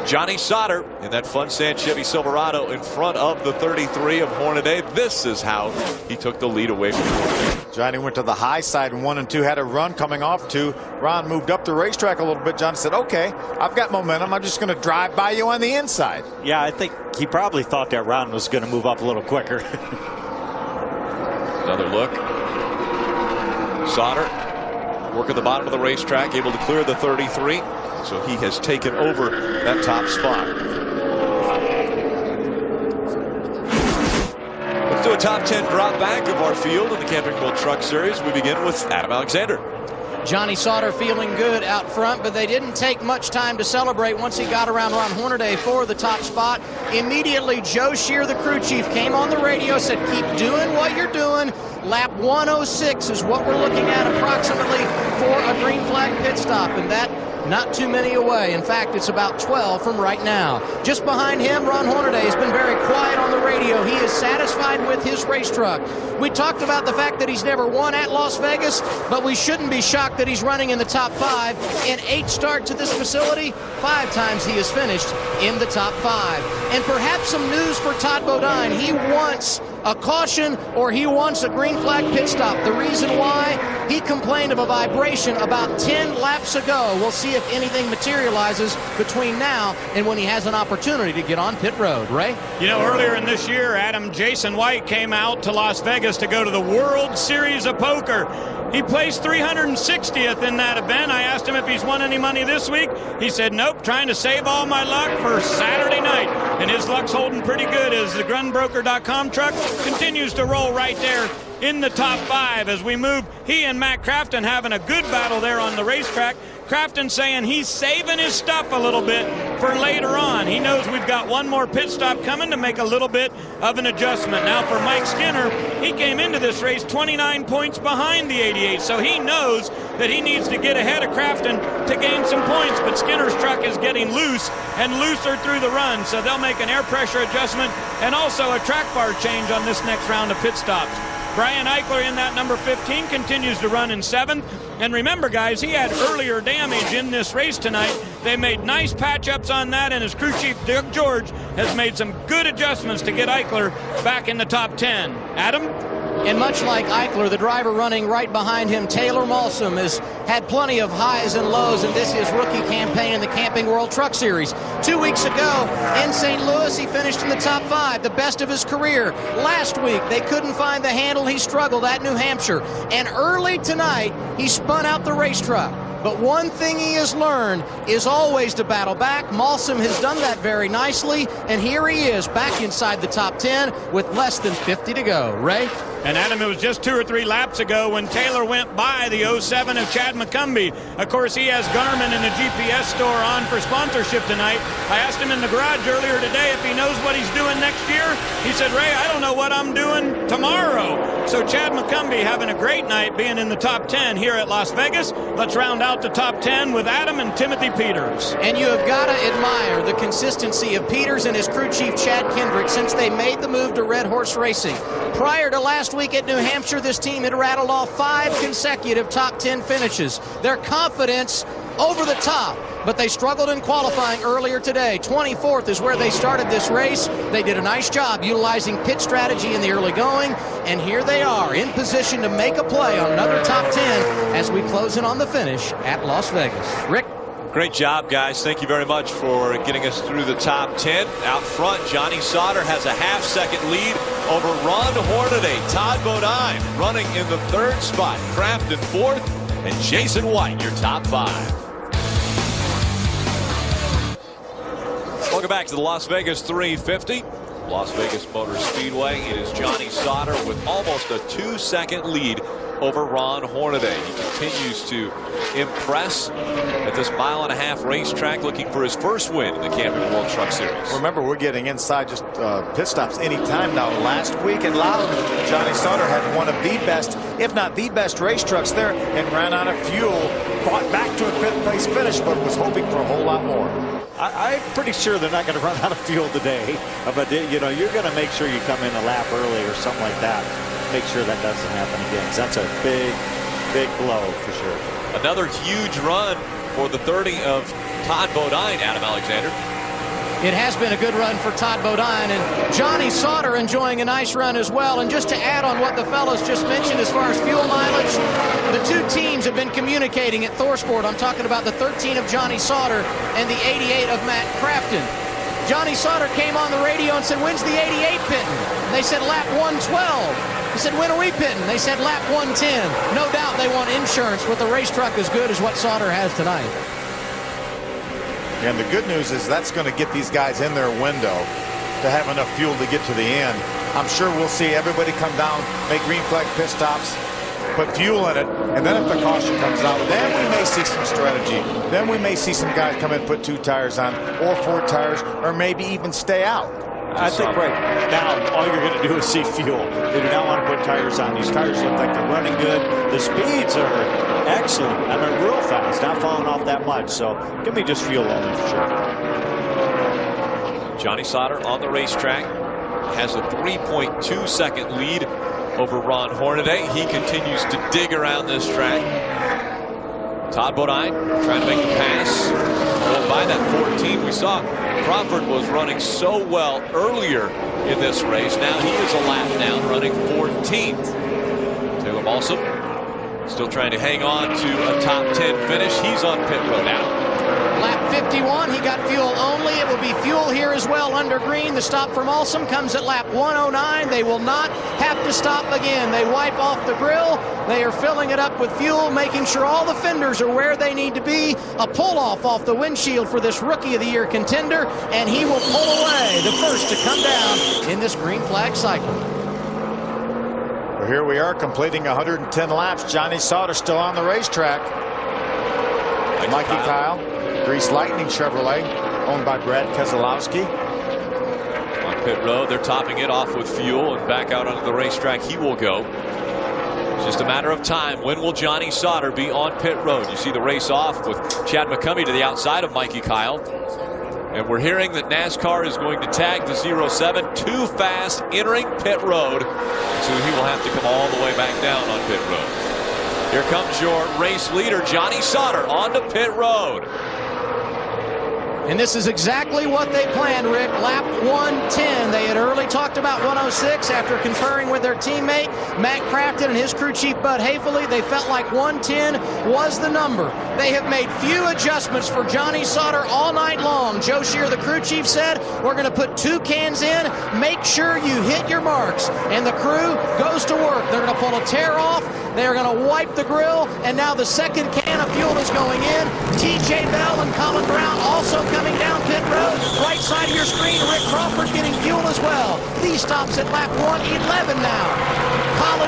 Johnny Sauter, in that Fun Sand Chevy Silverado in front of the 33 of Hornaday. This is how he took the lead away from Hornaday. Johnny went to the high side in 1 and 2, had a run coming off 2. Ron moved up the racetrack a little bit. Johnny said, okay, I've got momentum. I'm just going to drive by you on the inside. Yeah, I think he probably thought that Ron was going to move up a little quicker. Another look. Sauter working the bottom of the racetrack, able to clear the 33. So he has taken over that top spot. Let's do a top 10 drop back of our field in the Camping World Truck Series. We begin with Adam Alexander. Johnny Sauter feeling good out front, but they didn't take much time to celebrate once he got around Ron Hornaday for the top spot. Immediately, Joe Shear, the crew chief, came on the radio, said, keep doing what you're doing. Lap 106 is what we're looking at approximately for a green flag pit stop, and that not too many away. In fact, it's about 12 from right now. Just behind him, Ron Hornaday has been very quiet on the radio. He is satisfied with his race truck. We talked about the fact that he's never won at Las Vegas, but we shouldn't be shocked that he's running in the top 5. In 8 starts at this facility, 5 times he has finished in the top 5. And perhaps some news for Todd Bodine. He wants a caution or he wants a green flag pit stop. The reason why? He complained of a vibration about 10 laps ago. We'll see if anything materializes between now and when he has an opportunity to get on pit road. Ray? You know, earlier in this year, Jason White came out to Las Vegas to go to the World Series of Poker. He placed 360th in that event. I asked him if he's won any money this week. He said, nope, trying to save all my luck for Saturday night. And his luck's holding pretty good as the GrunBroker.com truck continues to roll right there in the top 5 as we move. He and Matt Crafton having a good battle there on the racetrack. Crafton saying he's saving his stuff a little bit for later on. He knows we've got one more pit stop coming to make a little bit of an adjustment. Now for Mike Skinner, he came into this race 29 points behind the 88, so he knows that he needs to get ahead of Crafton to gain some points, but Skinner's truck is getting loose and looser through the run, so they'll make an air pressure adjustment and also a track bar change on this next round of pit stops. Brian Eichler in that number 15 continues to run in 7th. And remember, guys, he had earlier damage in this race tonight. They made nice patch-ups on that, and his crew chief, Doug George, has made some good adjustments to get Eichler back in the top 10. Adam? And much like Eichler, the driver running right behind him, Taylor Malsom, has had plenty of highs and lows in this his rookie campaign in the Camping World Truck Series. 2 weeks ago in St. Louis, he finished in the top 5, the best of his career. Last week, they couldn't find the handle. He struggled at New Hampshire. And early tonight, he spun out the race truck. But one thing he has learned is always to battle back. Malsom has done that very nicely, and here he is back inside the top 10 with less than 50 to go. Ray? And Adam, it was just 2 or 3 laps ago when Taylor went by the 07 of Chad McCumbee. Of course, he has Garmin and a GPS store on for sponsorship tonight. I asked him in the garage earlier today if he knows what he's doing next year. He said, Ray, I don't know what I'm doing tomorrow. So Chad McCumbee having a great night being in the top 10 here at Las Vegas. Let's round out the top 10 with Adam and Timothy Peters. And you have got to admire the consistency of Peters and his crew chief Chad Kendrick since they made the move to Red Horse Racing. Prior to last week at New Hampshire, this team had rattled off 5 consecutive top 10 finishes. Their confidence over the top, but they struggled in qualifying earlier today. 24th is where they started this race. They did a nice job utilizing pit strategy in the early going, and here they are in position to make a play on another top 10 as we close in on the finish at Las Vegas. Rick? Great job, guys. Thank you very much for getting us through the top 10. Out front, Johnny Sauter has a half-second lead over Ron Hornaday. Todd Bodine running in the 3rd spot. Crafton 4th, and Jason White, your top 5. Welcome back to the Las Vegas 350. Las Vegas Motor Speedway. It is Johnny Sauter with almost a 2-second lead over Ron Hornaday. He continues to impress at this 1.5-mile racetrack, looking for his first win in the Camping World Truck Series. Remember, we're getting inside just pit stops anytime now. Last week in Loudon, Johnny Sauter had one of the best, if not the best, race trucks there and ran out of fuel. Fought back to a 5th place finish, but was hoping for a whole lot more. I'm pretty sure they're not going to run out of fuel today. But, you know, you're going to make sure you come in a lap early or something like that. Make sure that doesn't happen again, because that's a big, big blow for sure. Another huge run for the 30 of Todd Bodine, Adam Alexander. It has been a good run for Todd Bodine, and Johnny Sauter enjoying a nice run as well. And just to add on what the fellows just mentioned as far as fuel mileage, the 2 teams have been communicating at ThorSport. I'm talking about the 13 of Johnny Sauter and the 88 of Matt Crafton. Johnny Sauter came on the radio and said, when's the 88 pitting? And they said lap 112. He said, when are we pitting? They said lap 110. No doubt they want insurance with a race truck as good as what Sauter has tonight. And the good news is that's going to get these guys in their window to have enough fuel to get to the end. I'm sure we'll see everybody come down, make green flag pit stops, put fuel in it, and then if the caution comes out, then we may see some strategy. Then we may see some guys come in, put 2 tires on, or 4 tires, or maybe even stay out. I think right now all you're going to do is see fuel. They do not want to put tires on. These tires look like they're running good. The speeds are excellent. I mean, real fast, not falling off that much. So give me just fuel only for sure. Johnny Sauter on the racetrack has a 3.2-second lead over Ron Hornaday. He continues to dig around this track. Todd Bodine trying to make a pass. Going by that 14. We saw Crawford was running so well earlier in this race. Now he is a lap down, running 14th. Taylor Balsam still trying to hang on to a top 10 finish. He's on pit road now. Lap 51, he got fuel only. It will be fuel here as well under green. The stop from Alsam comes at lap 109. They will not have to stop again. They wipe off the grill. They are filling it up with fuel, making sure all the fenders are where they need to be. A pull-off off the windshield for this Rookie of the Year contender, and he will pull away, the first to come down in this green flag cycle. Well, here we are completing 110 laps. Johnny Sauter still on the racetrack. Mikey Kyle. Grease Lightning Chevrolet, owned by Brad Keselowski. On pit road, they're topping it off with fuel, and back out onto the racetrack he will go. It's just a matter of time. When will Johnny Sauter be on pit road? You see the race off with Chad McCumbee to the outside of Mikey Kyle. And we're hearing that NASCAR is going to tag the 07 too fast entering pit road. So he will have to come all the way back down on pit road. Here comes your race leader, Johnny Sauter, onto pit road. And this is exactly what they planned, Rick. Lap 110. They had early talked about 106 after conferring with their teammate, Matt Crafton, and his crew chief, Bud Haefele. They felt like 110 was the number. They have made few adjustments for Johnny Sauter all night long. Joe Shear, the crew chief, said, we're going to put 2 cans in. Make sure you hit your marks. And the crew goes to work. They're going to pull a tear off. They are going to wipe the grill. And now the second can of fuel is going in. TJ Bell and Colin Brown also coming down pit road. Right side of your screen, Rick Crawford getting fuel as well. These stops at lap 111 now. Colin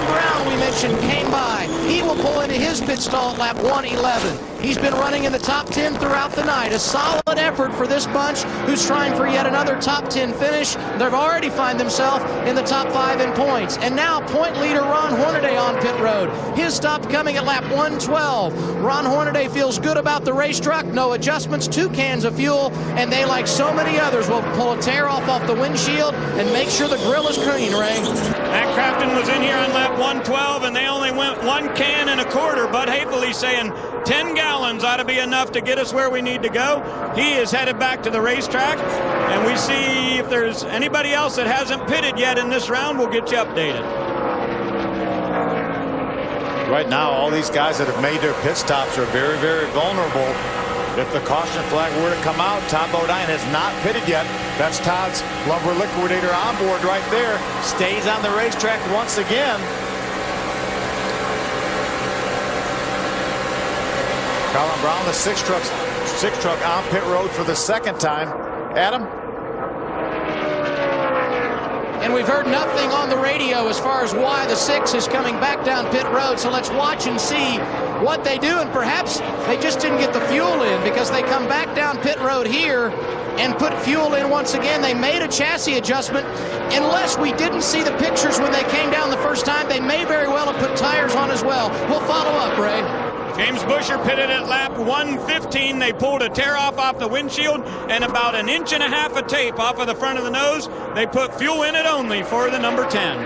mentioned, came by. He will pull into his pit stall at lap 111. He's been running in the top 10 throughout the night. A solid effort for this bunch who's trying for yet another top 10 finish. They've already find themselves in the top 5 in points. And now point leader Ron Hornaday on pit road. His stop coming at lap 112. Ron Hornaday feels good about the race truck. No adjustments, 2 cans of fuel, and they, like so many others, will pull a tear off the windshield and make sure the grill is clean, Ray. Matt Crafton was in here on lap 112, and they only went 1 can and a quarter. Bud Haefele saying 10 gallons ought to be enough to get us where we need to go. He is headed back to the racetrack, and we see if there's anybody else that hasn't pitted yet in this round. We'll get you updated. Right now, all these guys that have made their pit stops are very, very vulnerable. If the caution flag were to come out, Todd Bodine has not pitted yet. That's Todd's lumber liquidator on board right there. Stays on the racetrack once again. Colin Brown, the six truck on pit road for the second time. Adam? And we've heard nothing on the radio as far as why the 6 is coming back down pit road. So let's watch and see what they do. And perhaps they just didn't get the fuel in because they come back down pit road here and put fuel in once again. They made a chassis adjustment. Unless we didn't see the pictures when they came down the first time, they may very well have put tires on as well. We'll follow up, Ray. James Busher pitted at lap 115. They pulled a tear off the windshield and about 1.5 inches of tape off of the front of the nose. They put fuel in it only for the number 10.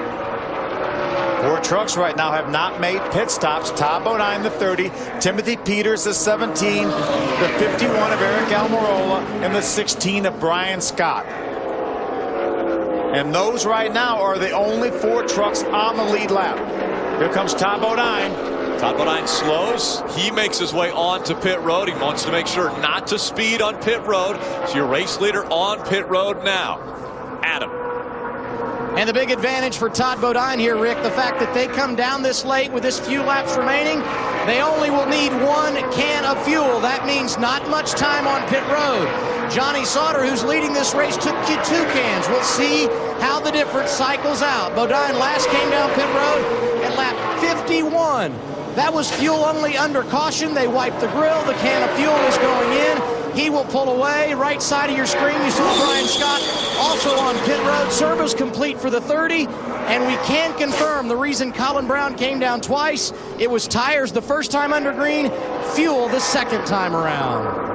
4 trucks right now have not made pit stops. Todd Bodine, the 30, Timothy Peters, the 17, the 51 of Eric Almirola, and the 16 of Brian Scott. And those right now are the only 4 trucks on the lead lap. Here comes Todd Bodine. Todd Bodine slows. He makes his way on to pit road. He wants to make sure not to speed on pit road. So your race leader on pit road now. Adam. And the big advantage for Todd Bodine here, Rick, the fact that they come down this late with this few laps remaining, they only will need 1 can of fuel. That means not much time on pit road. Johnny Sauter, who's leading this race, took 2 cans. We'll see how the difference cycles out. Bodine last came down pit road at lap 51. That was fuel only under caution. They wiped the grill. The can of fuel is going in. He will pull away. Right side of your screen, you see Brian Scott also on pit road. Service complete for the 30. And we can confirm the reason Colin Brown came down twice. It was tires the first time under green, fuel the second time around.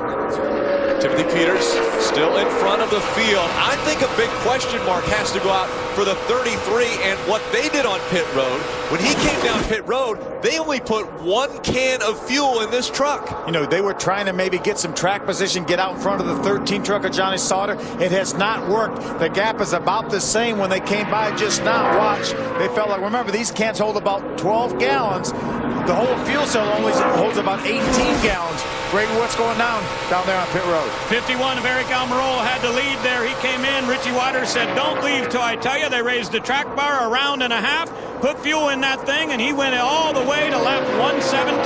Timothy Peters still in front of the field. I think a big question mark has to go out for the 33 and what they did on pit road. When he came down pit road, they only put 1 can of fuel in this truck. You know, they were trying to maybe get some track position, get out in front of the 13 truck of Johnny Sauter. It has not worked. The gap is about the same when they came by just now. Watch. They felt like, remember, these cans hold about 12 gallons. The whole fuel cell only holds about 18 gallons. Brady, what's going down there on pit road? 51 of Eric Almirola had the lead there. He came in. Richie Waters said, don't leave till I tell you. They raised the track bar 1.5 rounds, put fuel in that thing, and he went all the way to lap 117.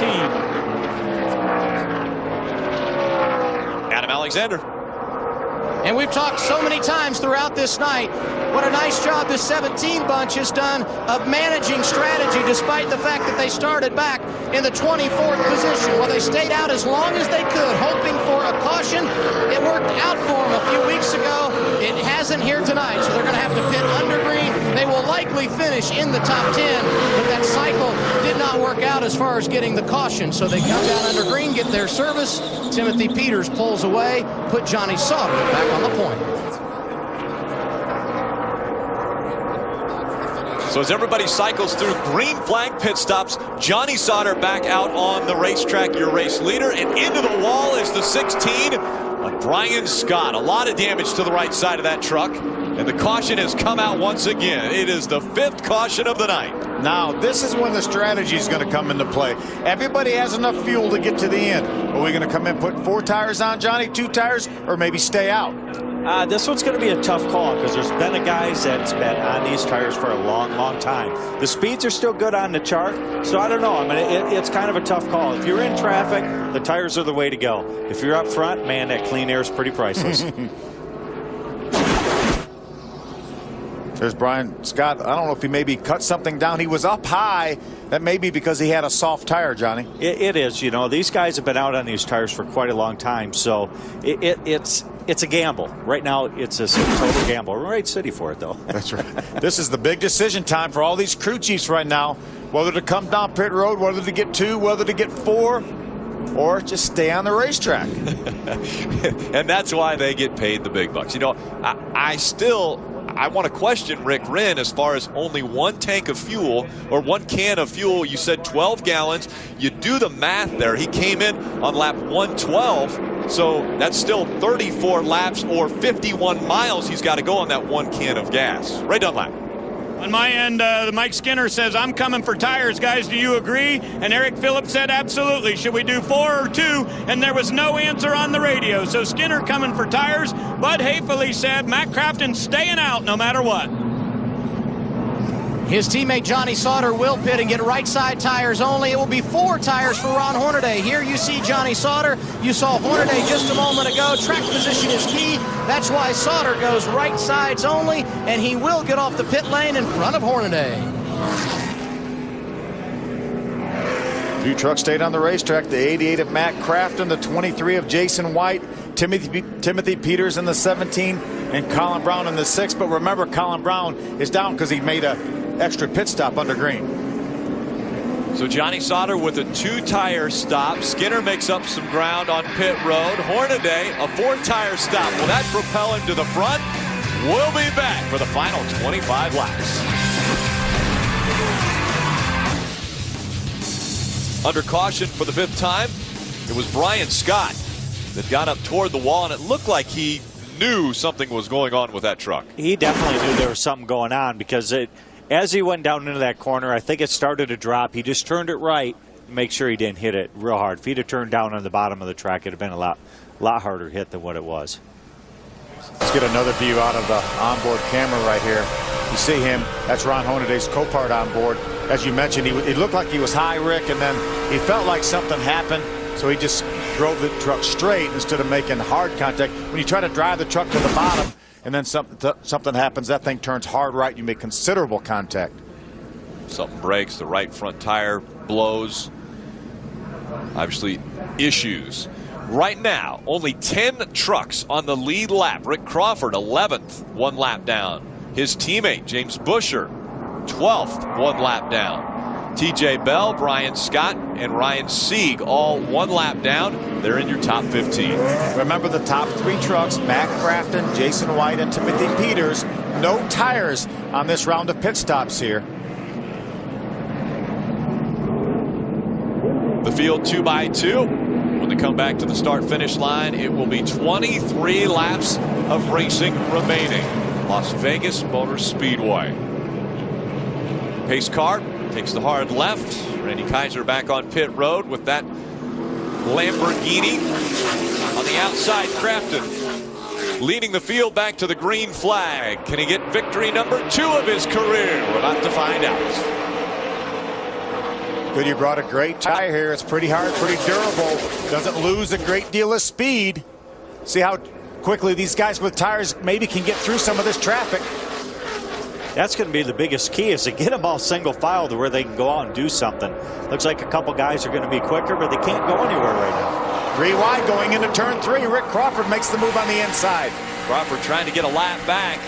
Adam Alexander. And we've talked so many times throughout this night what a nice job this 17 bunch has done of managing strategy despite the fact that they started back in the 24th position. Well, they stayed out as long as they could, hoping for a caution. It worked out for them a few weeks ago. It hasn't here tonight, so they're going to have to pit under green. They will likely finish in the top 10, but that cycle did not work out as far as getting the caution. So they come down under green, get their service. Timothy Peters pulls away, put Johnny Sauter back on the point. So as everybody cycles through green flag pit stops, Johnny Sauter back out on the racetrack, your race leader, and into the wall is the 16 of Brian Scott. A lot of damage to the right side of that truck, and the caution has come out once again. It is the 5th caution of the night. Now, this is when the strategy is going to come into play. Everybody has enough fuel to get to the end. Are we going to come in and put 4 tires on, Johnny, 2 tires, or maybe stay out? This one's going to be a tough call because there's been a guys that's been on these tires for a long, long time. The speeds are still good on the chart, so I don't know. I mean, it's kind of a tough call. If you're in traffic, the tires are the way to go. If you're up front, man, that clean air is pretty priceless. There's Brian Scott. I don't know if he maybe cut something down. He was up high. That may be because he had a soft tire, Johnny. It is. You know, these guys have been out on these tires for quite a long time, so it's a gamble. Right now, it's a total gamble. We're in Raid City for it, though. That's right. This is the big decision time for all these crew chiefs right now. Whether to come down pit road, whether to get 2, whether to get 4, or just stay on the racetrack. And that's why they get paid the big bucks. You know, I want to question Rick Wren as far as only 1 tank of fuel or 1 can of fuel. You said 12 gallons. You do the math there. He came in on lap 112, so that's still 34 laps or 51 miles he's got to go on that 1 can of gas. Ray Dunlap. On my end, Mike Skinner says, I'm coming for tires, guys. Do you agree? And Eric Phillips said, absolutely. Should we do 4 or 2? And there was no answer on the radio. So Skinner coming for tires. Bud Hayfley said, Matt Crafton staying out no matter what. His teammate Johnny Sauter will pit and get right side tires only. It will be 4 tires for Ron Hornaday. Here you see Johnny Sauter. You saw Hornaday just a moment ago. Track position is key. That's why Sauter goes right sides only, and he will get off the pit lane in front of Hornaday. Few trucks stayed on the racetrack. The 88 of Matt Crafton, the 23 of Jason White, Timothy Peters in the 17, and Colin Brown in the 6. But remember, Colin Brown is down because he made a extra pit stop under green. So Johnny Sauter with a 2-tire stop. Skinner makes up some ground on pit road. Hornaday, a 4-tire stop. Will that propel him to the front? We'll be back for the final 25 laps. Under caution for the 5th time, it was Brian Scott that got up toward the wall, and it looked like he knew something was going on with that truck. He definitely knew there was something going on because as he went down into that corner, I think it started to drop. He just turned it right to make sure he didn't hit it real hard. If he'd have turned down on the bottom of the track, it'd have been a lot harder hit than what it was. Let's get another view out of the onboard camera right here. You see him. That's Ron Hornaday's Copart on board. As you mentioned, it looked like he was high, Rick, and then he felt like something happened, so he just drove the truck straight instead of making hard contact. When you try to drive the truck to the bottom and then something happens, that thing turns hard right, you make considerable contact. Something breaks, the right front tire blows. Obviously, issues. Right now, only 10 trucks on the lead lap. Rick Crawford, 11th, 1 lap down. His teammate, James Busher, 12th, 1 lap down. TJ Bell, Brian Scott, and Ryan Sieg, all 1 lap down. They're in your top 15. Remember the top 3 trucks, Matt Crafton, Jason White, and Timothy Peters. No tires on this round of pit stops here. The field 2x2. When they come back to the start-finish line, it will be 23 laps of racing remaining. Las Vegas Motor Speedway. Pace car takes the hard left. Randy Kaiser back on pit road with that Lamborghini. On the outside, Crafton leading the field back to the green flag. Can he get victory number 2 of his career? We're about to find out. Goodyear brought a great tire here. It's pretty hard, pretty durable. Doesn't lose a great deal of speed. See how quickly these guys with tires maybe can get through some of this traffic. That's going to be the biggest key, is to get them all single file to where they can go out and do something. Looks like a couple guys are going to be quicker, but they can't go anywhere right now. 3 wide going into turn 3. Rick Crawford makes the move on the inside. Crawford trying to get a lap back.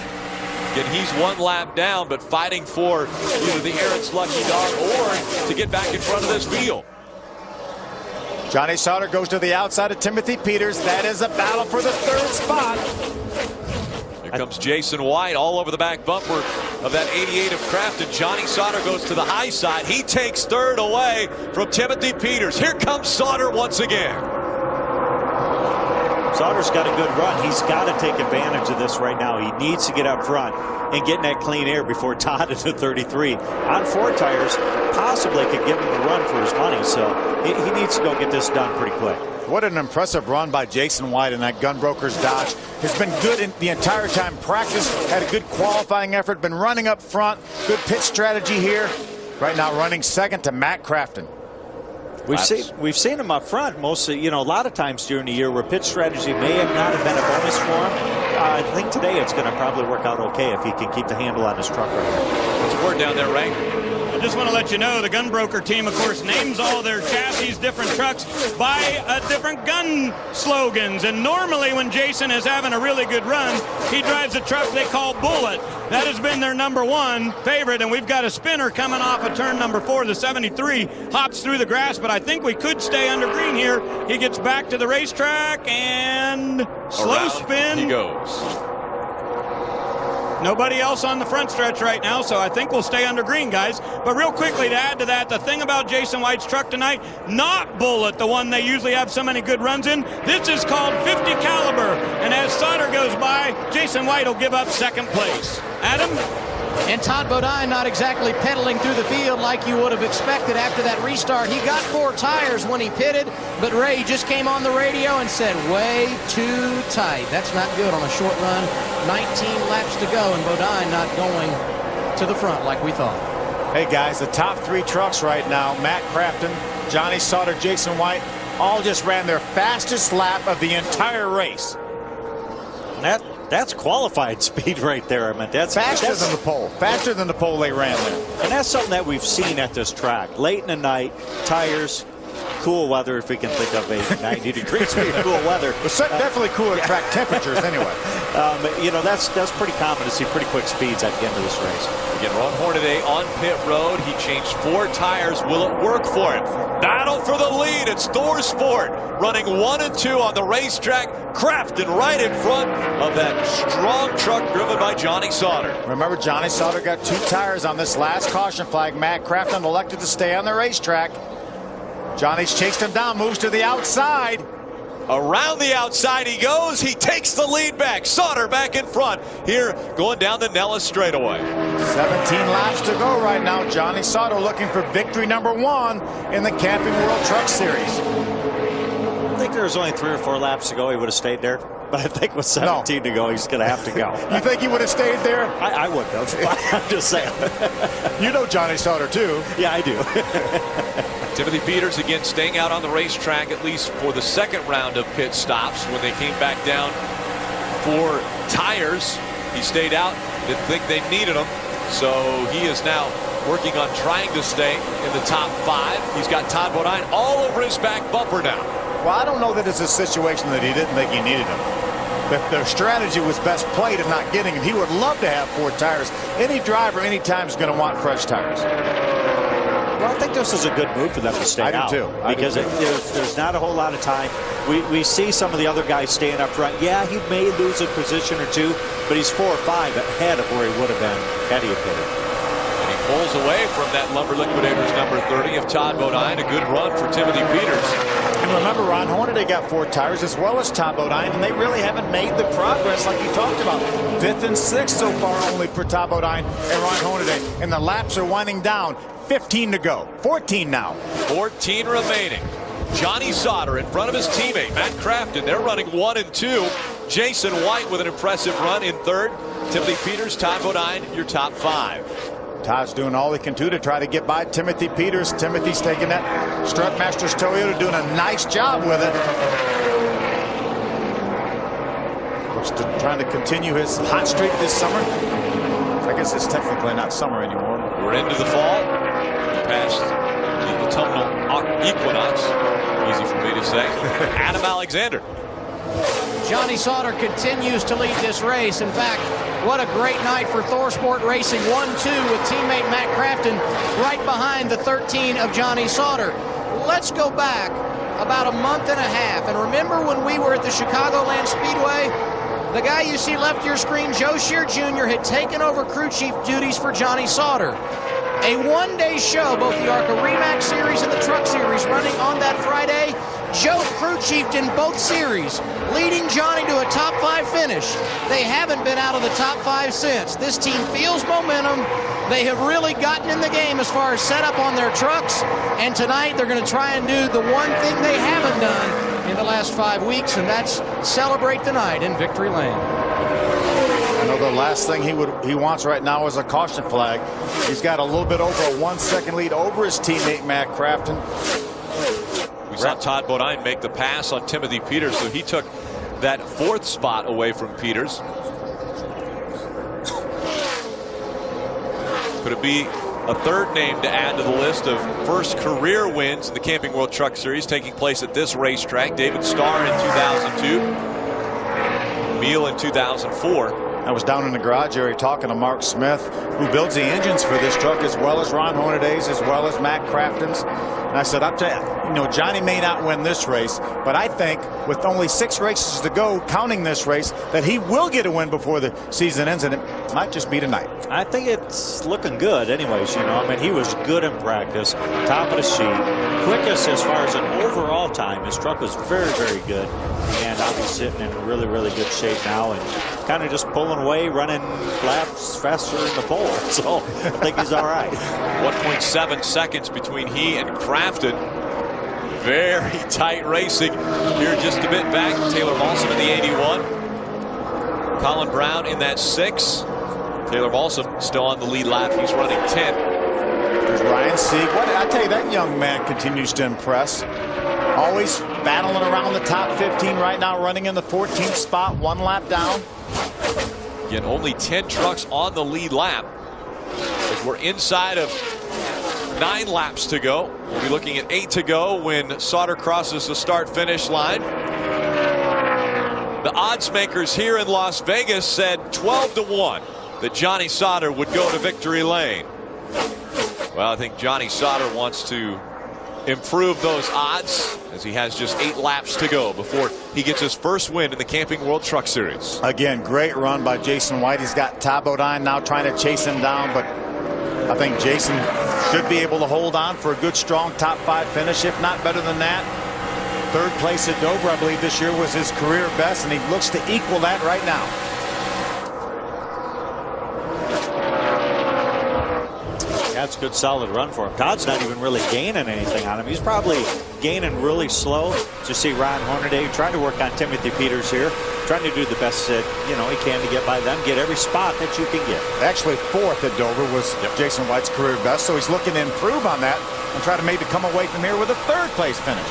Again, he's 1 lap down, but fighting for either the Aaron's Lucky Dog or to get back in front of this field. Johnny Sauter goes to the outside of Timothy Peters. That is a battle for the 3rd spot. Here comes Jason White all over the back bumper of that 88 of Crafton. Johnny Sauter goes to the high side. He takes 3rd away from Timothy Peters. Here comes Sauter once again. Sauter's got a good run. He's got to take advantage of this right now. He needs to get up front and get in that clean air before Todd into 33. On 4 tires, possibly could give him a run for his money, so he needs to go get this done pretty quick. What an impressive run by Jason White in that Gunbrokers Dodge. Has been good in the entire time. Practice, had a good qualifying effort, been running up front. Good pit strategy here. Right now running 2nd to Matt Crafton. We've seen him up front mostly, a lot of times during the year where pit strategy may have not have been a bonus for him. I think today it's going to probably work out okay if he can keep the handle on his truck right now. What's the word down there, Ray? I just want to let you know the Gunbroker team, of course, names all their chassis, different trucks, by different gun slogans. And normally when Jason is having a really good run, he drives a truck they call Bullet. That has been their #1 favorite, and we've got a spinner coming off of turn number 4. The 73 hops through the grass, but I think we could stay under green here. He gets back to the racetrack and slow spin. He goes. Nobody else on the front stretch right now, so I think we'll stay under green, guys. But real quickly, to add to that, the thing about Jason White's truck tonight, not Bullet, the one they usually have so many good runs in. This is called 50 caliber. And as Sauter goes by, Jason White will give up second place. Adam? And Todd Bodine not exactly pedaling through the field like you would have expected after that restart. He got 4 tires when he pitted, but Ray just came on the radio and said, way too tight. That's not good on a short run. 19 laps to go, and Bodine not going to the front like we thought. Hey, guys, the top 3 trucks right now, Matt Crafton, Johnny Sauter, Jason White, all just ran their fastest lap of the entire race. That's qualified speed right there. I mean, that's faster than the pole. Faster than the pole they ran there. And that's something that we've seen at this track. Late in the night, tires, cool weather, if we can think of 80, 90 degrees of cool weather. But definitely cooler track temperatures anyway. You know, that's pretty common to see pretty quick speeds at the end of this race. Again, Ron Hornaday on pit road. He changed 4 tires. Will it work for him? Battle for the lead. It's Thor Sport running 1 and 2 on the racetrack. Crafton right in front of that strong truck driven by Johnny Sauter. Remember, Johnny Sauter got 2 tires on this last caution flag. Matt Crafton elected to stay on the racetrack. Johnny's chased him down, moves to the outside. Around the outside he goes. He takes the lead back. Sauter back in front here going down the Nellis straightaway. 17 laps to go right now. Johnny Sauter looking for victory #1 in the Camping World Truck Series. I think there was only 3 or 4 laps to go. He would have stayed there. But I think with 17 to go, he's going to have to go. You think he would have stayed there? I wouldn't have. I'm just saying. You know Johnny Sauter, too. Yeah, I do. Timothy Peters again staying out on the racetrack at least for the second round of pit stops. When they came back down for tires, he stayed out. Didn't think they needed him. So he is now working on trying to stay in the top 5. He's got Todd Bodine all over his back bumper now. Well, I don't know that it's a situation that he didn't think he needed him. If their strategy was best played of not getting him, he would love to have 4 tires. Any driver anytime is going to want fresh tires. Well, I think this is a good move for them to stay out. I do, too. Because there's not a whole lot of time. We see some of the other guys staying up front. Yeah, he may lose a position or 2, but he's 4 or 5 ahead of where he would have been had he pitted. And he pulls away from that Lumber Liquidators number 30 of Todd Bodine. A good run for Timothy Peters. And remember, Ron Hornaday got 4 tires as well as Todd Bodine, and they really haven't made the progress like you talked about. 5th and 6th so far only for Todd Bodine and Ron Hornaday. And the laps are winding down. 15 to go. 14 now. 14 remaining. Johnny Sauter in front of his teammate, Matt Crafton. They're running 1 and 2. Jason White with an impressive run in 3rd. Timothy Peters, Todd Bodine, your top 5. Todd's doing all he can do to try to get by Timothy Peters. Timothy's taking that Strutmasters Toyota, doing a nice job with it. Just trying to continue his hot streak this summer. I guess it's technically not summer anymore. We're into the fall. Past the autumnal equinox. Easy for me to say. Adam Alexander. Johnny Sauter continues to lead this race. In fact, what a great night for Thor Sport Racing. 1-2 with teammate Matt Crafton right behind the 13 of Johnny Sauter. Let's go back about a month and a half. And remember when we were at the Chicagoland Speedway? The guy you see left of your screen, Joe Shear Jr., had taken over crew chief duties for Johnny Sauter. A one-day show, both the ARCA REMAX Series and the Truck Series running on that Friday. Joe crew chiefed in both series, leading Johnny to a top 5 finish. They haven't been out of the top 5 since. This team feels momentum. They have really gotten in the game as far as setup on their trucks. And tonight they're going to try and do the one thing they haven't done in the last 5 weeks, and that's celebrate the night in Victory Lane. I know the last thing he wants right now is a caution flag. He's got a little bit over a 1-second lead over his teammate Matt Crafton. We saw Todd Bodine make the pass on Timothy Peters, so he took that 4th spot away from Peters. Could it be a 3rd name to add to the list of first career wins in the Camping World Truck Series taking place at this racetrack? David Starr in 2002, Meal in 2004. I was down in the garage area talking to Mark Smith, who builds the engines for this truck, as well as Ron Hornaday's, as well as Matt Crafton's. And I said, I'll tell you, Johnny may not win this race, but I think with only 6 races to go, counting this race, that he will get a win before the season ends, and it might just be tonight. I think it's looking good anyways, I mean, he was good in practice, top of the sheet, quickest as far as an overall time. His truck was very, very good, and I'll be sitting in really, really good shape now, and kind of just pulling away, running laps faster in the pole. So I think he's all right. 1.7 seconds between he and Crafton. Very tight racing here just a bit back. Taylor Balsam in the 81. Colin Brown in that 6. Taylor Balsam still on the lead lap. He's running 10. There's Ryan Sieg. I tell you, that young man continues to impress. Always battling around the top 15 right now, running in the 14th spot, 1 lap down. Again, only 10 trucks on the lead lap. As we're inside of 9 laps to go. We'll be looking at 8 to go when Sauter crosses the start-finish line. The odds makers here in Las Vegas said 12-1 that Johnny Sauter would go to victory lane. Well, I think Johnny Sauter wants to improve those odds, as he has just 8 laps to go before he gets his first win in the Camping World Truck Series. Again, great run by Jason White. He's got Todd Bodine now trying to chase him down, but I think Jason should be able to hold on for a good, strong top 5 finish, if not better than that. 3rd place at Dover, I believe this year was his career best, and he looks to equal that right now. That's a good solid run for him. Todd's not even really gaining anything on him. He's probably gaining really slow. You see Ron Hornaday trying to work on Timothy Peters here, trying to do the best that he can to get by them, get every spot that you can get. Actually 4th at Dover was Jason White's career best, so he's looking to improve on that and try to maybe come away from here with a 3rd place finish.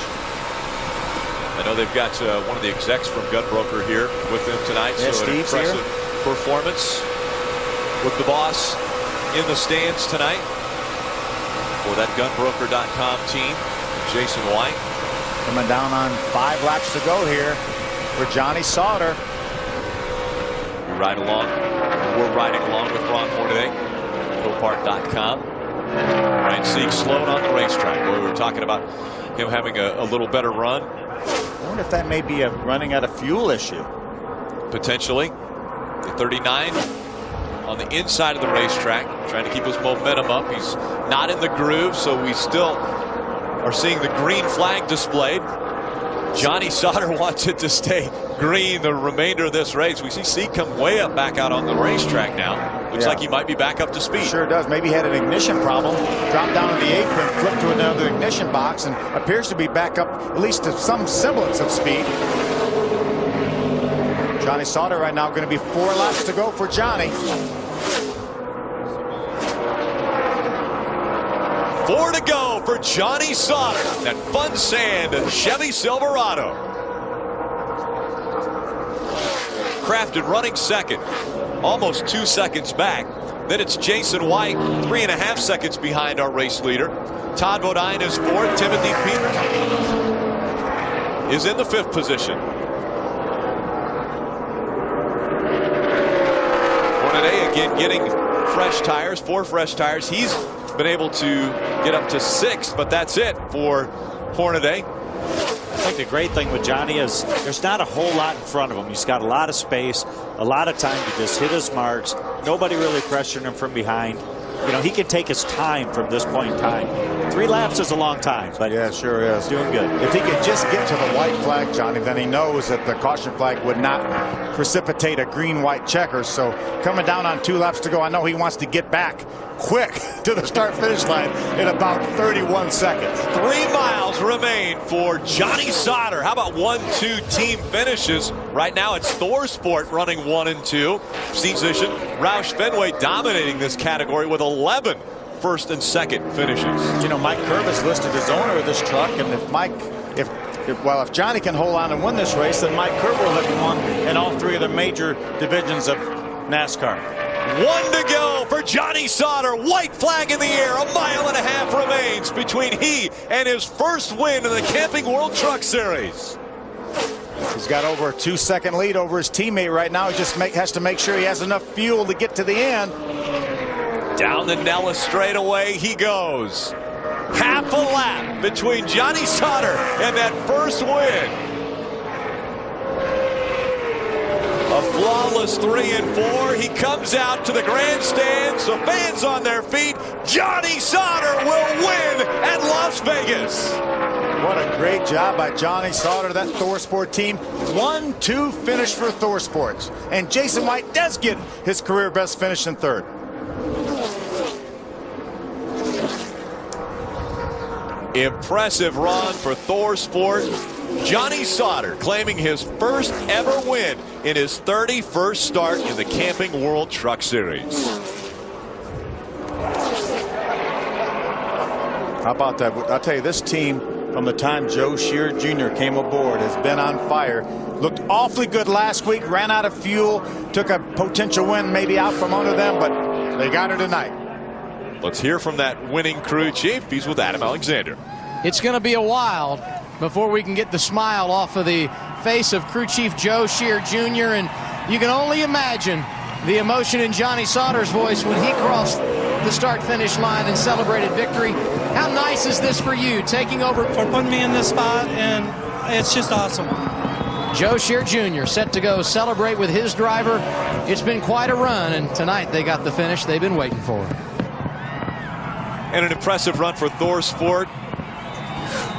I know they've got one of the execs from Gunbroker here with them tonight, yeah, so an Steve's impressive here. Performance with the boss in the stands tonight for that Gunbroker.com team. Jason White coming down on 5 laps to go here for Johnny Sauter. We're riding along with Ron Hornaday, Copart.com. Ryan Sieg slowed on the racetrack. We were talking about him having a little better run. I wonder if that may be a running out of fuel issue. Potentially. The 39 on the inside of the racetrack, trying to keep his momentum up. He's not in the groove, so we still are seeing the green flag displayed. Johnny Sauter wants it to stay green the remainder of this race. We see Sieg come way up back out on the racetrack now. Looks like he might be back up to speed. Sure does. Maybe he had an ignition problem. Dropped down on the apron, flipped to another ignition box, and appears to be back up at least to some semblance of speed. Johnny Sauter right now going to be 4 laps to go for Johnny. 4 to go for Johnny Sauter. That Fun Sand Chevy Silverado. Crafton running 2nd. Almost 2 seconds back. Then it's Jason White, 3.5 seconds behind our race leader. Todd Bodine is 4th. Timothy Peters is in the 5th position. Hornaday again getting fresh tires, 4 fresh tires. He's been able to get up to 6th, but that's it for Hornaday. I think the great thing with Johnny is there's not a whole lot in front of him. He's got a lot of space, a lot of time to just hit his marks. Nobody really pressuring him from behind. He can take his time from this point in time. 3 laps is a long time, but yeah, sure is. Doing good. If he could just get to the white flag, Johnny, then he knows that the caution flag would not precipitate a green-white checker. So coming down on 2 laps to go, I know he wants to get back quick to the start-finish line in about 31 seconds. 3 miles remain for Johnny Sauter. How about 1-2 team finishes? Right now it's ThorSport running 1 and 2. Position Roush Fenway dominating this category with 11 first and second finishes. Mike Curb is listed as owner of this truck, and if if Johnny can hold on and win this race, then Mike Kerr will have won in all 3 of the major divisions of NASCAR. 1 to go for Johnny Sauter. White flag in the air. 1.5 miles remains between he and his first win in the Camping World Truck Series. He's got over a 2-second lead over his teammate right now. He just has to make sure he has enough fuel to get to the end. Down the Nellis straightaway he goes. Half a lap between Johnny Sauter and that first win. A flawless 3 and 4. He comes out to the grandstands. The fans on their feet. Johnny Sauter will win at Las Vegas. What a great job by Johnny Sauter, that ThorSport team. 1-2 finish for ThorSports. And Jason White does get his career best finish in 3rd. Impressive run for ThorSport. Johnny Sauter claiming his first ever win in his 31st start in the Camping World Truck Series. How about that? I'll tell you, this team, from the time Joe Shear Jr. came aboard, has been on fire. Looked awfully good last week, ran out of fuel, took a potential win maybe out from under them, but they got her tonight. Let's hear from that winning crew chief. He's with Adam Alexander. It's going to be a while before we can get the smile off of the face of crew chief Joe Shear Jr. And you can only imagine the emotion in Johnny Sauter's voice when he crossed the start-finish line and celebrated victory. How nice is this for you, taking over? For putting me in this spot, and it's just awesome. Joe Shear Jr. set to go celebrate with his driver. It's been quite a run, and tonight they got the finish they've been waiting for. And an impressive run for ThorSport.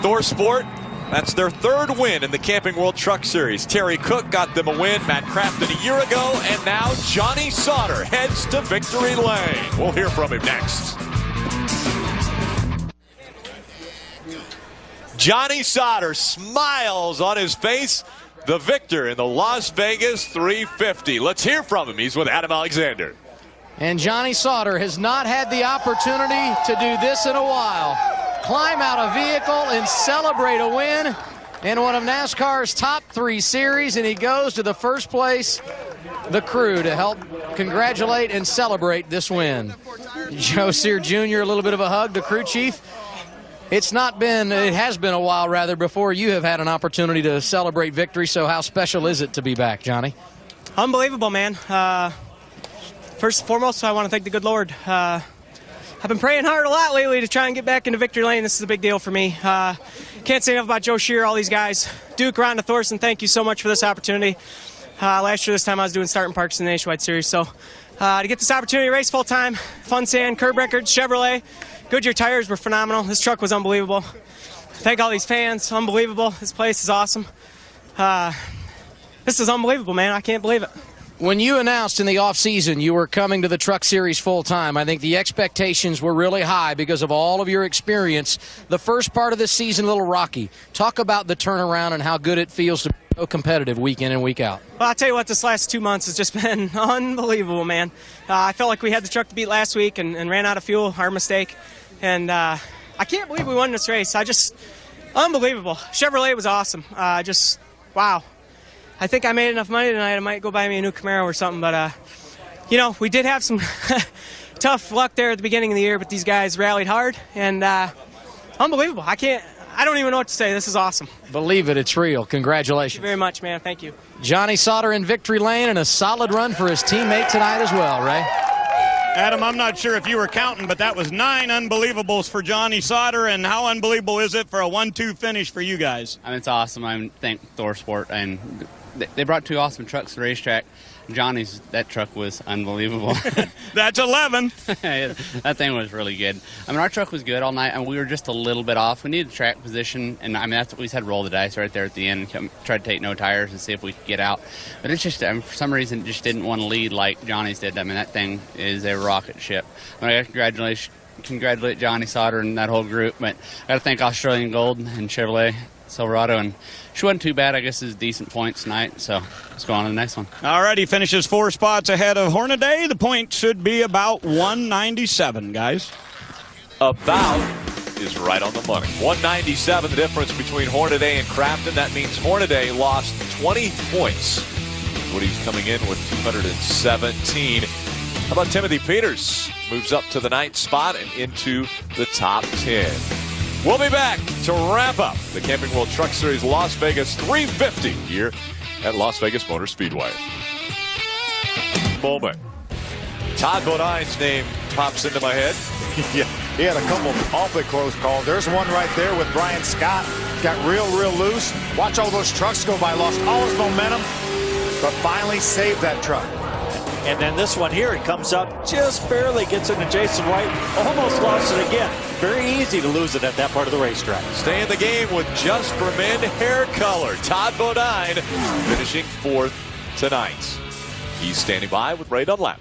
ThorSport, that's their 3rd win in the Camping World Truck Series. Terry Cook got them a win, Matt Crafton a year ago, and now Johnny Sauter heads to victory lane. We'll hear from him next. Johnny Sauter smiles on his face, the victor in the Las Vegas 350. Let's hear from him. He's with Adam Alexander. And Johnny Sauter has not had the opportunity to do this in a while. Climb out a vehicle and celebrate a win in one of NASCAR's top 3 series, and he goes to the first place, the crew, to help congratulate and celebrate this win. Joe Shear Jr., a little bit of a hug to crew chief. It has been a while, rather, before you have had an opportunity to celebrate victory, so how special is it to be back, Johnny? Unbelievable, man. First and foremost, I want to thank the good Lord. I've been praying hard a lot lately to try and get back into victory lane. This is a big deal for me. Can't say enough about Joe Shear, all these guys. Duke, Rhonda Thorson, thank you so much for this opportunity. Last year, this time, I was doing starting parks in the Nationwide Series. So to get this opportunity to race full-time, Fun Sand, Curb Records, Chevrolet, Goodyear tires were phenomenal. This truck was unbelievable. Thank all these fans. Unbelievable. This place is awesome. This is unbelievable, man. I can't believe it. When you announced in the offseason you were coming to the Truck Series full-time, I think the expectations were really high because of all of your experience. The first part of this season, a little rocky. Talk about the turnaround and how good it feels to be so competitive week in and week out. Well, I'll tell you what, this last 2 months has just been unbelievable, man. I felt like we had the truck to beat last week and ran out of fuel, our mistake. And I can't believe we won this race. Unbelievable. Chevrolet was awesome. Wow. I think I made enough money tonight. I might go buy me a new Camaro or something. But, we did have some tough luck there at the beginning of the year, but these guys rallied hard. And unbelievable. I don't even know what to say. This is awesome. Believe it. It's real. Congratulations. Thank you very much, man. Thank you. Johnny Sauter in victory lane and a solid run for his teammate tonight as well, Ray. Adam, I'm not sure if you were counting, but that was 9 unbelievables for Johnny Sauter. And how unbelievable is it for a 1-2 finish for you guys? I mean, it's awesome. I thank ThorSport, and they brought 2 awesome trucks to the racetrack. That truck was unbelievable. That's 11. That thing was really good. I mean, our truck was good all night, and we were just a little bit off. We needed track position, and I mean, that's what we just had to roll the dice right there at the end and try to take no tires and see if we could get out. But it's just, for some reason, it just didn't want to lead like Johnny's did. I mean, that thing is a rocket ship. I mean, I congratulate Johnny Sauter and that whole group, but I got to thank Australian Gold and Chevrolet Silverado, and she wasn't too bad. I guess it's decent points tonight, so let's go on to the next one. All right, he finishes 4 spots ahead of Hornaday. The point should be about 197, guys. About is right on the money. 197 the difference between Hornaday and Crafton. That means Hornaday lost 20 points. Woody's coming in with 217. How about Timothy Peters? Moves up to the 9th spot and into the top 10. We'll be back to wrap up the Camping World Truck Series Las Vegas 350 here at Las Vegas Motor Speedway. Moment. Todd Bodine's name pops into my head. Yeah, he had a couple of awfully close calls. There's one right there with Brian Scott. Got real loose. Watch all those trucks go by. Lost all his momentum, but finally saved that truck. And then this one here, it comes up, just barely gets into Jason White, almost lost it again. Very easy to lose it at that part of the racetrack. Stay in the game with Just for Men hair color. Todd Bodine finishing 4th tonight. He's standing by with Ray Dunlap.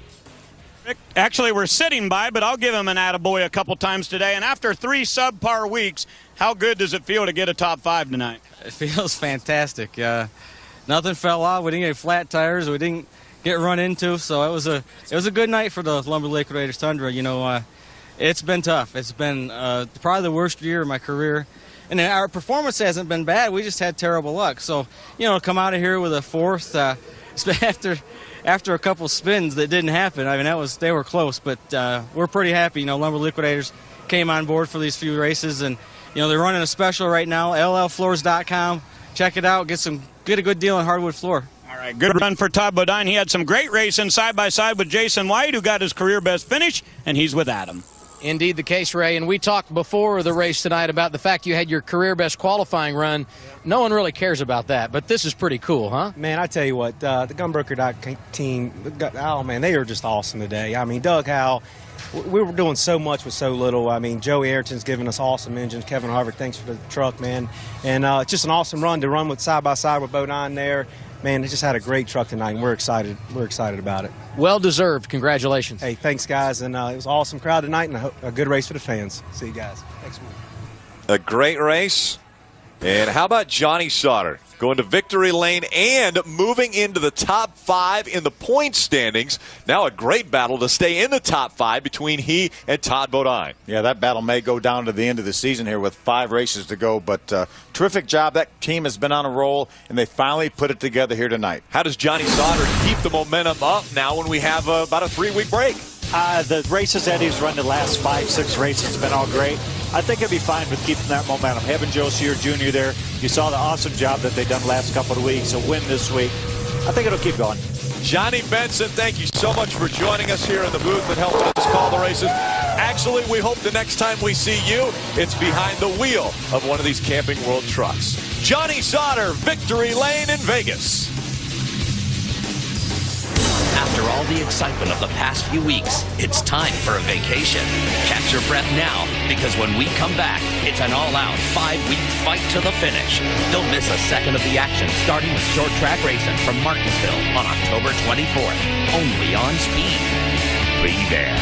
Actually, we're sitting by, but I'll give him an attaboy a couple times today. And after 3 subpar weeks, how good does it feel to get a top 5 tonight? It feels fantastic. Nothing fell off. We didn't get flat tires. We didn't get run into. So it was a good night for the Lumber Liquidators Tundra. You know, it's been tough. It's been probably the worst year of my career. And our performance hasn't been bad. We just had terrible luck. So, you know, come out of here with a 4th after a couple spins that didn't happen. I mean, they were close, but we're pretty happy. You know, Lumber Liquidators came on board for these few races, and you know they're running a special right now. LLfloors.com. Check it out. Get a good deal on hardwood floor. All right, good run for Todd Bodine. He had some great racing side by side with Jason White, who got his career best finish, and he's with Adam. Indeed the case, Ray. And we talked before the race tonight about the fact you had your career best qualifying run. No one really cares about that, but this is pretty cool, huh? Man, I tell you what, the Gunbroker team, oh, man, they are just awesome today. I mean, Doug Howe, we were doing so much with so little. I mean, Joey Ayrton's giving us awesome engines. Kevin Harvick, thanks for the truck, man. And it's just an awesome run to run with side by side with Bodine there. Man, they just had a great truck tonight, and we're excited. We're excited about it. Well deserved. Congratulations. Hey, thanks, guys. And it was an awesome crowd tonight, and a good race for the fans. See you guys. Thanks, man. A great race. And how about Johnny Sauter going to victory lane and moving into the top 5 in the point standings? Now a great battle to stay in the top 5 between he and Todd Bodine. Yeah, that battle may go down to the end of the season here with 5 races to go, but terrific job. That team has been on a roll, and they finally put it together here tonight. How does Johnny Sauter keep the momentum up now when we have about a 3-week break? The races that he's run the last 5-6 races have been all great. I think he'll be fine with keeping that momentum. Having Joe Sear Jr. there, you saw the awesome job that they've done the last couple of weeks. A win this week. I think it'll keep going. Johnny Benson, thank you so much for joining us here in the booth and helping us call the races. Actually, we hope the next time we see you, it's behind the wheel of one of these Camping World trucks. Johnny Sauter, victory lane in Vegas. After all the excitement of the past few weeks, it's time for a vacation. Catch your breath now, because when we come back, it's an all-out 5-week fight to the finish. Don't miss a second of the action, starting with short track racing from Martinsville on October 24th, only on Speed. Be there.